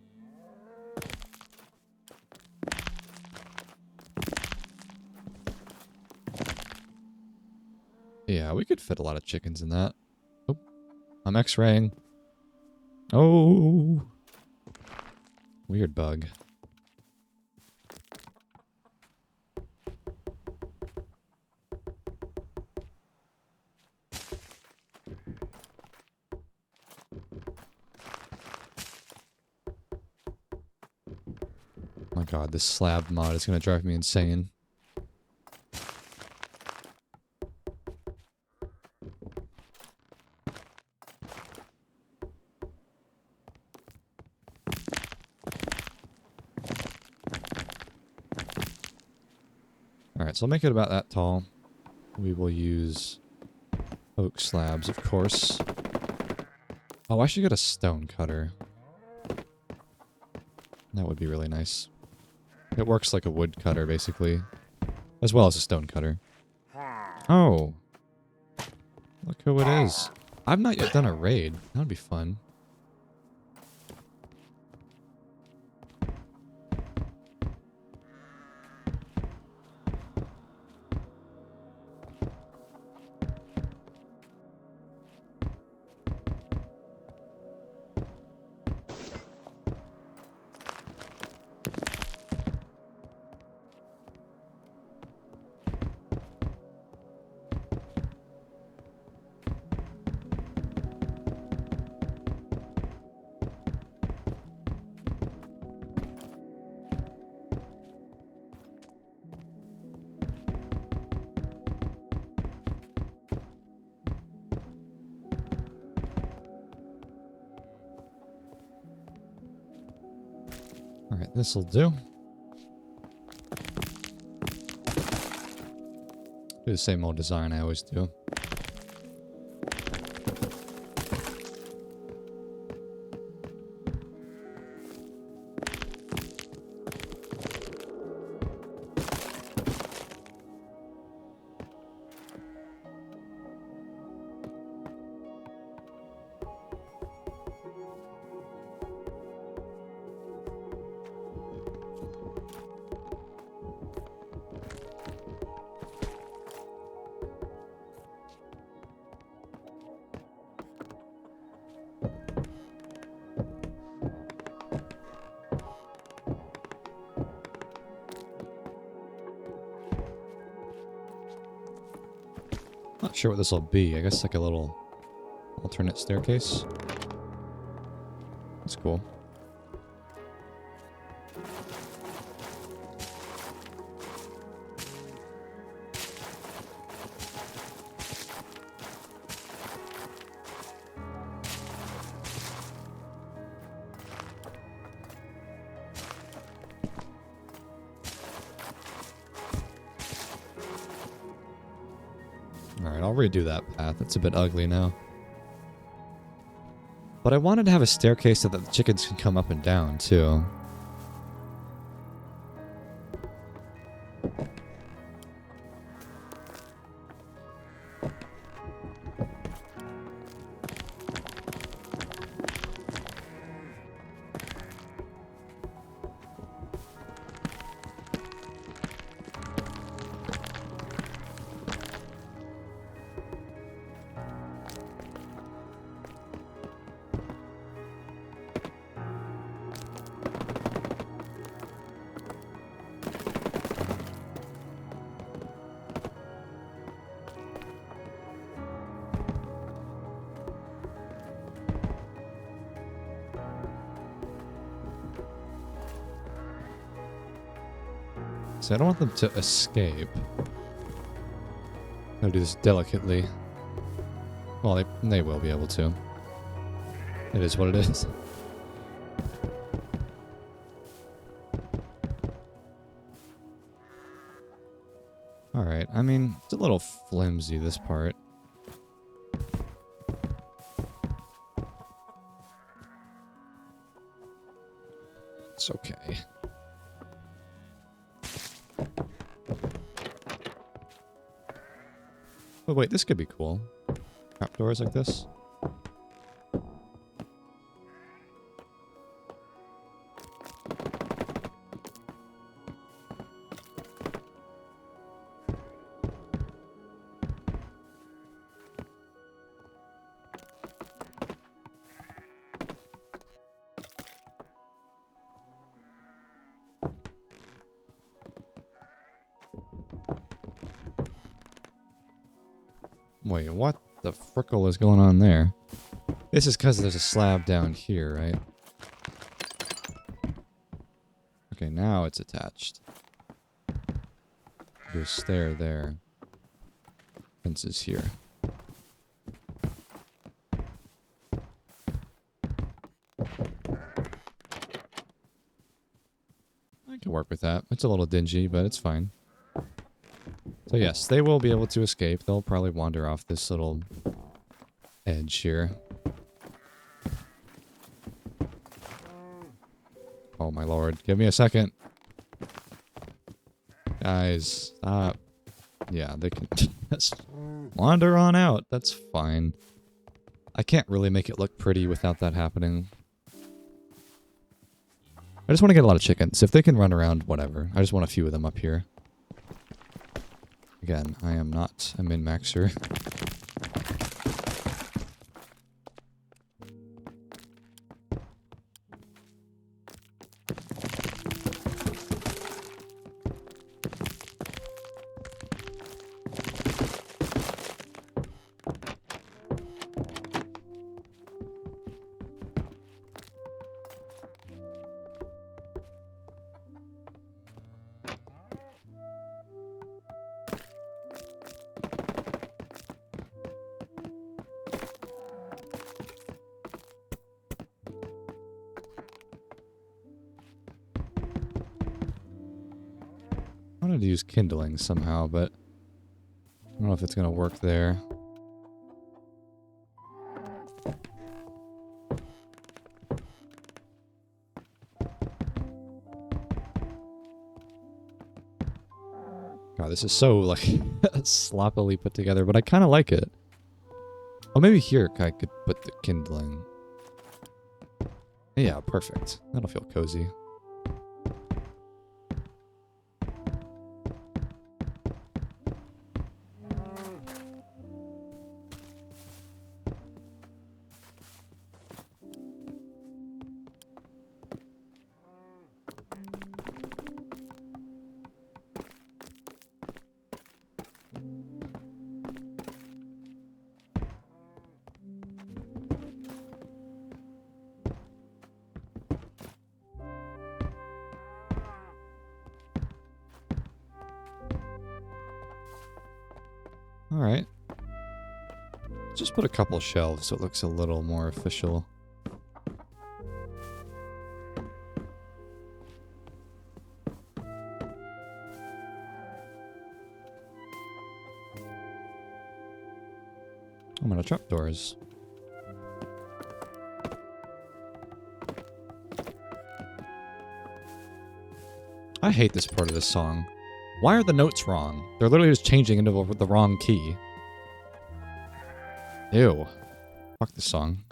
Yeah, we could fit a lot of chickens in that. Oh, I'm X-raying. Oh! Weird bug. Oh my god, this slab mod is gonna drive me insane. Alright, so I'll make it about that tall. We will use oak slabs, of course. Oh, I should get a stone cutter. That would be really nice. It works like a wood cutter, basically. As well as a stone cutter. Oh! Look who it is. I've not yet done a raid. That would be fun. Alright, this'll do. Do the same old design I always do. Not sure what this will be. I guess like a little alternate staircase. That's cool. Alright, I'll redo that path. It's a bit ugly now. But But I wanted to have a staircase so that the chickens can come up and down, too. So I don't want them to escape. I'll do this delicately. Well, they will be able to. It is what it is. Alright, I mean, it's a little flimsy, this part. It's okay. Oh wait, this could be cool. Trapdoors like this. Wait, what the frickle is going on there? This is because there's a slab down here, right? Okay, now it's attached. There's a stair there. Fences here. I can work with that. It's a little dingy, but it's fine. So yes, they will be able to escape. They'll probably wander off this little edge here. Oh my lord, give me a second. Guys, stop. Yeah, they can just wander on out. That's fine. I can't really make it look pretty without that happening. I just want to get a lot of chickens. If they can run around, whatever. I just want a few of them up here. Again, I am not a min-maxer. I wanted to use kindling somehow, but I don't know if it's going to work there. God, this is so, like, sloppily put together, but I kind of like it. Oh, maybe here I could put the kindling. Yeah, perfect. That'll feel cozy. Alright. Just put a couple shelves so it looks a little more official. I'm gonna trapdoors. I hate this part of this song. Why are the notes wrong? They're literally just changing into the wrong key. Ew. Fuck this song.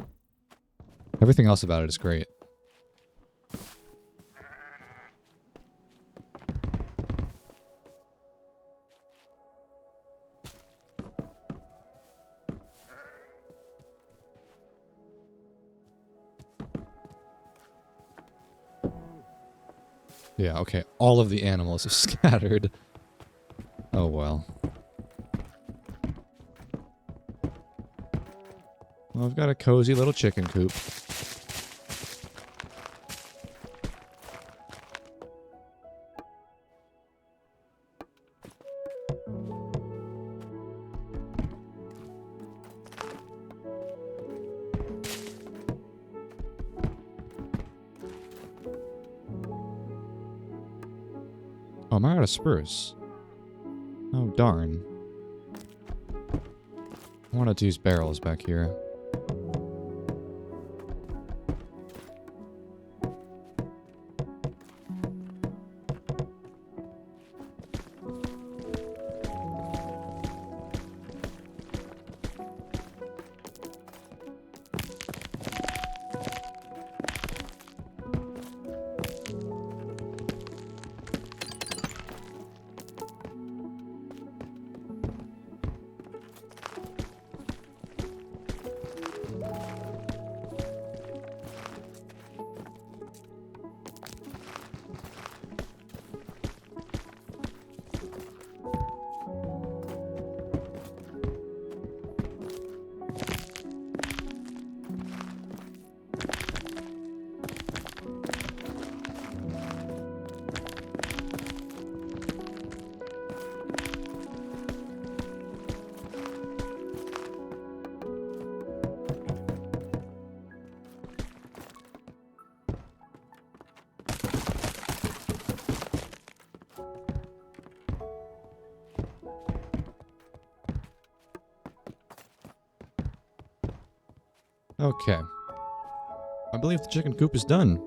Everything else about it is great. Yeah, okay. All of the animals have scattered. Oh well. Well, I've got a cozy little chicken coop. Oh, am I out of spruce? Oh, darn. I wanted to use barrels back here. Okay. I believe the chicken coop is done.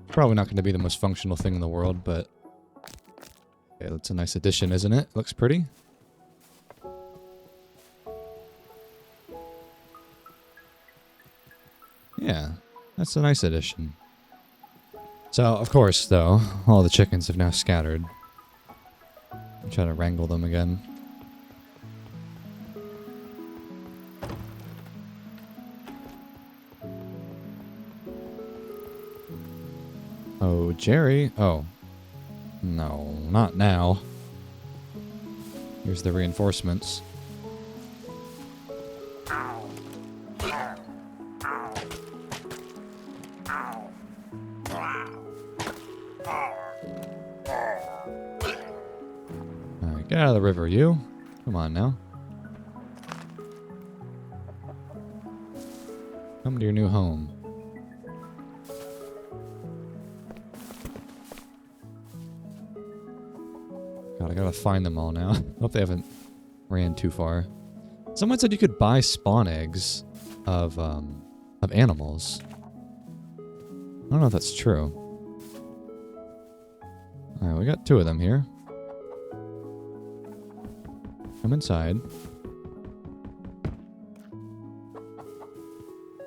Probably not going to be the most functional thing in the world, but... yeah, that's a nice addition, isn't it? Looks pretty. Yeah, that's a nice addition. So, of course, though, all the chickens have now scattered. I'm trying to wrangle them again. Oh, Jerry. Oh. No, not now. Here's the reinforcements. Alright, get out of the river, you. Come on now. Come to your new home. God, I gotta find them all now. I hope they haven't ran too far. Someone said you could buy spawn eggs of animals. I don't know if that's true. Alright, we got 2 of them here. Come inside.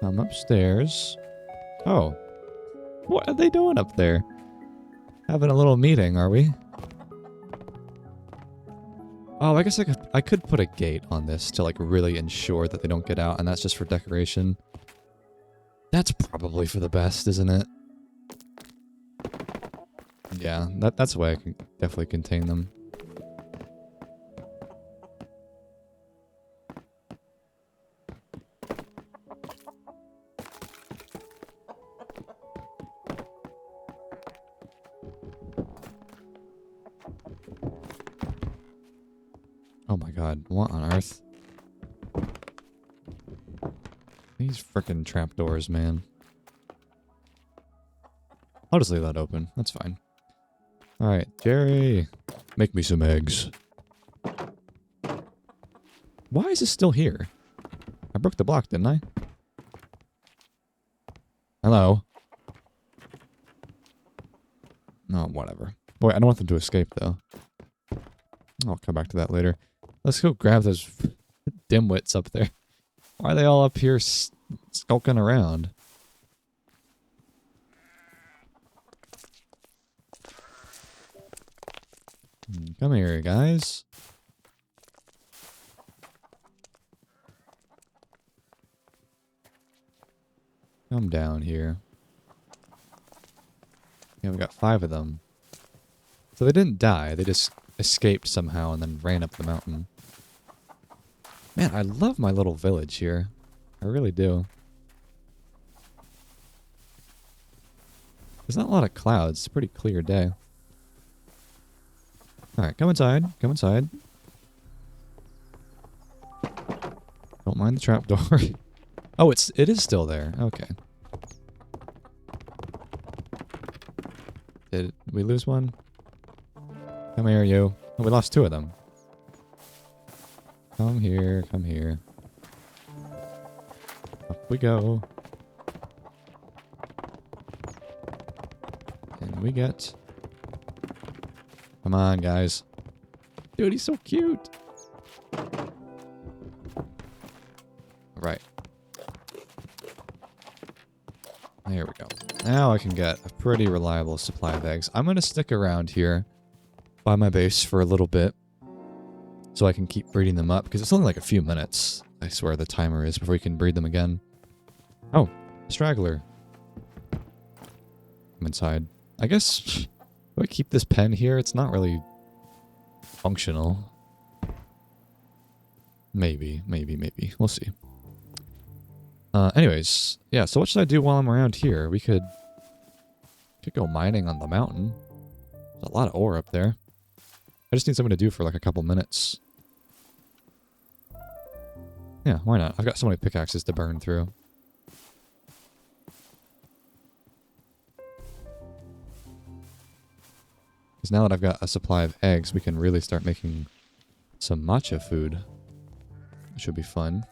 Come upstairs. Oh. What are they doing up there? Having a little meeting, are we? Oh, I guess I could put a gate on this to, like, really ensure that they don't get out, and that's just for decoration. That's probably for the best, isn't it? Yeah, that's the way I can definitely contain them. Oh my god, what on earth? These frickin' trapdoors, man. I'll just leave that open. That's fine. Alright, Jerry. Make me some eggs. Why is this still here? I broke the block, didn't I? Hello? Whatever. Boy, I don't want them to escape, though. I'll come back to that later. Let's go grab those dimwits up there. Why are they all up here skulking around? Come here, guys. Come down here. Yeah, we got 5 of them. So they didn't die, they just escaped somehow and then ran up the mountain. Man, I love my little village here. I really do. There's not a lot of clouds. It's a pretty clear day. Alright, come inside. Come inside. Don't mind the trapdoor. Oh, it is still there. Okay. Did we lose one? Come here, you. Oh, we lost 2 of them. Come here, come here. Up we go. And we get... Come on, guys. Dude, he's so cute. Right. There we go. Now I can get a pretty reliable supply of eggs. I'm going to stick around here by my base for a little bit so I can keep breeding them up, because it's only like a few minutes, I swear the timer is, before we can breed them again. Oh, straggler. I'm inside. I guess, do I keep this pen here? It's not really functional. Maybe. We'll see. Anyways, yeah, so what should I do while I'm around here? We could go mining on the mountain. There's a lot of ore up there. I just need something to do for like a couple minutes. Yeah, why not? I've got so many pickaxes to burn through. Because now that I've got a supply of eggs, we can really start making some matcha food. Which should be fun.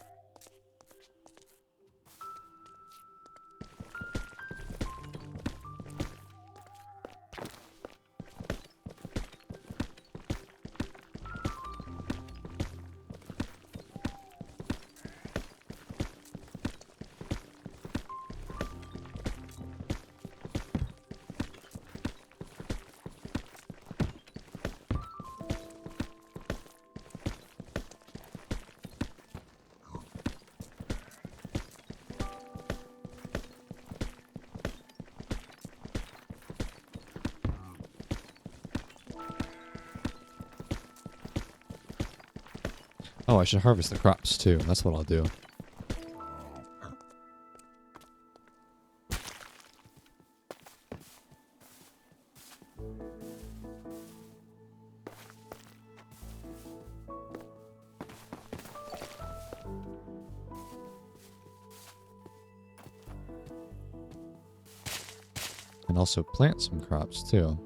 Oh, I should harvest the crops too. That's what I'll do. And also plant some crops too.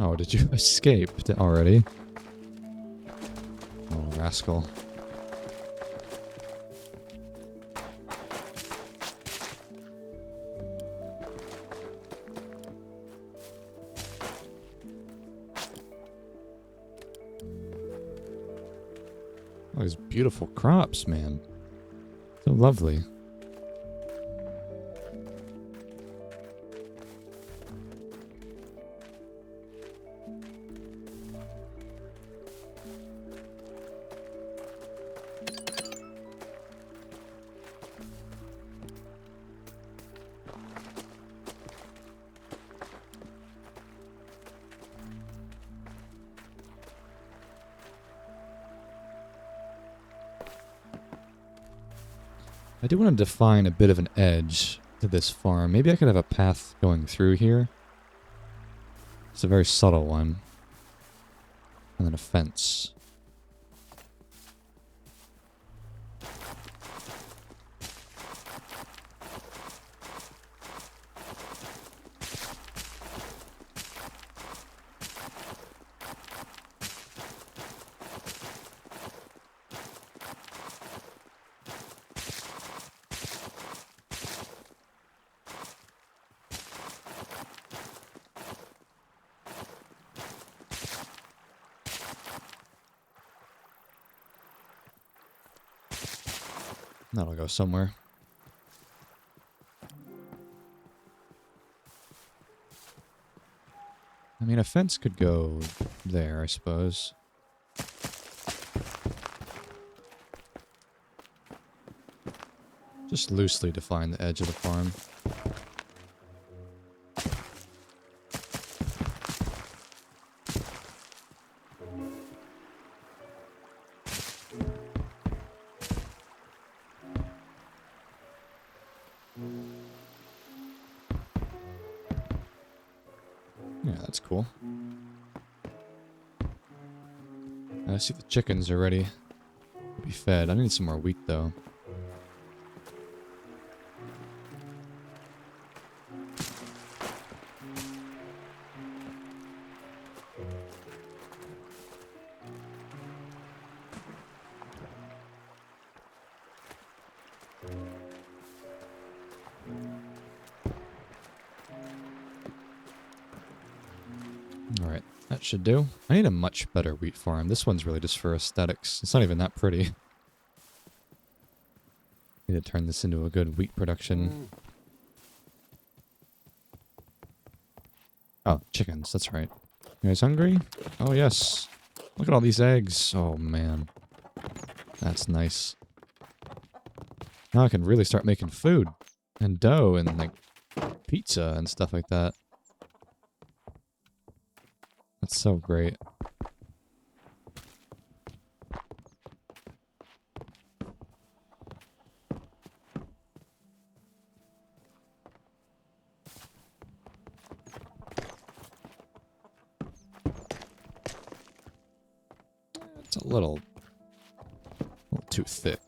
Oh, did you escape already? Oh, rascal. Oh, these beautiful crops, man. So lovely. I do want to define a bit of an edge to this farm. Maybe I could have a path going through here. It's a very subtle one. And then a fence. That'll go somewhere. I mean, a fence could go there, I suppose. Just loosely define the edge of the farm. Yeah, that's cool. I see the chickens are ready to be fed. I need some more wheat, though. Alright, that should do. I need a much better wheat farm. This one's really just for aesthetics. It's not even that pretty. Need to turn this into a good wheat production. Oh, chickens, that's right. You guys hungry? Oh, yes. Look at all these eggs. Oh, man. That's nice. Now I can really start making food. And dough and, like, pizza and stuff like that. That's so great. It's a little too thick.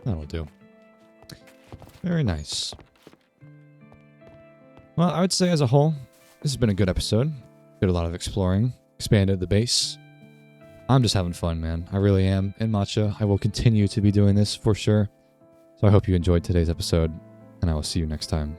That'll do. Very nice. Well, I would say as a whole, this has been a good episode. Did a lot of exploring, expanded the base. I'm just having fun, man. I really am. In Matcha, I will continue to be doing this for sure. So I hope you enjoyed today's episode, and I will see you next time.